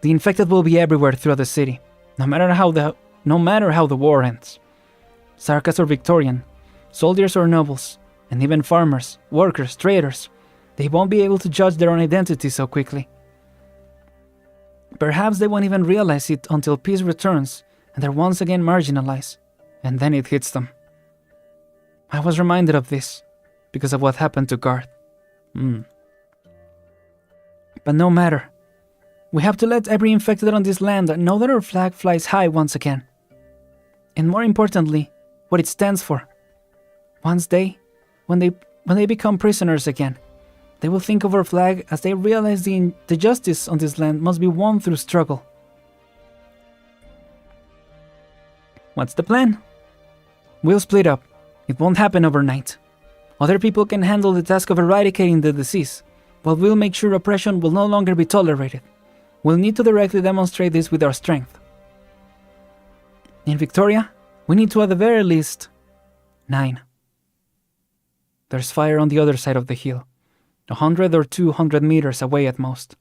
The infected will be everywhere throughout the city, no matter how the war ends. Sarkas or Victorian, soldiers or nobles, and even farmers, workers, traders, they won't be able to judge their own identity so quickly. Perhaps they won't even realize it until peace returns and they're once again marginalized, and then it hits them. I was reminded of this because of what happened to Garth. But no matter. We have to let every infected on this land know that our flag flies high once again. And more importantly, what it stands for. When they become prisoners again, they will think of our flag as they realize the justice on this land must be won through struggle. What's the plan? We'll split up. It won't happen overnight. Other people can handle the task of eradicating the disease, but we'll make sure oppression will no longer be tolerated. We'll need to directly demonstrate this with our strength. In Victoria, we need to at the very least 9. There's fire on the other side of the hill, 100 or 200 meters away at most.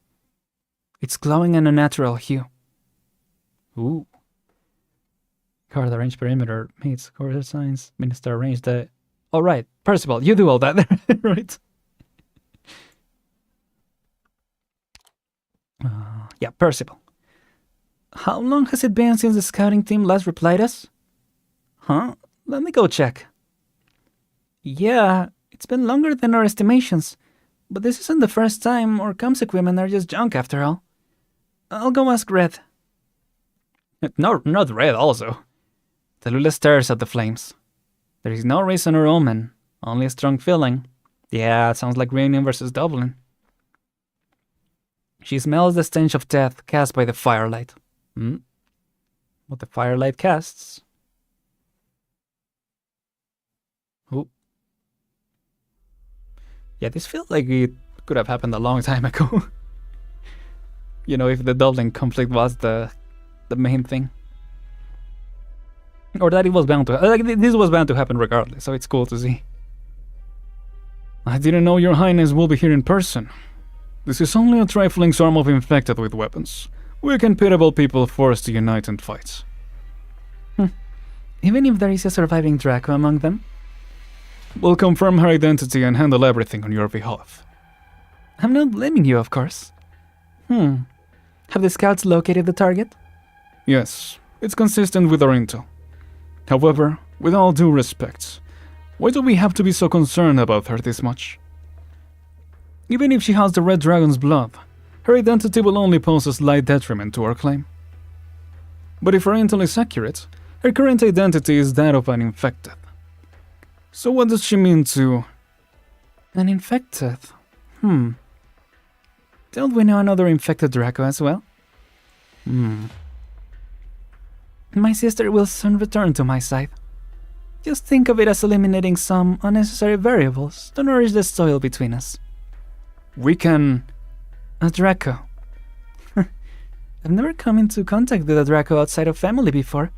It's glowing an unnatural hue. Ooh. Guard arrange perimeter, mates, cover signs, minister arrange the All right, Percival, you do all that, right? Yeah, Percival. How long has it been since the scouting team last replied us? Huh? Let me go check. Yeah, it's been longer than our estimations, but this isn't the first time our comms equipment are just junk after all. I'll go ask Red. No, not Red also. Tallulah stares at the flames. There is no reason or omen, only a strong feeling. Yeah, it sounds like Reunion versus Dublin. She smells the stench of death cast by the firelight. What the firelight casts? Oh. Yeah, this feels like it could have happened a long time ago. You know, if the Dublin conflict was the main thing. Or that it was bound to like this was bound to happen regardless, so it's cool to see. I didn't know your highness will be here in person. This is only a trifling swarm of infected with weapons. Weak and pitiable people forced to unite and fight. Even if there is a surviving Draco among them? We'll confirm her identity and handle everything on your behalf. I'm not blaming you, of course. Have the scouts located the target? Yes, it's consistent with our intel. However, with all due respect, why do we have to be so concerned about her this much? Even if she has the Red Dragon's blood, her identity will only pose a slight detriment to our claim. But if her intel is accurate, her current identity is that of an infected. So what does she mean to... An infected? Don't we know another infected Draco as well? My sister will soon return to my side. Just think of it as eliminating some unnecessary variables to nourish the soil between us. We can... A Draco. I've never come into contact with a Draco outside of family before.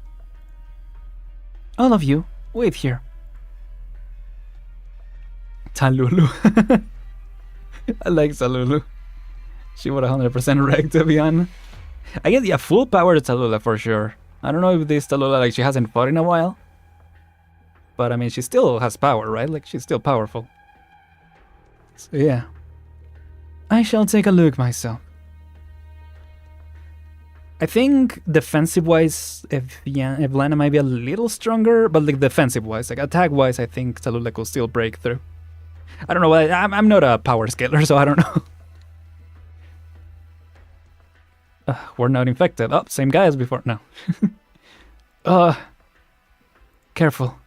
All of you, wait here. Tallulah. I like Tallulah. She would 100% wreck, to be honest. I get, yeah, full power to Tallulah for sure. I don't know if this Tallulah, like, she hasn't fought in a while. But, I mean, she still has power, right? Like, she's still powerful. So, yeah. I shall take a look myself. I think defensive-wise, Evelana might be a little stronger, but, like, defensive-wise, like, attack-wise, I think Tallulah could still break through. I don't know, I'm not a power scaler, so I don't know. We're not infected. Oh, same guy as before. No. Careful.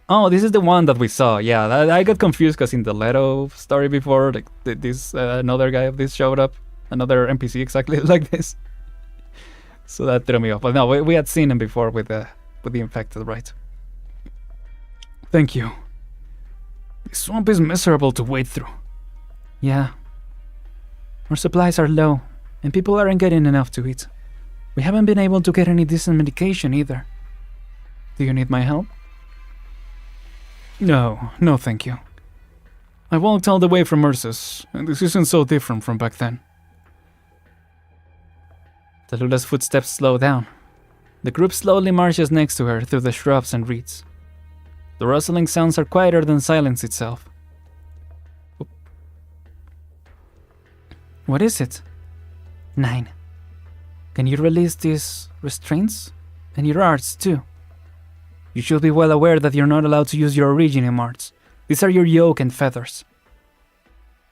Oh, this is the one that we saw. Yeah, I got confused because in the Leto story before, like this another guy of this showed up, another NPC exactly like this. So that threw me off. But no, we had seen him before with the infected, right? Thank you. This swamp is miserable to wade through. Yeah. Our supplies are low, and people aren't getting enough to eat. We haven't been able to get any decent medication either. Do you need my help? No, thank you. I walked all the way from Ursus, and this isn't so different from back then. Tallulah's footsteps slow down. The group slowly marches next to her through the shrubs and reeds. The rustling sounds are quieter than silence itself. What is it? 9. Can you release these restraints? And your arts too. You should be well aware that you're not allowed to use your Originium arts. These are your yoke and feathers.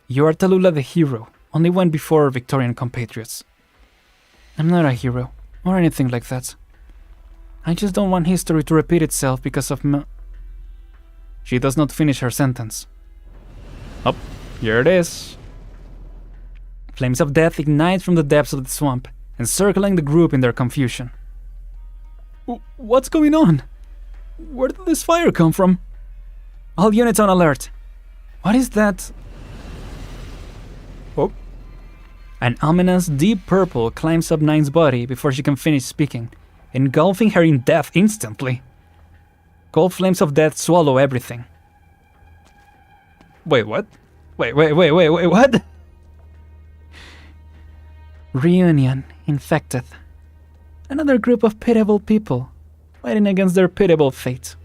You are Tallulah the hero, only went before our Victorian compatriots. I'm not a hero, or anything like that. I just don't want history to repeat itself because of me. She does not finish her sentence. Oh, here it is. Flames of death ignite from the depths of the swamp, encircling the group in their confusion. What's going on? Where did this fire come from? All units on alert. What is that? Oh. An ominous deep purple climbs up Nine's body before she can finish speaking, engulfing her in death instantly. Cold flames of death swallow everything. Wait, what? Wait, what? Reunion infected. Another group of pitiable people fighting against their pitiable fate.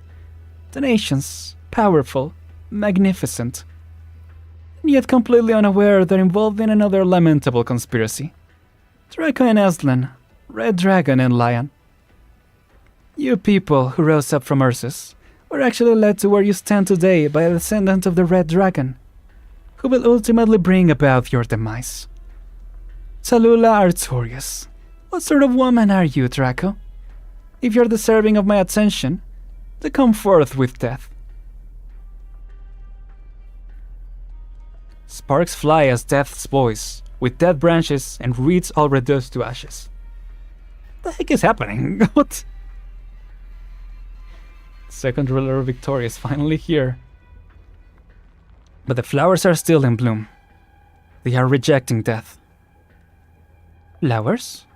The nations powerful, magnificent, and yet completely unaware they're involved in another lamentable conspiracy. Draco and Aslan, Red Dragon and Lion. You people who rose up from Ursus were actually led to where you stand today by a descendant of the Red Dragon, who will ultimately bring about your demise. Tallulah Artorias, what sort of woman are you, Draco? If you're deserving of my attention, then come forth with death. Sparks fly as Death's voice, with dead branches and reeds all reduced to ashes. What the heck is happening? What? Second ruler Victoria is finally here. But the flowers are still in bloom. They are rejecting death. Flowers?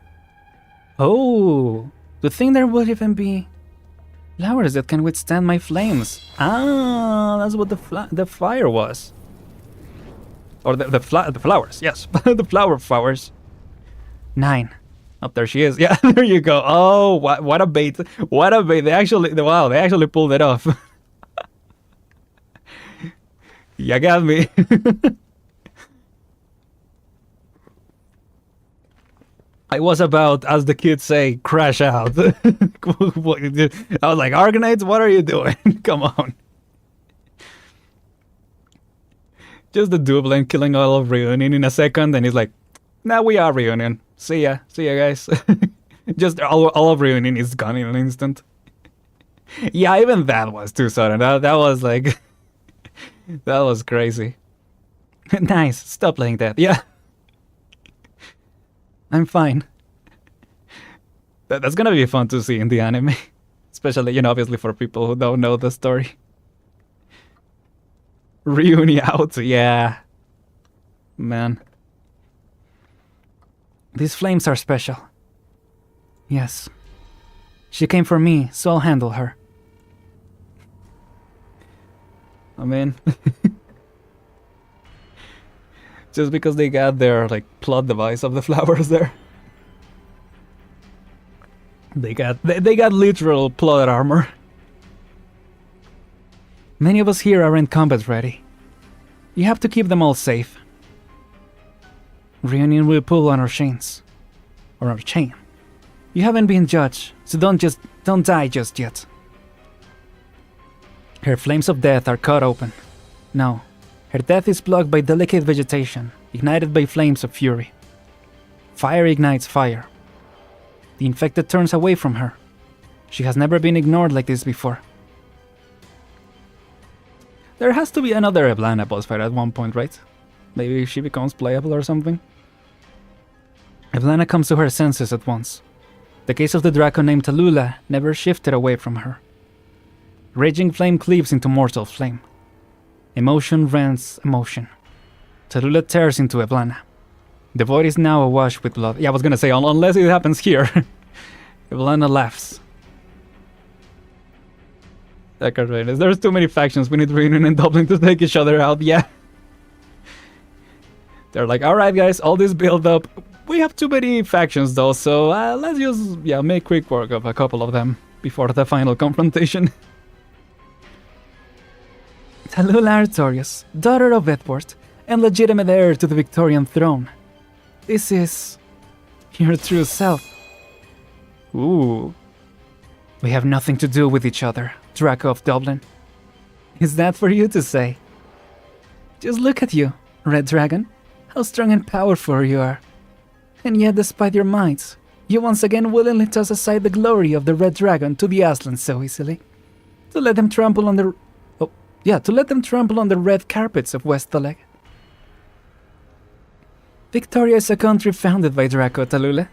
Oh, to think there would even be flowers that can withstand my flames. Ah, that's what the fire was. Or the flowers, yes. The flower flowers. 9. Oh, there she is. Yeah, there you go. Oh, what a bait. What a bait. They actually pulled it off. You got me. I was about, as the kids say, crash out. I was like, Arknights, what are you doing? Come on. Just the Dublin killing all of Reunion in a second, and he's like, now we are Reunion. See ya guys. Just all of Reunion is gone in an instant. Yeah, even that was too sudden. That was like, that was crazy. Nice, stop playing that. Yeah. I'm fine. That's gonna be fun to see in the anime. Especially, obviously for people who don't know the story. Reunion out, yeah. Man. These flames are special. Yes. She came for me, so I'll handle her. I mean... just because they got their, plot device of the flowers there. They got literal plot armor. Many of us here are in combat ready. You have to keep them all safe. Reunion will pull on our chains. Or our chain. You haven't been judged, so don't die just yet. Her flames of death are cut open. No, her death is blocked by delicate vegetation, ignited by flames of fury. Fire ignites fire. The infected turns away from her. She has never been ignored like this before. There has to be another Eblana boss fight at one point, right? Maybe she becomes playable or something? Eblana comes to her senses at once. The gaze of the Draco named Tallulah never shifted away from her. Raging flame cleaves into mortal flame. Emotion rends emotion. Tallulah tears into Eblana. The void is now awash with blood. Yeah, I was gonna say, unless it happens here. Eblana laughs. There's too many factions. We need Reunion and Dublin to take each other out. Yeah. They're like, alright guys, all this build up. We have too many factions though, so let's just make quick work of a couple of them before the final confrontation. Tallulah Artorias, daughter of Edward, and legitimate heir to the Victorian throne. This is your true self. Ooh. We have nothing to do with each other, Draco of Dublin. Is that for you to say? Just look at you, Red Dragon. How strong and powerful you are. And yet, despite your might, you once again willingly toss aside the glory of the Red Dragon to the Aslan so easily. To let them trample on the... to let them trample on the red carpets of Westhaleg. Victoria is a country founded by Draco, Tallulah.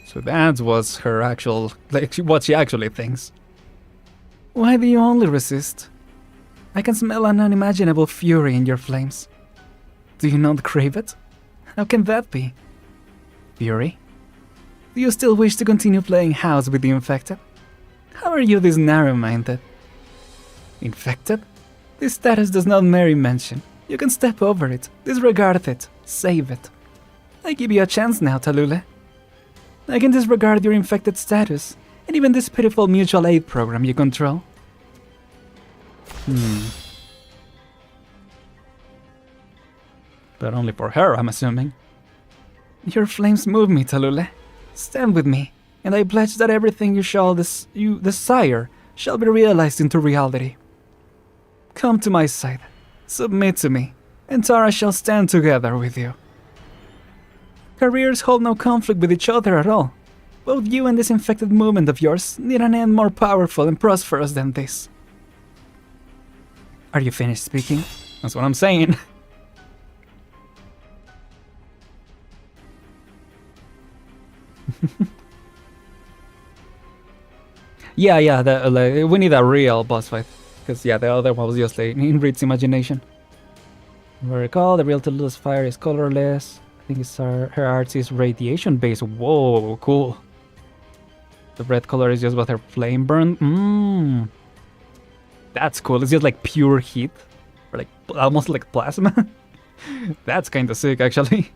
So that was her actual... what she actually thinks. Why do you only resist? I can smell an unimaginable fury in your flames. Do you not crave it? How can that be? Fury? Do you still wish to continue playing house with the infected? How are you this narrow-minded? Infected? This status does not merit mention. You can step over it, disregard it, save it. I give you a chance now, Tallulah. I can disregard your infected status, and even this pitiful mutual aid program you control, But only for her, I'm assuming. Your flames move me, Talule. Stand with me, and I pledge that everything you desire shall be realized into reality. Come to my side, submit to me, and Tara shall stand together with you. Careers hold no conflict with each other at all. Both you and this infected movement of yours need an end more powerful and prosperous than this. Are you finished speaking? That's what I'm saying. yeah, we need a real boss fight. Because, yeah, the other one was just like in Reed's imagination. If I recall, the real Tulu's fire is colorless. I think her arts is radiation based. Whoa, cool. The red color is just what her flame burn. That's cool. It's just like pure heat. Or like almost like plasma. That's kind of sick, actually.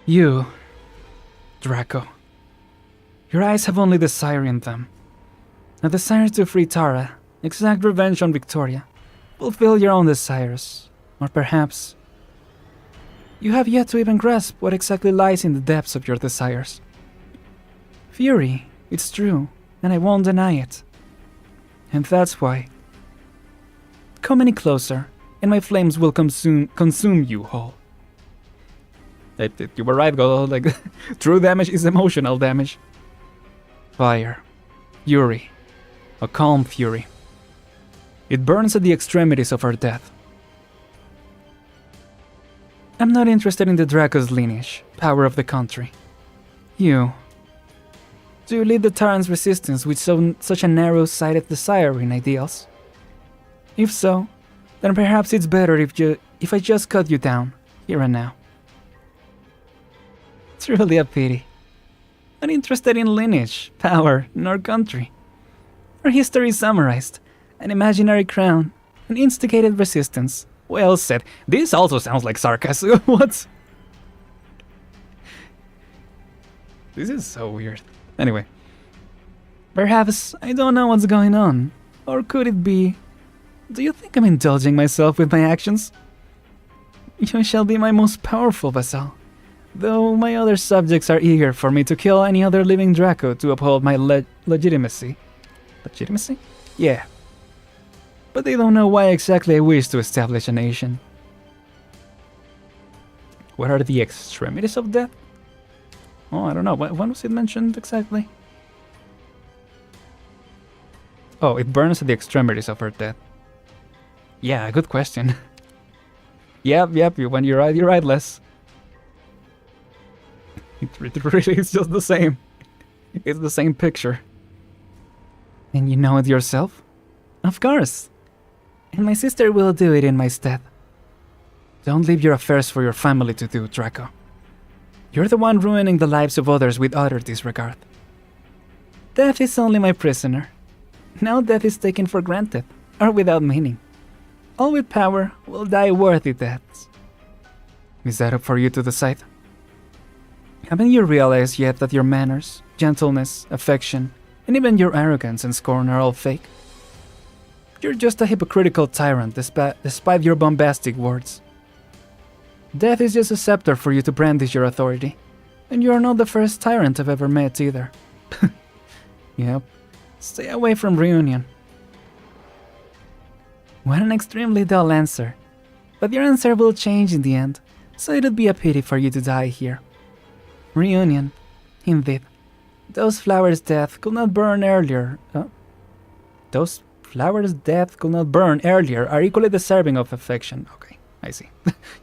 You, Draco. Your eyes have only desire in them. A desire to free Tara, exact revenge on Victoria, fulfill your own desires, or perhaps you have yet to even grasp what exactly lies in the depths of your desires. Fury, it's true, and I won't deny it. And that's why. Come any closer, and my flames will consume you whole. You were right, Godo. Like, true damage is emotional damage. Fire. Fury. A calm fury. It burns at the extremities of our death. I'm not interested in the Draco's lineage, power of the country. You. Do you lead the Terran's resistance with such a narrow-sighted desire in ideals? If so, then perhaps it's better if I just cut you down, here and now. Truly a pity. Not interested in lineage, power, nor country. Our history is summarized. An imaginary crown, an instigated resistance. Well said. This also sounds like sarcasm. What? This is so weird. Anyway. Perhaps I don't know what's going on. Or could it be... Do you think I'm indulging myself with my actions? You shall be my most powerful vassal. Though my other subjects are eager for me to kill any other living Draco to uphold my legitimacy. Legitimacy? Yeah. But they don't know why exactly I wish to establish a nation. What are the extremities of death? Oh, I don't know. When was it mentioned exactly? Oh, it burns at the extremities of her death. Yeah, good question. Yep, when you're right, Les. It really is just the same. It's the same picture. And you know it yourself? Of course. And my sister will do it in my stead. Don't leave your affairs for your family to do, Draco. You're the one ruining the lives of others with utter disregard. Death is only my prisoner. Now death is taken for granted, or without meaning. All with power will die worthy deaths. Is that up for you to decide? Haven't you realized yet that your manners, gentleness, affection, and even your arrogance and scorn are all fake? You're just a hypocritical tyrant despite your bombastic words. Death is just a scepter for you to brandish your authority, and you are not the first tyrant I've ever met either. Yep, stay away from reunion. What an extremely dull answer, but your answer will change in the end, so it'd be a pity for you to die here. Reunion, indeed. Those flowers' death could not burn earlier. Those flowers' death could not burn earlier are equally deserving of affection. Okay, I see.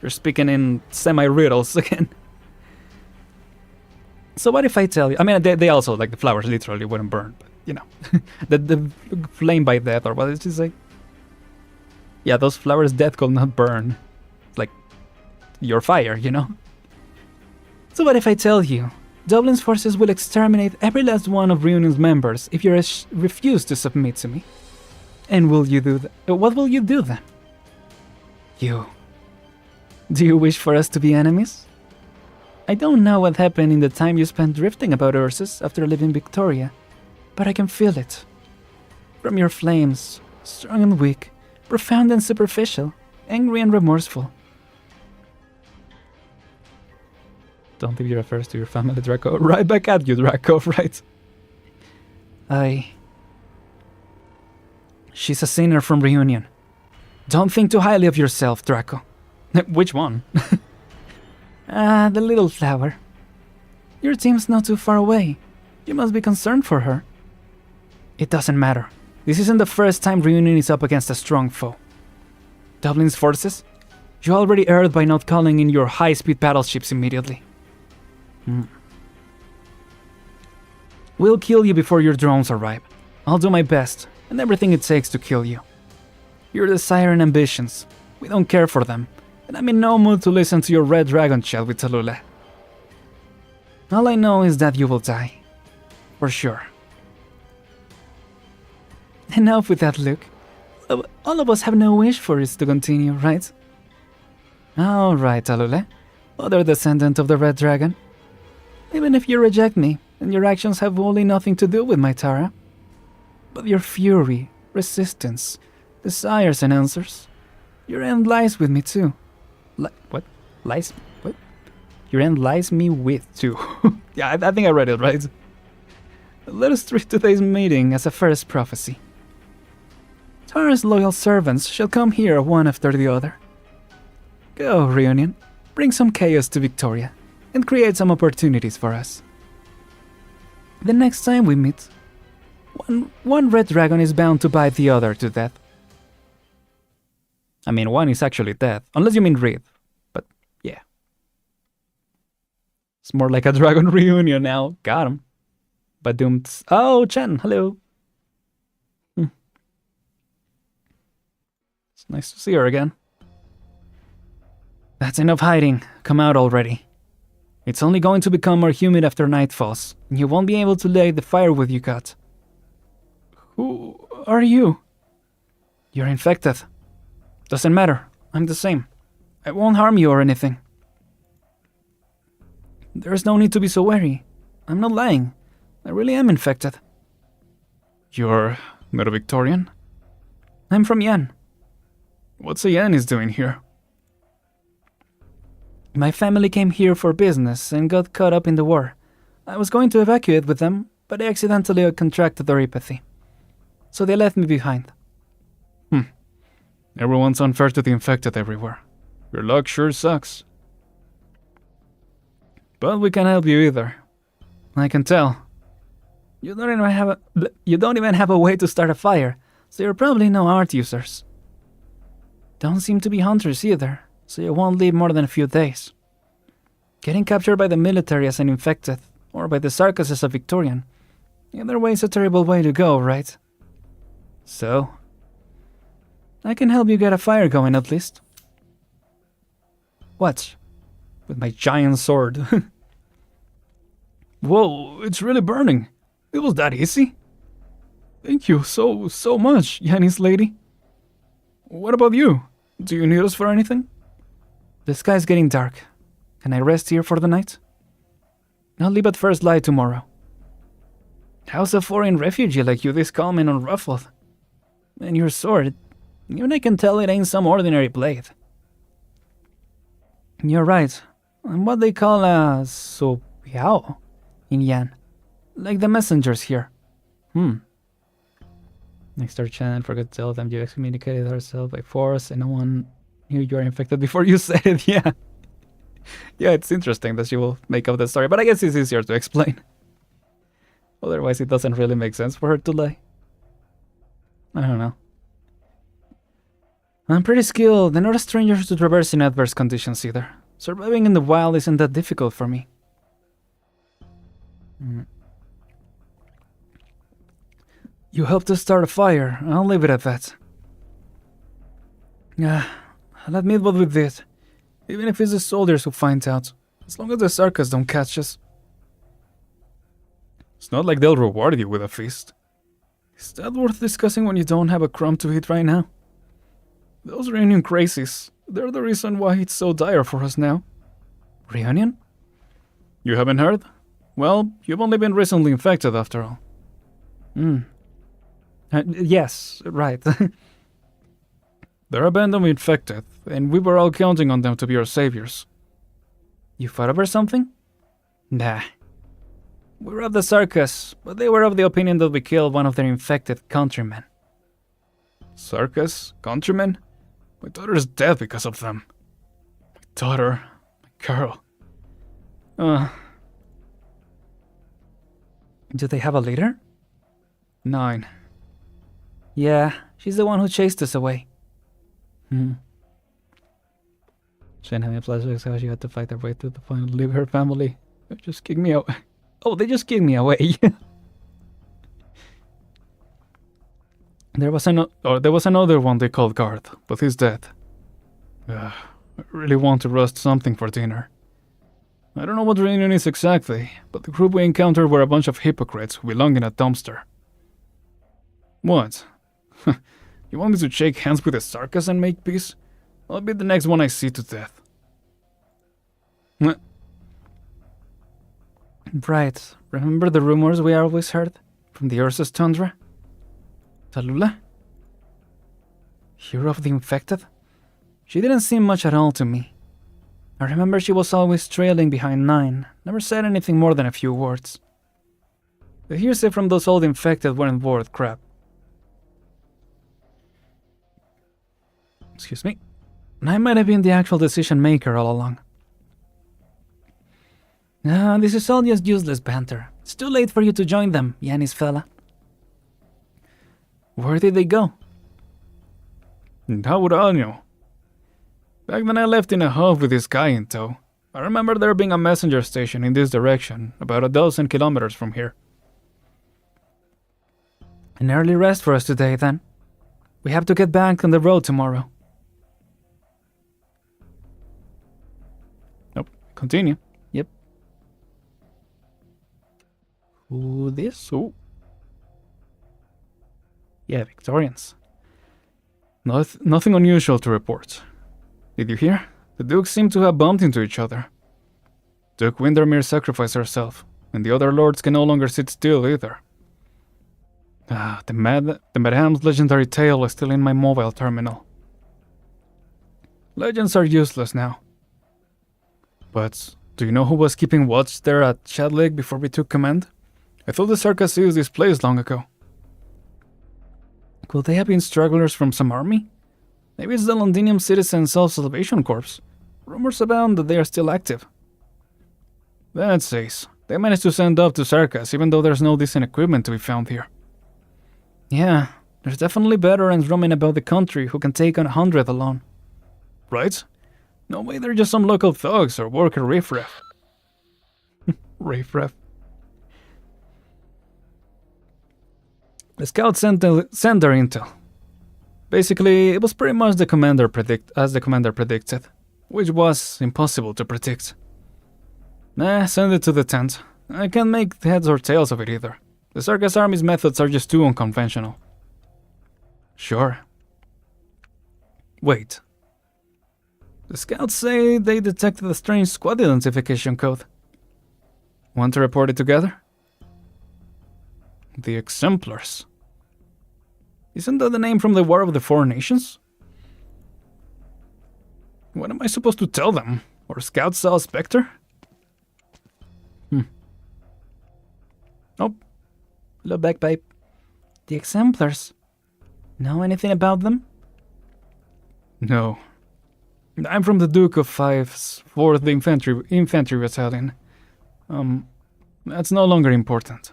You're speaking in semi-riddles again. So what if I tell you... I mean, they also, like, the flowers literally wouldn't burn, but, you know. the flame by death, or what is it say? Yeah, those flowers' death could not burn. Like, your fire, you know? So what if I tell you, Dublin's forces will exterminate every last one of Reunion's members if you refuse to submit to me? And will you do that? What will you do then? You. Do you wish for us to be enemies? I don't know what happened in the time you spent drifting about Ursus after leaving Victoria, but I can feel it. From your flames, Strong and weak, profound and superficial, angry and remorseful. Don't think he refers to your family, Draco. Right back at you, Draco, right? She's a sinner from Reunion. Don't think too highly of yourself, Draco. Which one? The little flower. Your team's not too far away. You must be concerned for her. It doesn't matter. This isn't the first time Reunion is up against a strong foe. Dublin's forces? You already erred by not calling in your high-speed battleships immediately. We'll kill you before your drones arrive. I'll do my best, and everything it takes to kill you. Your desire and ambitions, we don't care for them, and I'm in no mood to listen to your red dragon chat with Tallulah. All I know is that you will die. For sure. Enough with that look. All of us have no wish for it to continue, right? Alright, Tallulah. Other descendant of the red dragon. Even if you reject me, and your actions have wholly nothing to do with my Tara. But your fury, resistance, desires and answers. Your end lies with me too. What? Lies? What? Your end lies me with too. Yeah, I think I read it right. Let us treat today's meeting as a first prophecy. Tara's loyal servants shall come here one after the other. Go, Reunion. Bring some chaos to Victoria, and create some opportunities for us. The next time we meet, one red dragon is bound to bite the other to death. I mean, one is actually dead, unless you mean Reed. But, yeah. It's more like a dragon reunion now. Got him. Badooms. Oh, Chen, hello. It's nice to see her again. That's enough hiding. Come out already. It's only going to become more humid after night falls, and you won't be able to light the firewood you cut. Who are you? You're infected. Doesn't matter. I'm the same. I won't harm you or anything. There's no need to be so wary. I'm not lying. I really am infected.
You're not a Victorian?
I'm from Yan.
What's a Yan is doing here?
My family came here for business and got caught up in the war. I was going to evacuate with them, but I accidentally contracted neuropathy. So they left me behind.
Everyone's unfair to the infected everywhere. Your luck sure sucks.
But we can't help you either. I can tell. You don't even have a way to start a fire, so you're probably no art users. Don't seem to be hunters either, so you won't live more than a few days. Getting captured by the military as an infected, or by the Sarkas as a Victorian, either way is a terrible way to go, right? So, I can help you get a fire going at least. What? With my giant sword.
Whoa, it's really burning. It was that easy? Thank you so much, Yanni's lady. What about you? Do you need us for anything?
The sky's getting dark. Can I rest here for the night? I'll leave at first light tomorrow. How's a foreign refugee like you this calm and unruffled? And your sword, even I can tell it ain't some ordinary blade. You're right. I'm what they call a sopiao in Yan. Like the messengers here. Next our channel, forgot to tell them you excommunicated ourselves by force and no one knew you are infected before you said it, yeah. Yeah, it's interesting that she will make up the story, but I guess it's easier to explain. Otherwise it doesn't really make sense for her to lie. I don't know. I'm pretty skilled and not a stranger to traversing adverse conditions either. Surviving in the wild isn't that difficult for me. You helped us start a fire. I'll leave it at that. I'll admit what we did. Even if it's the soldiers who find out. As long as the Sarkas don't catch us.
It's not like they'll reward you with a feast.
Is that worth discussing when you don't have a crumb to eat right now?
Those Reunion crazies, they're the reason why it's so dire for us now.
Reunion?
You haven't heard? Well, you've only been recently infected after all.
Yes, right.
They're abandoned infected, and we were all counting on them to be our saviors.
You fought over something? Nah. We robbed the circus, but they were of the opinion that we killed one of their infected countrymen.
Circus? Countrymen? My daughter's dead because of them. My daughter. My girl.
Do they have a leader?
9.
Yeah, she's the one who chased us away. Shane having flashbacks how she had to fight her way through the final to leave her family. They just kicked me out. Oh, they just kicked me away.
There was another one they called Garth, but he's dead. I really want to roast something for dinner. I don't know what reunion is exactly, but the group we encountered were a bunch of hypocrites who belong in a dumpster. What? You want me to shake hands with the circus and make peace? I'll be the next one I see to death.
Right. Remember the rumors we always heard? From the Ursus tundra? Tallulah? Hero of the infected? She didn't seem much at all to me. I remember she was always trailing behind 9, never said anything more than a few words. The hearsay from those old infected weren't worth crap. Excuse me. I might have been the actual decision maker all along. This is all just useless banter. It's too late for you to join them, Yannis fella. Where did they go?
And how would I know? Back then I left in a huff with this guy in tow. I remember there being a messenger station in this direction, about 12 kilometers from here.
An early rest for us today, then. We have to get back on the road tomorrow.
Nope. Continue.
Yep. Who this?
Ooh.
Yeah, Victorians.
Nothing unusual to report. Did you hear? The dukes seem to have bumped into each other. Duke Windermere sacrificed herself, and the other lords can no longer sit still either. The Madam's legendary tale is still in my mobile terminal. Legends are useless now. But do you know who was keeping watch there at Shad Lake before we took command? I thought the circus seized this place long ago.
Could they have been stragglers from some army? Maybe it's the Londinium Citizen Self-Salvation Corps. Rumors abound that they are still active.
That's ace. They managed to send up to Sarkas even though there's no decent equipment to be found here.
Yeah, there's definitely veterans roaming about the country who can take on 100 alone.
Right? No way they're just some local thugs or worker riffraff.
Riffraff. The scouts sent their intel. Basically, it was pretty much as the commander predicted, which was impossible to predict. Send it to the tent. I can't make heads or tails of it either. The circus army's methods are just too unconventional.
Sure.
Wait. The scouts say they detected a strange squad identification code. Want to report it together?
The Exemplars.
Isn't that the name from the War of the Four Nations?
What am I supposed to tell them? Or scouts saw a specter?
Nope. Hello, bagpipe. The Exemplars. Know anything about them?
No. I'm from the Duke of Five's 4th Infantry Battalion. That's no longer important.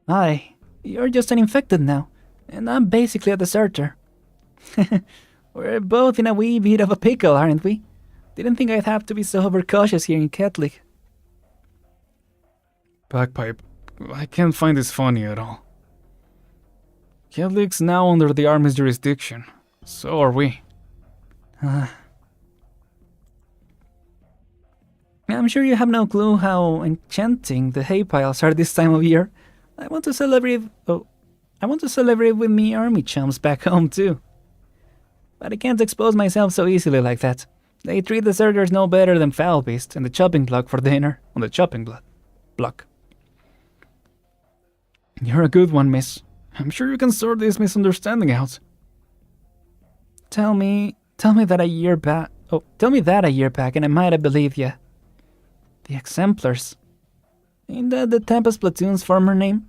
Aye, you're just an infected now, and I'm basically a deserter. We're both in a wee bit of a pickle, aren't we? Didn't think I'd have to be so overcautious here in Catholic.
Bagpipe, I can't find this funny at all. Catholic's now under the army's jurisdiction. So are we.
I'm sure you have no clue how enchanting the hay piles are this time of year. I want to celebrate with me army chums back home too. But I can't expose myself so easily like that. They treat deserters no better than foul beasts and the chopping block for dinner on the chopping block. You're a good one, miss.
I'm sure you can sort this misunderstanding out.
Tell me that a year back. Oh, tell me that a year back, and I might have believed you. The Exemplars. Ain't that the Tempest Platoon's former name?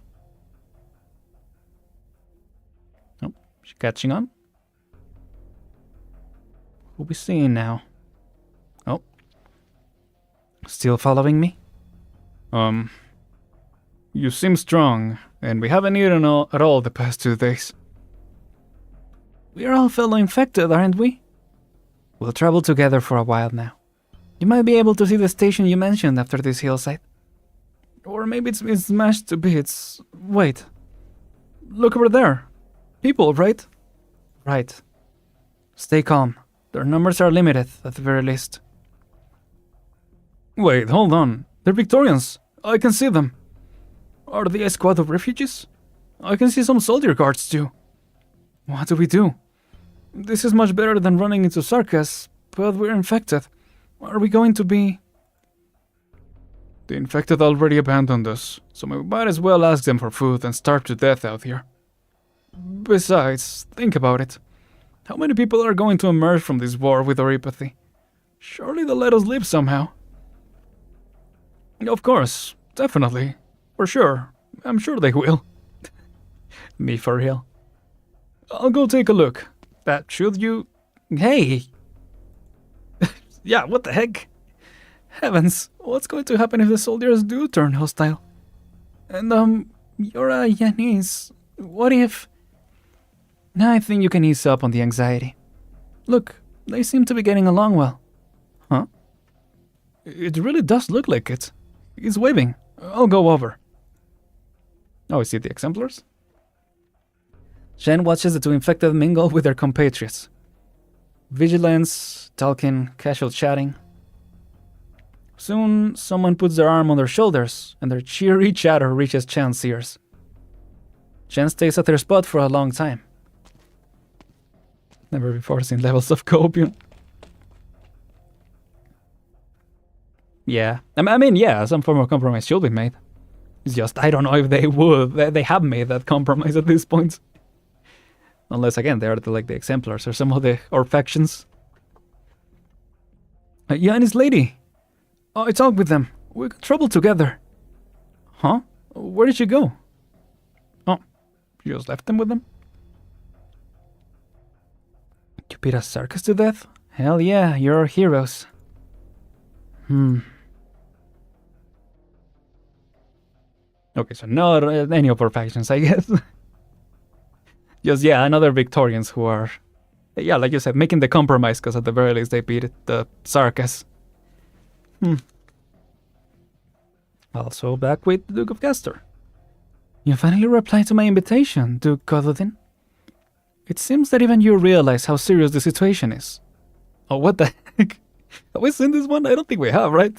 Oh, she catching on. Who we seeing now? Oh. Still following me?
You seem strong, and we haven't eaten at all the past 2 days.
We're all fellow infected, aren't we? We'll travel together for a while now. You might be able to see the station you mentioned after this hillside.
Or maybe it's been smashed to bits. Wait. Look over there. People, right?
Right. Stay calm. Their numbers are limited, at the very least.
Wait, hold on. They're Victorians. I can see them. Are they a squad of refugees? I can see some soldier guards too. What do we do? This is much better than running into Sarkas, but we're infected. Are we going to be... The infected already abandoned us, so we might as well ask them for food and starve to death out here. Besides, think about it. How many people are going to emerge from this war with our apathy? Surely they'll let us live somehow. Of course, definitely. For sure. I'm sure they will.
Me for real.
I'll go take a look. That should you...
Hey!
Yeah, what the heck?
Heavens, what's going to happen if the soldiers do turn hostile? And, you're a Yanis. What if... I think you can ease up on the anxiety. Look, they seem to be getting along well.
Huh? It really does look like it. He's waving. I'll go over. Oh, is it the Exemplars?
Shen watches the two infected mingle with their compatriots. Vigilance, talking, casual chatting. Soon, someone puts their arm on their shoulders, and their cheery chatter reaches Chen's ears. Chen stays at their spot for a long time. Never before seen levels of copium. Yeah, I mean, yeah, some form of compromise should be made. It's just, I don't know if they would. They have made that compromise at this point. Unless, again, they are like the Exemplars or some of the factions.
Yeah, and his lady. I talked with them. We got trouble together. Huh? Where did you go? Oh, you just left them with them?
You beat a circus to death? Hell yeah, you're our heroes.
Okay, so not any of our factions, I guess. Just, yeah, another Victorians who are, yeah, like you said, making the compromise because at the very least they beat the Sarkas.
Also back with the Duke of Castor. You finally replied to my invitation, Duke Gododin. It seems that even you realize how serious the situation is.
Oh, what the heck? Have we seen this one? I don't think we have, right?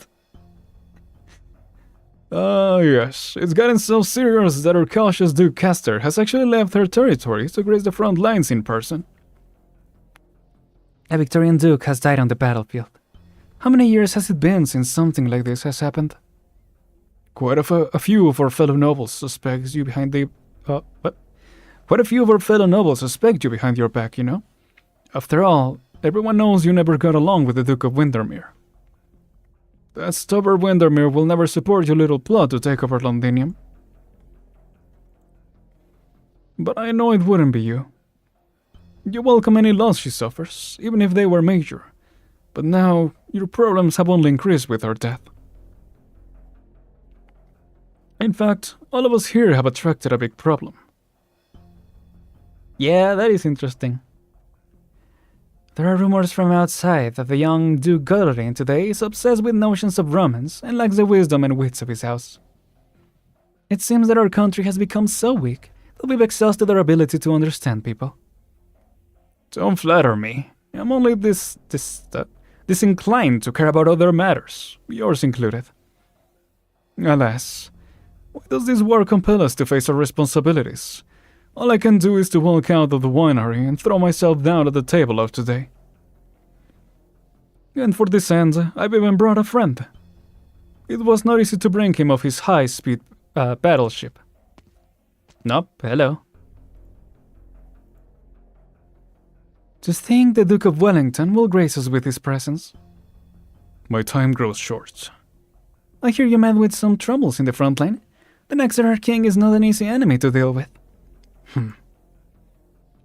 Yes. It's gotten so serious that our cautious Duke Castor has actually left her territory to grace the front lines in person.
A Victorian Duke has died on the battlefield. How many years has it been since something like this has happened?
Quite a few of our fellow nobles suspect you behind the... what? Quite a few of our fellow nobles suspect you behind your back, you know? After all, everyone knows you never got along with the Duke of Windermere. That stubborn Windermere will never support your little plot to take over Londinium. But I know it wouldn't be you. You welcome any loss she suffers, even if they were major. But now, your problems have only increased with her death. In fact, all of us here have attracted a big problem.
Yeah, that is interesting. There are rumors from outside that the young Duke Gododin today is obsessed with notions of romance and lacks the wisdom and wits of his house. It seems that our country has become so weak that we've exhausted our ability to understand people.
Don't flatter me. I'm only disinclined to care about other matters, yours included. Alas, why does this war compel us to face our responsibilities? All I can do is to walk out of the winery and throw myself down at the table of today. And for this end, I've even brought a friend. It was not easy to bring him off his high-speed battleship.
Nope, hello. To think the Duke of Wellington will grace us with his presence.
My time grows short.
I hear you met with some troubles in the front line. The Nexerar King is not an easy enemy to deal with.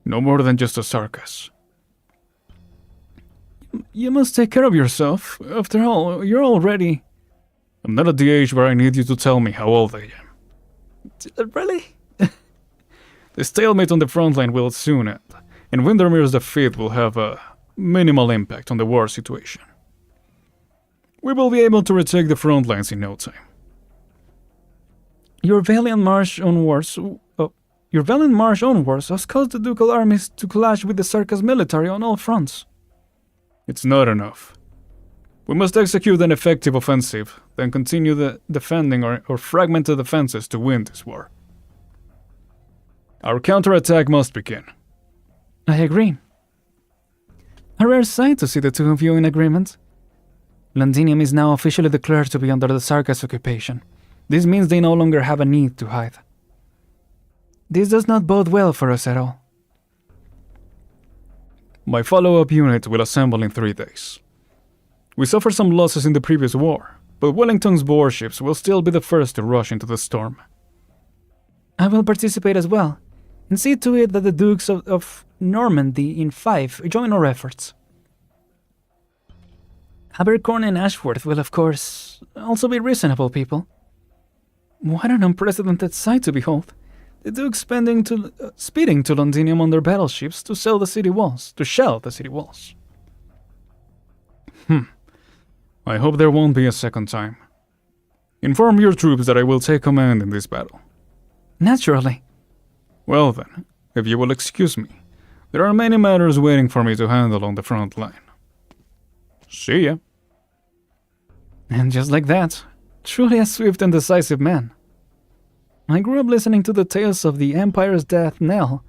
No more than just a circus.
You must take care of yourself. After all, you're already...
I'm not at the age where I need you to tell me how old I am.
Really?
The stalemate on the front line will soon end, and Windermere's defeat will have a minimal impact on the war situation. We will be able to retake the front lines in no time.
Your valiant march onwards has caused the ducal armies to clash with the Circus military on all fronts.
It's not enough. We must execute an effective offensive, then continue the defending or fragmented defenses to win this war. Our counterattack must begin.
I agree. A rare sight to see the two of you in agreement. Londinium is now officially declared to be under the Sarkas occupation. This means they no longer have a need to hide. This does not bode well for us at all.
My follow-up unit will assemble in 3 days. We suffered some losses in the previous war, but Wellington's warships will still be the first to rush into the storm.
I will participate as well, and see to it that the Dukes of Normandy in 5 join our efforts. Abercorn and Ashworth will, of course, also be reasonable people. What an unprecedented sight to behold. The Dukes speeding to Londinium on their battleships to shell the city walls.
I hope there won't be a second time. Inform your troops that I will take command in this battle.
Naturally.
Well then, if you will excuse me, there are many matters waiting for me to handle on the front line. See ya.
And just like that, truly a swift and decisive man. I grew up listening to the tales of the Empire's death knell,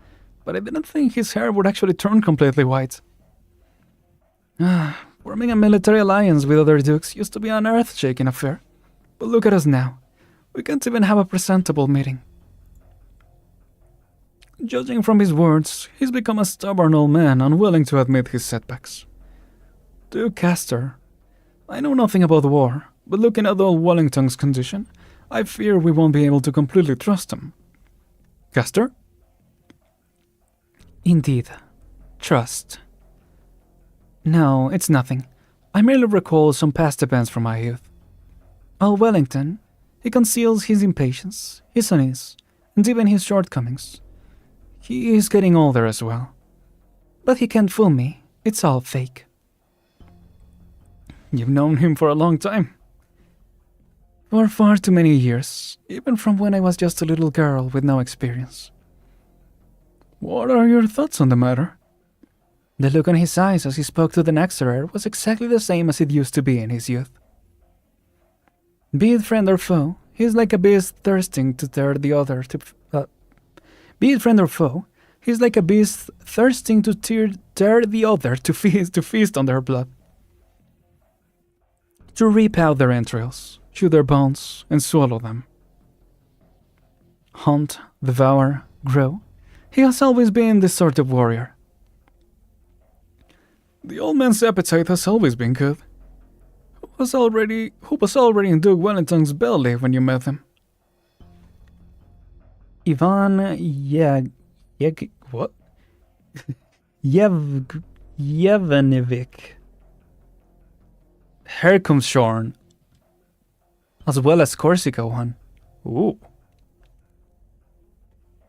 but I didn't think his hair would actually turn completely white. Forming a military alliance with other dukes used to be an earth-shaking affair. But look at us now. We can't even have a presentable meeting. Judging from his words, he's become a stubborn old man, unwilling to admit his setbacks. Duke Castor, I know nothing about war, but looking at old Wellington's condition, I fear we won't be able to completely trust him. Castor? Indeed. Trust. No, it's nothing. I merely recall some past events from my youth. Old Wellington, he conceals his impatience, his unease, and even his shortcomings. He is getting older as well. But he can't fool me. It's all fake. You've known him for a long time. For far too many years, even from when I was just a little girl with no experience.
What are your thoughts on the matter?
The look on his eyes as he spoke to the Nexerar was exactly the same as it used to be in his youth. Be it friend or foe, he is like a beast thirsting to tear the other to... Be it friend or foe, he is like a beast thirsting to tear the other to feast on their blood. To rip out their entrails, chew their bones, and swallow them. Hunt, devour, grow. He has always been this sort of warrior.
The old man's appetite has always been good. Who was already in Duke Wellington's belly when you met him?
Ivan Yevgenievich Herkomshorn, as well as Corsica one.
Ooh.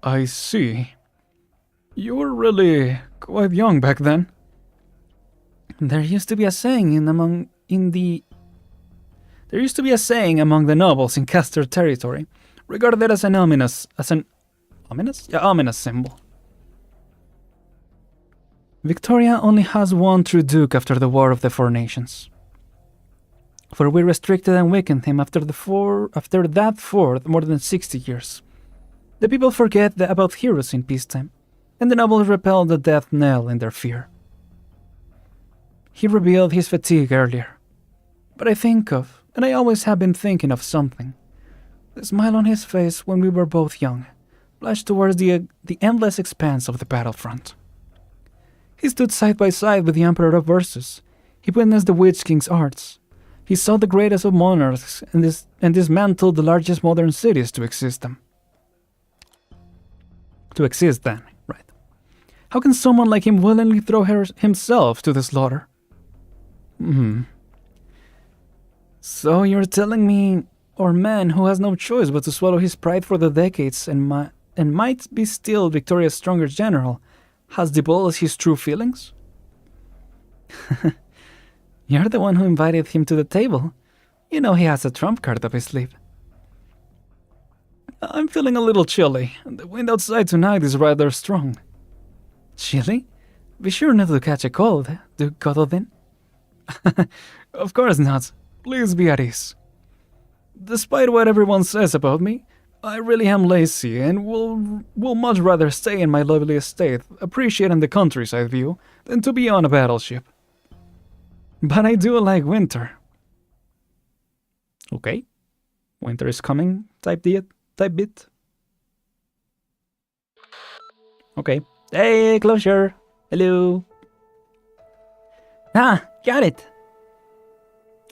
I see. You were really quite young back then.
There used to be a saying among the nobles in Castor territory, regarded as an ominous symbol. Victoria only has one true duke after the War of the Four Nations. For we restricted and weakened him after that for more than 60 years. The people forget about heroes in peacetime, and the nobles repel the death knell in their fear. He revealed his fatigue earlier, but I always have been thinking of something. The smile on his face when we were both young, flashed towards the endless expanse of the battlefront. He stood side by side with the Emperor of Versus. He witnessed the Witch King's arts. He saw the greatest of monarchs and dismantled the largest modern cities to exist them. To exist then, right. How can someone like him willingly throw himself to the slaughter? So you're telling me our man who has no choice but to swallow his pride for the decades and might be still Victoria's strongest general has divulged his true feelings? You're the one who invited him to the table. You know he has a trump card up his sleeve. I'm feeling a little chilly. The wind outside tonight is rather strong. Chilly? Be sure not to catch a cold, Duke Gododin. Of course not. Please be at ease. Despite what everyone says about me, I really am lazy and will much rather stay in my lovely estate, appreciating the countryside view, than to be on a battleship. But I do like winter. Okay. Winter is coming, type bit. Okay. Hey, closure. Hello. Ah, got it.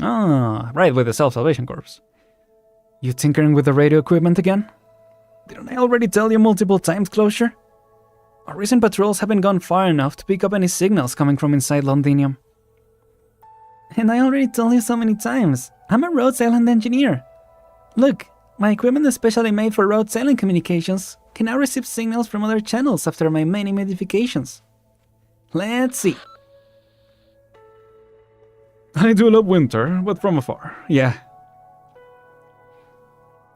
Ah, right, with the self-salvation corpse. You tinkering with the radio equipment again? Didn't I already tell you multiple times, Closure? Our recent patrols haven't gone far enough to pick up any signals coming from inside Londinium. And I already told you so many times, I'm a road sailing engineer. Look, my equipment is specially made for road sailing communications can now receive signals from other channels after my many modifications. Let's see.
I do love winter, but from afar, yeah.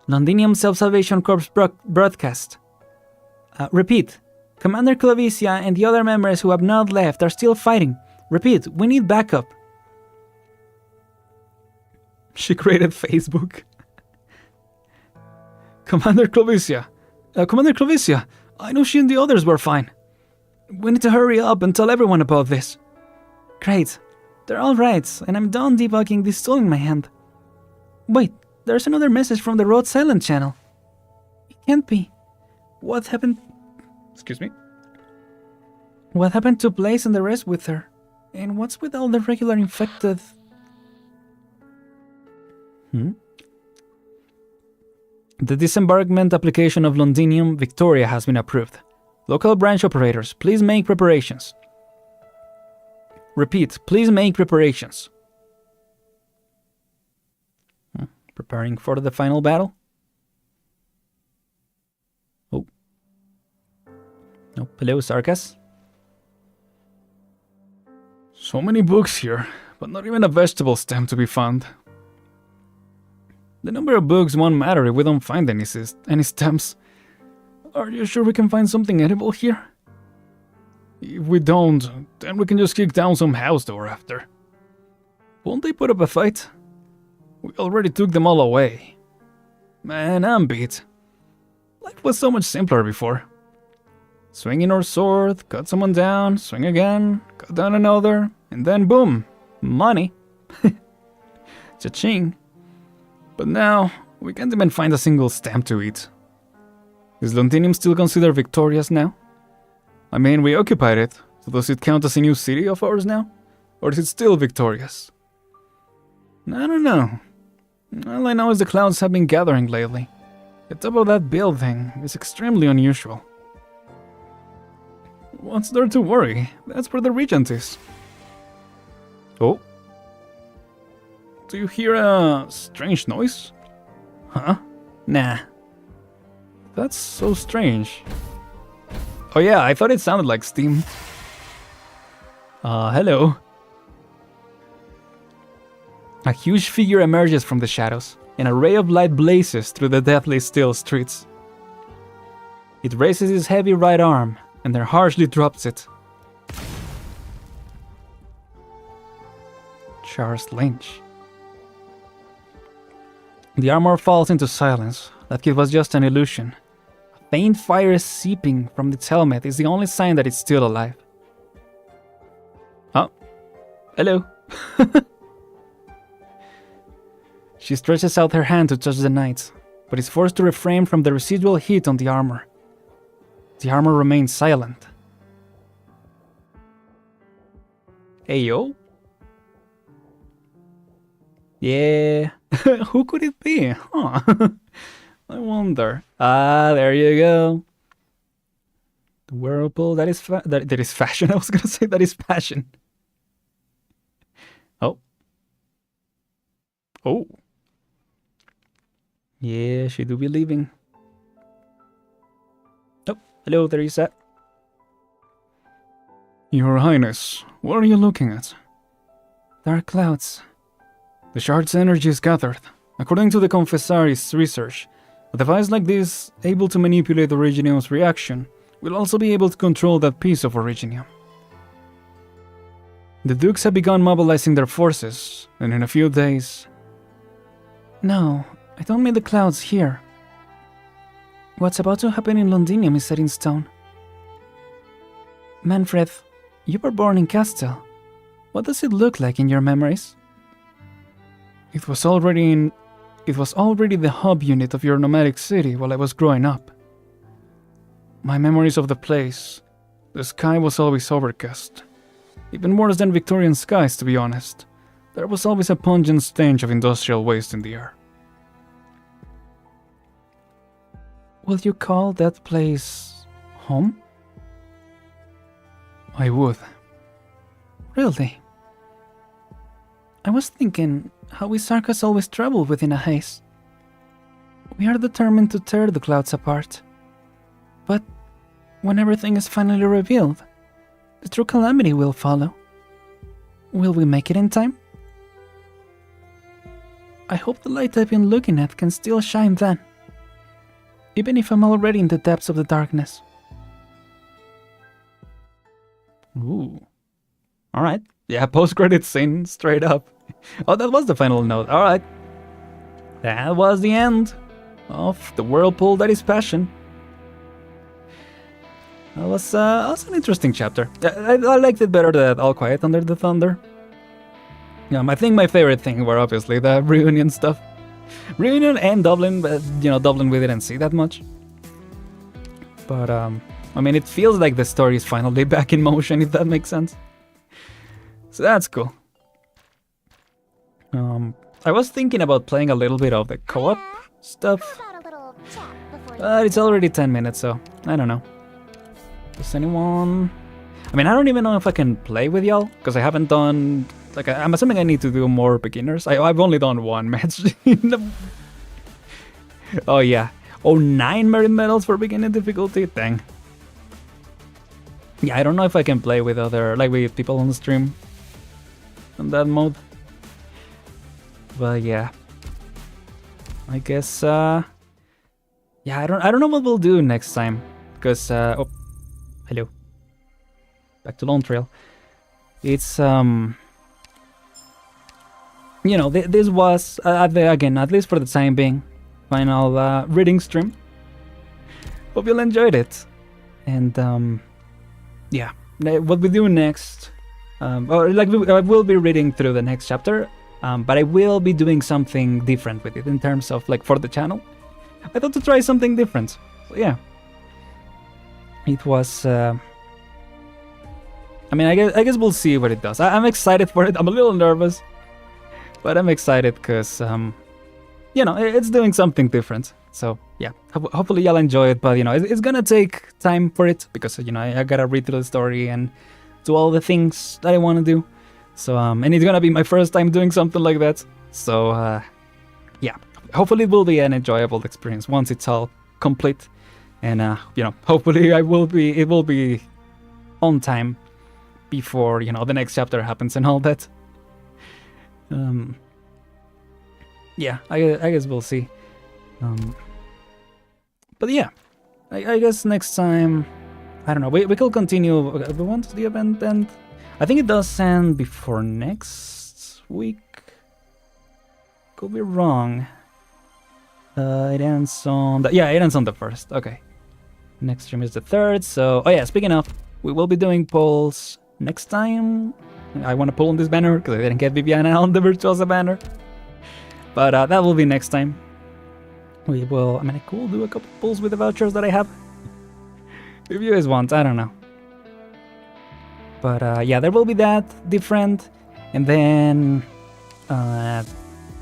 Londinium Self-Salvation Corps broadcast. Repeat. Commander Clavicia and the other members who have not left are still fighting. Repeat, we need backup.
She created Facebook. Commander Clavicia, I know she and the others were fine.
We need to hurry up and tell everyone about this. Great. They're all right, and I'm done debugging this tool in my hand. Wait, there's another message from the Road Silent channel. It can't be. What happened?
Excuse me?
What happened to Blaze and the rest with her? And what's with all the regular infected... The disembarkment application of Londinium Victoria has been approved. Local branch operators, please make preparations. Repeat, please make preparations. Preparing for the final battle? Oh. Oh, hello, Sarkas.
So many books here, but not even a vegetable stem to be found.
The number of books won't matter if we don't find any stems.
Are you sure we can find something edible here? If we don't, then we can just kick down some house door after.
Won't they put up a fight?
We already took them all away. Man, I'm beat.
Life was so much simpler before.
Swinging our sword, cut someone down, swing again, cut down another, and then boom, money.
Cha-ching.
But now, we can't even find a single stamp to eat. Is Londinium still considered victorious now? I mean, we occupied it, so does it count as a new city of ours now? Or is it still victorious?
I don't know. All I know is the clouds have been gathering lately. The top of that building is extremely unusual.
What's there to worry? That's where the regent is. Oh? Do you hear a strange noise?
Huh? Nah.
That's so strange.
Oh yeah, I thought it sounded like steam. Hello. A huge figure emerges from the shadows, and a ray of light blazes through the deathly still streets. It raises its heavy right arm, and then harshly drops it. Charles Lynch. The armor falls into silence, like it was just an illusion. A faint fire seeping from its helmet is the only sign that it's still alive. Oh, hello. She stretches out her hand to touch the knight, but is forced to refrain from the residual heat on the armor. The armor remains silent. Hey, yo. Yeah. Who could it be? Huh. I wonder. Ah, there you go. The Whirlpool, that is that is fashion. I was gonna say that is fashion. Oh. Oh. Yeah, she do be leaving. Oh, hello, there you sat.
Your Highness, what are you looking at?
Dark clouds.
The shard's energy is gathered. According to the Confessari's research, a device like this, able to manipulate Originium's reaction, will also be able to control that piece of Originium. The Dukes have begun mobilizing their forces, and in a few days...
No, I don't mean the clouds here. What's about to happen in Londinium is set in stone. Manfred, you were born in Castel. What does it look like in your memories?
It was already the hub unit of your nomadic city while I was growing up. My memories of the place, the sky was always overcast. Even worse than Victorian skies, to be honest. There was always a pungent stench of industrial waste in the air.
Will you call that place home?
I would.
Really? I was thinking how we Sarkas always travel within a haze. We are determined to tear the clouds apart. But when everything is finally revealed, the true calamity will follow. Will we make it in time? I hope the light I've been looking at can still shine then, even if I'm already in the depths of the darkness. Ooh. Alright. Yeah, post-credit scene, straight up. Oh, that was the final note. Alright. That was the end of the Whirlpool that is passion. That was an interesting chapter. I liked it better than All Quiet Under the Thunder. I think my favorite thing were obviously the reunion stuff. Reunion and Dublin, but Dublin we didn't see that much. But I mean, it feels like the story is finally back in motion, if that makes sense. So that's cool. I was thinking about playing a little bit of the co-op stuff.
How about a little chat before you...
But it's already 10 minutes, so I don't know. Does anyone... I mean, I don't even know if I can play with y'all, because I haven't done... Like, I'm assuming I need to do more beginners. I've only done one match. Oh, yeah. Oh, 9 merit medals for beginning difficulty? Dang. Yeah, I don't know if I can play with with people on the stream in that mode. But yeah. I guess, yeah, I don't know what we'll do next time. Because, oh, hello. Back to Lone Trail. It's, this was, again, at least for the time being, final reading stream. Hope you all enjoyed it. And, yeah, what we do next, I will be reading through the next chapter, but I will be doing something different with it in terms of, for the channel. I thought to try something different. So, yeah. It was, I mean, I guess we'll see what it does. I'm excited for it. I'm a little nervous, but I'm excited because, it's doing something different. So, yeah, hopefully y'all enjoy it, but, it's gonna take time for it because, I gotta read through the story and do all the things that I want to do. So, and it's gonna be my first time doing something like that. So, yeah, hopefully it will be an enjoyable experience once it's all complete. And, hopefully it will be on time before, the next chapter happens and all that. Yeah, I guess we'll see. But yeah, I guess next time, I don't know, we could continue. When does the event end? I think it does end before next week. Could be wrong. It ends on the, it ends on the 1st. Okay. Next stream is the 3rd. So, oh yeah, speaking of, we will be doing polls next time. I want to pull on this banner because I didn't get Viviana on the Virtuosa banner. But that will be next time. We will, I mean, I could do a couple pulls with the vouchers that I have. If you guys want, I don't know. But yeah, there will be that different. And then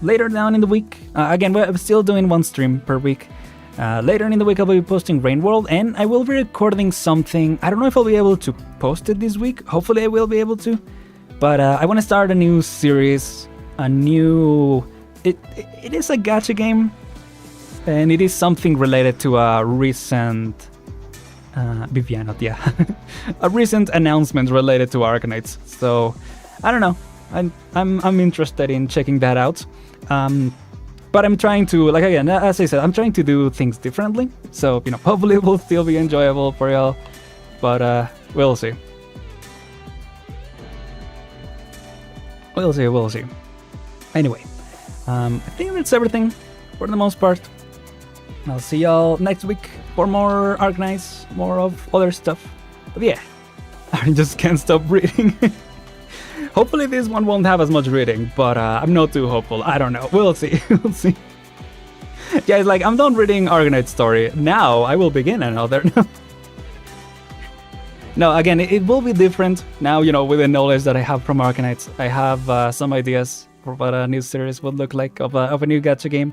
later down in the week, again, we're still doing one stream per week. Later in the week, I'll be posting Rain World, and I will be recording something. I don't know if I'll be able to post it this week. Hopefully, I will be able to. But I want to start a new series, a new. It is a gacha game, and it is something related to a recent. Vivianot, yeah, a recent announcement related to Arknights. So I don't know. I'm interested in checking that out. But I'm trying to, like, again, as I said, I'm trying to do things differently. So, you know, hopefully it will still be enjoyable for y'all. But we'll see. We'll see. Anyway, I think that's everything for the most part. I'll see y'all next week for more Arknights, more of other stuff. But yeah, I just can't stop reading. Hopefully this one won't have as much reading, but I'm not too hopeful. I don't know. We'll see. We'll see. Yeah, it's like, I'm done reading Arknight's story. Now I will begin another. No, again, it will be different. Now, you know, with the knowledge that I have from Arknights, I have some ideas for what a new series would look like of a new gacha game.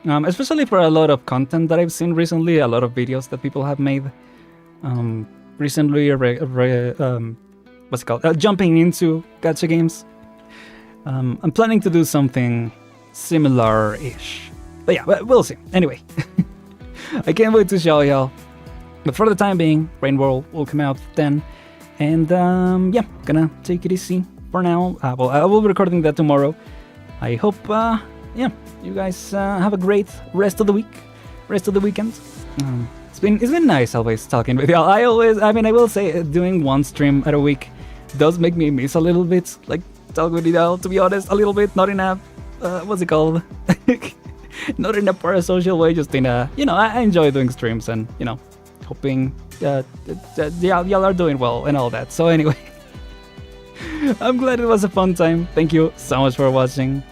Especially for a lot of content that I've seen recently, a lot of videos that people have made. Recently, what's it called? Jumping into gacha games. I'm planning to do something similar-ish. But yeah, we'll see. Anyway, I can't wait to show y'all. But for the time being, Rain World will come out then. And yeah, gonna take it easy for now. Well, I will be recording that tomorrow. I hope, yeah, you guys have a great rest of the week, rest of the weekend. It's been nice always talking with y'all. I will say doing one stream at a week does make me miss a little bit, like talk with y'all, to be honest, a little bit, not in a, what's it called? Not in a parasocial way, just in a, you know, I enjoy doing streams and, you know, hoping y'all are doing well and all that. So anyway, I'm glad it was a fun time. Thank you so much for watching.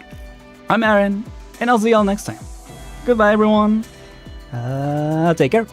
I'm Aren, and I'll see y'all next time. Goodbye, everyone. Take care.